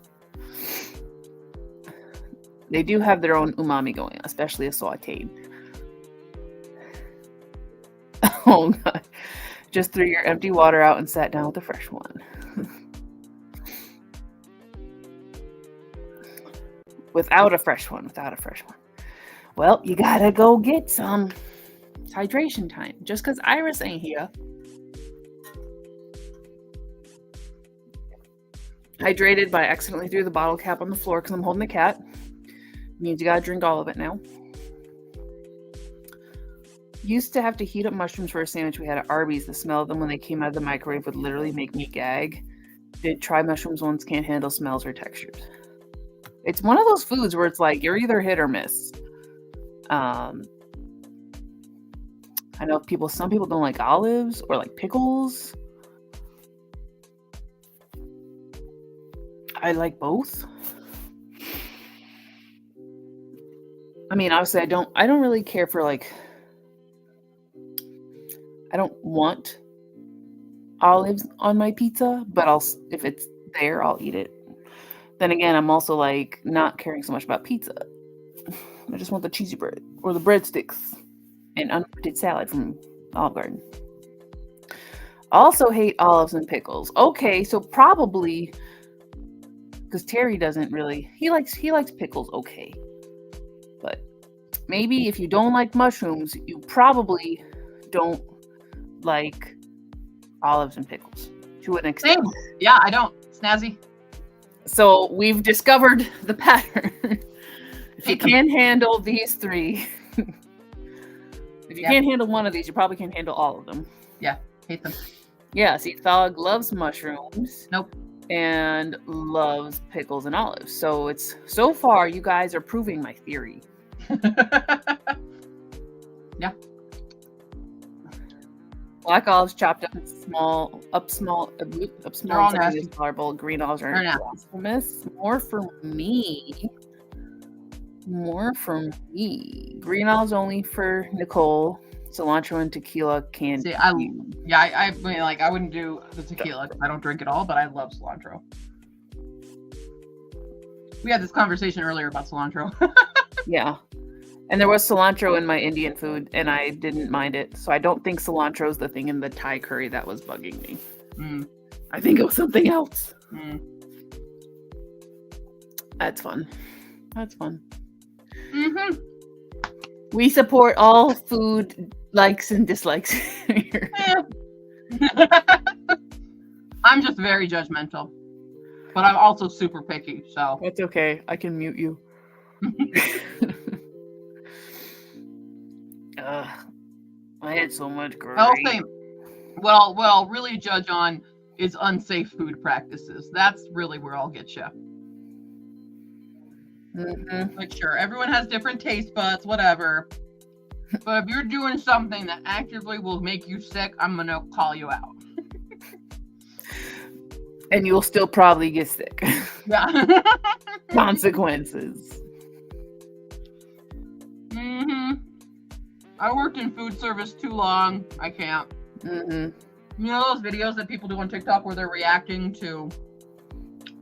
They do have their own umami going, especially a sauteed. Oh God. Just threw your empty water out and sat down with a fresh one. Without a fresh one. Well, you gotta go get some. It's hydration time. Just because Iris ain't here. Hydrated, but I accidentally threw the bottle cap on the floor because I'm holding the cat. Means you gotta drink all of it now. Used to have to heat up mushrooms for a sandwich we had at Arby's. The smell of them when they came out of the microwave would literally make me gag. Did try mushrooms once, can't handle smells or textures. It's one of those foods where it's like you're either hit or miss. I know some people don't like olives or like pickles. I like both. I mean, obviously I don't really care for like, I don't want olives on my pizza, but if it's there, I'll eat it. Then again, I'm also like not caring so much about pizza. I just want the cheesy bread or the breadsticks and unlimited salad from Olive Garden. Also hate olives and pickles. Okay, so probably because Terry doesn't really. He likes pickles. Okay, but maybe if you don't like mushrooms, you probably don't like olives and pickles to an extent. Same. Yeah, I don't. Snazzy. So we've discovered the pattern. If you can't handle these three, if you can't handle one of these, you probably can't handle all of them. Yeah, hate them. Yeah, see, Thog loves mushrooms. Nope. And loves pickles and olives. So far, you guys are proving my theory. Yeah. Black olives chopped up in small. They're all nasty. Bowl. Green olives are blasphemous. More for me. Green olives only for Nicole. Cilantro and tequila can't. See, I mean, like I wouldn't do the tequila. I don't drink it all, but I love cilantro. We had this conversation earlier about cilantro. Yeah. And there was cilantro in my Indian food, and I didn't mind it. So I don't think cilantro is the thing in the Thai curry that was bugging me. I think it was something else. That's fun. Mm-hmm. We support all food likes and dislikes here. I'm just very judgmental, but I'm also super picky. So that's okay. I can mute you. I had so much curry. Oh, same. Well, really judge on is unsafe food practices. That's really where I'll get you. Mm-hmm. Like, sure, everyone has different taste buds, whatever. But if you're doing something that actively will make you sick, I'm gonna call you out. And you'll still probably get sick. Yeah. Consequences. I worked in food service too long. I can't. You know those videos that people do on TikTok where they're reacting to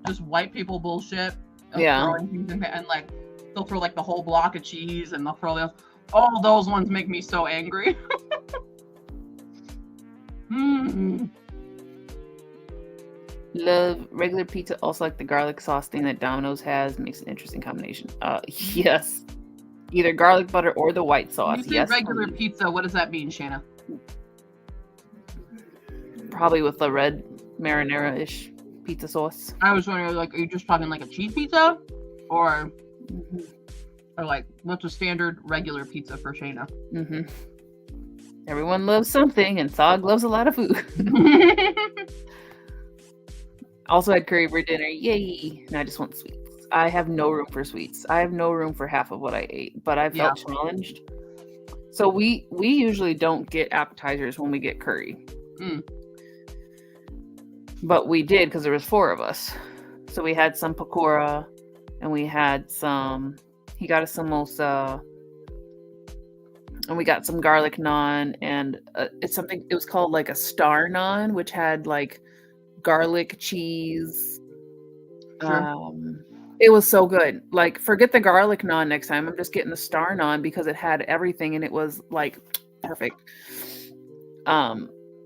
just white people bullshit? Throwing things in, and like they'll throw like the whole block of cheese and they'll throw those. All those ones make me so angry. Love regular pizza. Also like the garlic sauce thing that Domino's has. Makes an interesting combination. Yes. Either garlic butter or the white sauce. You say regular pizza. What does that mean, Shanna? Probably with the red marinara-ish pizza sauce. I was wondering, like, are you just talking like a cheese pizza, or like what's a standard regular pizza for Shayna? Everyone loves something, and Thog loves a lot of food. Also had curry for dinner. Yay! And I just want sweets. I have no room for sweets. I have no room for half of what I ate, but I felt challenged. So we usually don't get appetizers when we get curry. But we did because there was 4 of us. So we had some pakora, and we had some. He got a samosa, and we got some garlic naan, and it was called like a star naan, which had like garlic cheese. Sure. It was so good. Like, forget the garlic naan next time. I'm just getting the star naan because it had everything, and it was like perfect.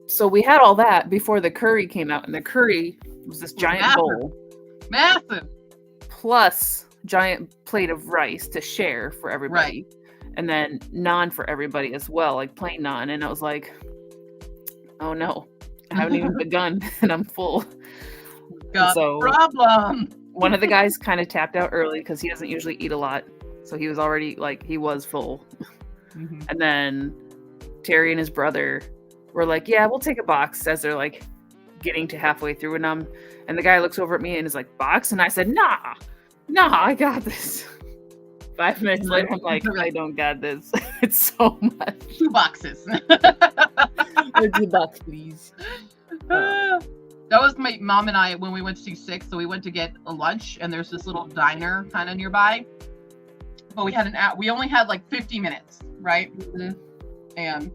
So we had all that before the curry came out, and the curry was this giant bowl. Massive. Plus giant plate of rice to share for everybody. Right. And then naan for everybody as well, like plain naan. And I was like, oh no, I haven't even begun and I'm full. Got So- a problem. One of the guys kind of tapped out early because he doesn't usually eat a lot. So he was already he was full. Mhm. And then Terry and his brother were like, yeah, we'll take a box as they're like getting to halfway through. And the guy looks over at me and is like, box? And I said, nah, I got this. 5 minutes later, I'm like, I don't got this. It's so much. 2 boxes. Two bucks, please. That was my mom and I when we went to see Six. So we went to get a lunch, and there's this little diner kind of nearby. But we only had like 50 minutes, right? Mhm. And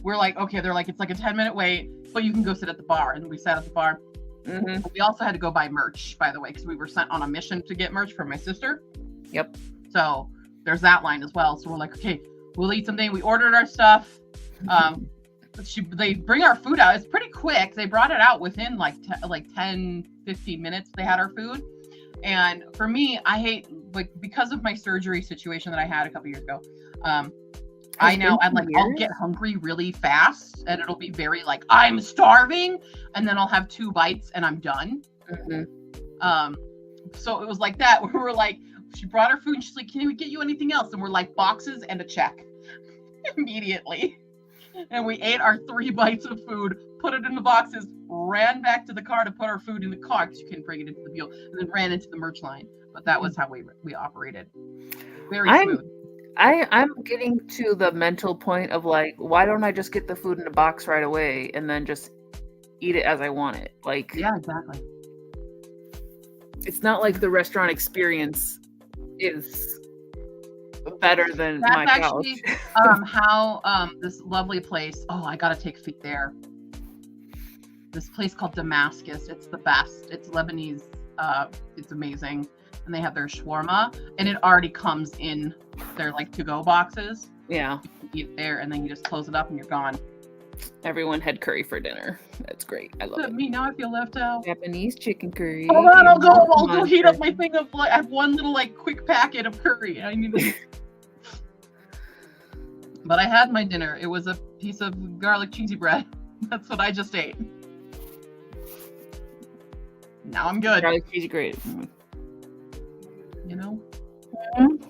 we're like, okay, they're like, it's like a 10-minute wait, but you can go sit at the bar. And we sat at the bar. Mhm. We also had to go buy merch, by the way, because we were sent on a mission to get merch from my sister. Yep. So there's that line as well. So we're like, okay, we'll eat something. We ordered our stuff. They bring our food out. It's pretty quick. They brought it out within like 10, 15 minutes. They had our food. And for me, I hate, like, because of my surgery situation that I had a couple years ago, I'll get hungry really fast, and it'll be very like, I'm starving, and then I'll have 2 bites and I'm done. Mhm. So it was like that, where we're like, she brought her food and she's like, can we get you anything else? And we're like, boxes and a check immediately. And we ate our 3 bites of food, put it in the boxes, ran back to the car to put our food in the car because you couldn't bring it into the mule, and then ran into the merch line. But that was how we operated. Very smooth. I'm getting to the mental point of like, why don't I just get the food in a box right away and then just eat it as I want it? Like, Yeah, exactly. it's not like the restaurant experience is better than That's my actually couch. how this lovely place. Oh, I gotta take feet there. This place called Damascus. It's the best. It's Lebanese. It's amazing, and they have their shawarma, and it already comes in their like to-go boxes. Yeah, You eat it there, and then you just close it up, and you're gone. everyone had curry for dinner. That's great. I love Look at it. me now. I feel left out. Japanese chicken curry. Hold on, I'll go Come heat on, up my thing of like I have one little like quick packet of curry. I need to. But I had my dinner. It was a piece of garlic cheesy bread. That's what I just ate. Now I'm good. garlic cheesy grated. You know? Mhm.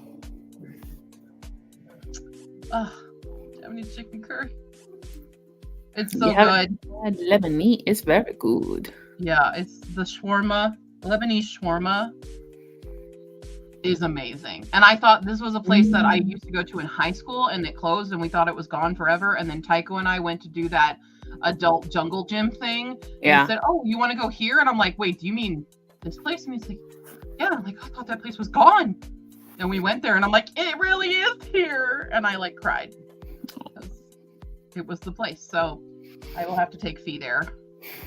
Japanese chicken curry. It's so You haven't good. had Lebanese. It's very good. Yeah, it's the shawarma. Lebanese shawarma is amazing. And I thought this was a place that I used to go to in high school, and it closed, and we thought it was gone forever. And then Tycho and I went to do that adult jungle gym thing. And Yeah. he said, oh, you want to go here? And I'm like, wait, do you mean this place? And he's like, yeah. I'm like, I thought that place was gone. And we went there, and I'm like, it really is here. And I like cried. It was the place. So I will have to take Fee there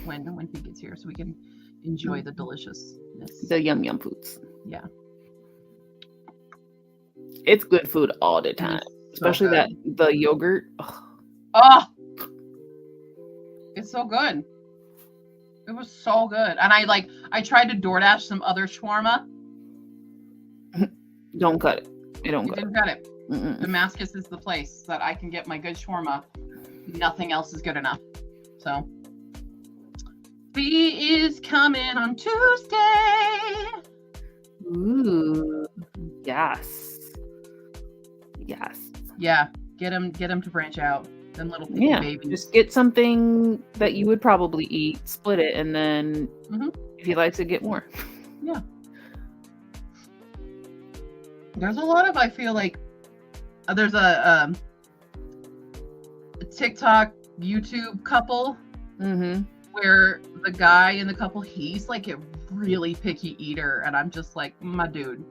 when Fee gets here so we can enjoy the deliciousness. The yum yum foods. Yeah. It's good food all the time. Especially good. the yogurt. Ugh. Oh, it's so good. It was so good. And I tried to DoorDash some other shawarma. Don't cut it. It don't You cut it. didn't got it. Mm-mm. Damascus is the place that I can get my good shawarma. Nothing else is good enough. So Fee is coming on Tuesday. Ooh. Yes. Yes. Yeah, get him to branch out. Them little picky Yeah. babies. Just get something that you would probably eat, split it, and then Mhm. if he likes it, get more. Yeah. There's a lot of, I feel like, there's a TikTok, YouTube couple Mm-hmm. where the guy in the couple, he's like a really picky eater. And I'm just like, my dude,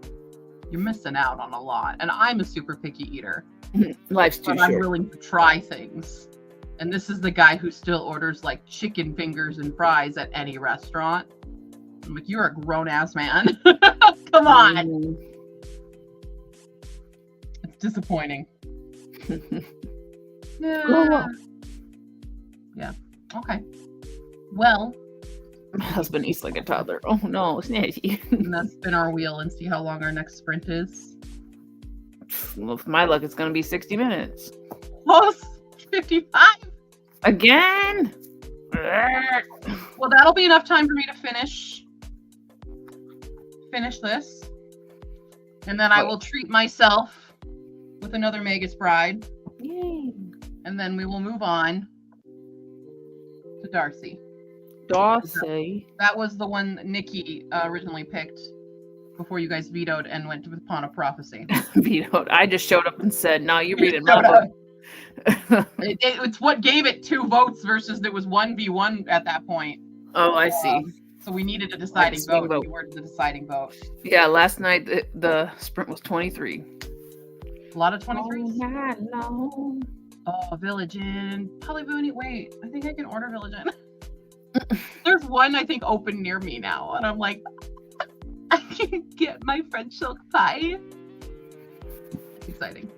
you're missing out on a lot. And I'm a super picky eater. Life's too But I'm short. willing to try things. And this is the guy who still orders like chicken fingers and fries at any restaurant. I'm like, you're a grown ass man. Come on. Mhm. It's disappointing. Grow Yeah. up. Yeah. Okay. Well, My husband eats like a toddler. Oh no, Snazzy. let's spin our wheel and see how long our next sprint is. With my luck, it's gonna be 60 minutes. Close. 55. Again? Ugh. Well, that'll be enough time for me to finish this. And then I will treat myself with another Magus Bride. Yay. And then we will move on to Darcy. Darcy. That was the one that Nikki originally picked before you guys vetoed and went with Pawn of Prophecy. Vetoed. I just showed up and said, no, you read it. My book. It's what gave it 2 votes versus there was 1v1 at that point. Oh, I see. So we needed a deciding vote. We weren't the deciding vote. Yeah, last night the sprint was 23. A lot of 23s? Oh, Oh, Village Inn. Polyboony. Wait, I think I can order Village Inn. There's one, I think, open near me now. And I'm like, I can get my French silk pie. It's exciting.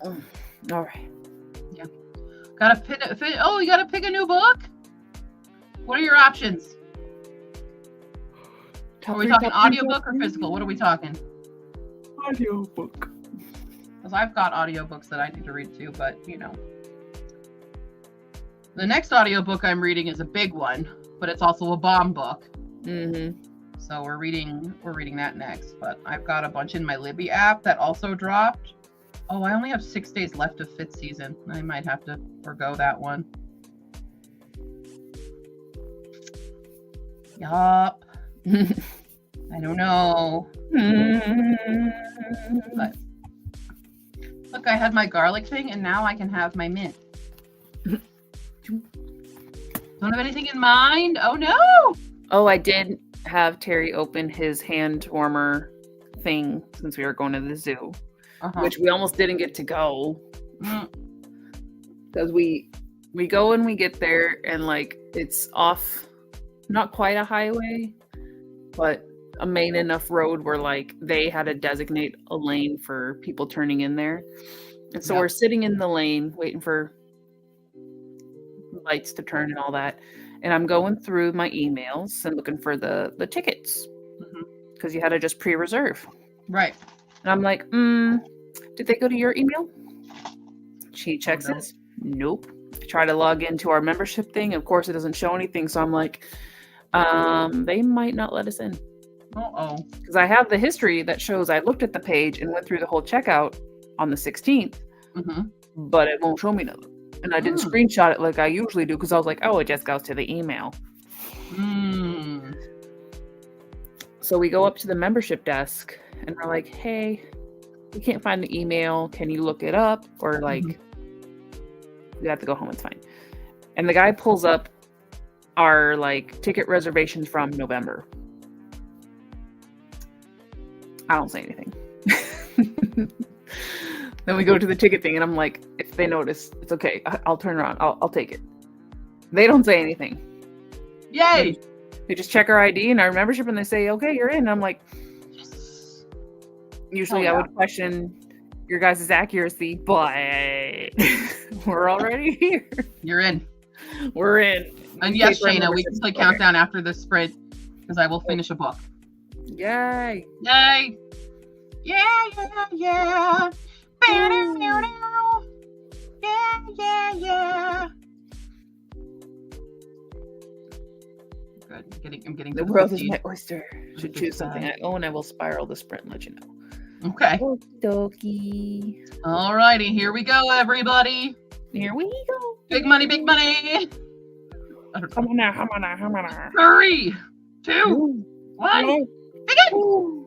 all right. Yeah. Gotta pick. Oh, you gotta pick a new book? What are your options? Are we talking audiobook or physical? What are we talking? Audiobook. Because I've got audiobooks that I need to read too, but you know. The next audiobook I'm reading is a big one, but it's also a bomb book. Mm-hmm. So we're reading that next. But I've got a bunch in my Libby app that also dropped. Oh, I only have 6 days left of 5th season. I might have to forgo that one. Yup. I don't know. But look, I had my garlic thing, and now I can have my mint. Don't have anything in mind? Oh no! Oh, I did have Terry open his hand warmer thing since we were going to the zoo, which we almost didn't get to go because we go and we get there and like it's off, not quite a highway, but a main enough road where like they had to designate a lane for people turning in there, and so we're sitting in the lane waiting for lights to turn and all that, and I'm going through my emails and looking for the tickets because you had to just pre-reserve, right? And I'm like, did they go to your email? She checks it. Nope. I try to log into our membership thing. Of course, it doesn't show anything. So I'm like, they might not let us in. Because I have the history that shows I looked at the page and went through the whole checkout on the 16th, but it won't show me nothing. And I didn't screenshot it like I usually do because I was like, oh, it just goes to the email. So we go up to the membership desk and we're like, hey, we can't find the email. Can you look it up? Or like, we have to go home. It's fine. And the guy pulls up our like ticket reservations from November. I don't say anything. Then we go to the ticket thing and I'm like, if they notice, it's okay. I'll turn around. I'll take it. They don't say anything. Yay! They just check our ID and our membership and they say, okay, you're in. And I'm like, usually I would question your guys' accuracy, but we're already here. You're in. We're in. And yes, Shayna, we can play countdown after this sprint because I will finish a book. Yay. Yay. Yeah, yeah, yeah. Yeah, yeah. Good. I'm getting the world is my oyster. Should choose something I own. I will spiral the sprint and let you know. Okay. Okie. All righty, here we go, everybody. Here we go. Big money, big money. Come on now. 3, 2, 1. Begin.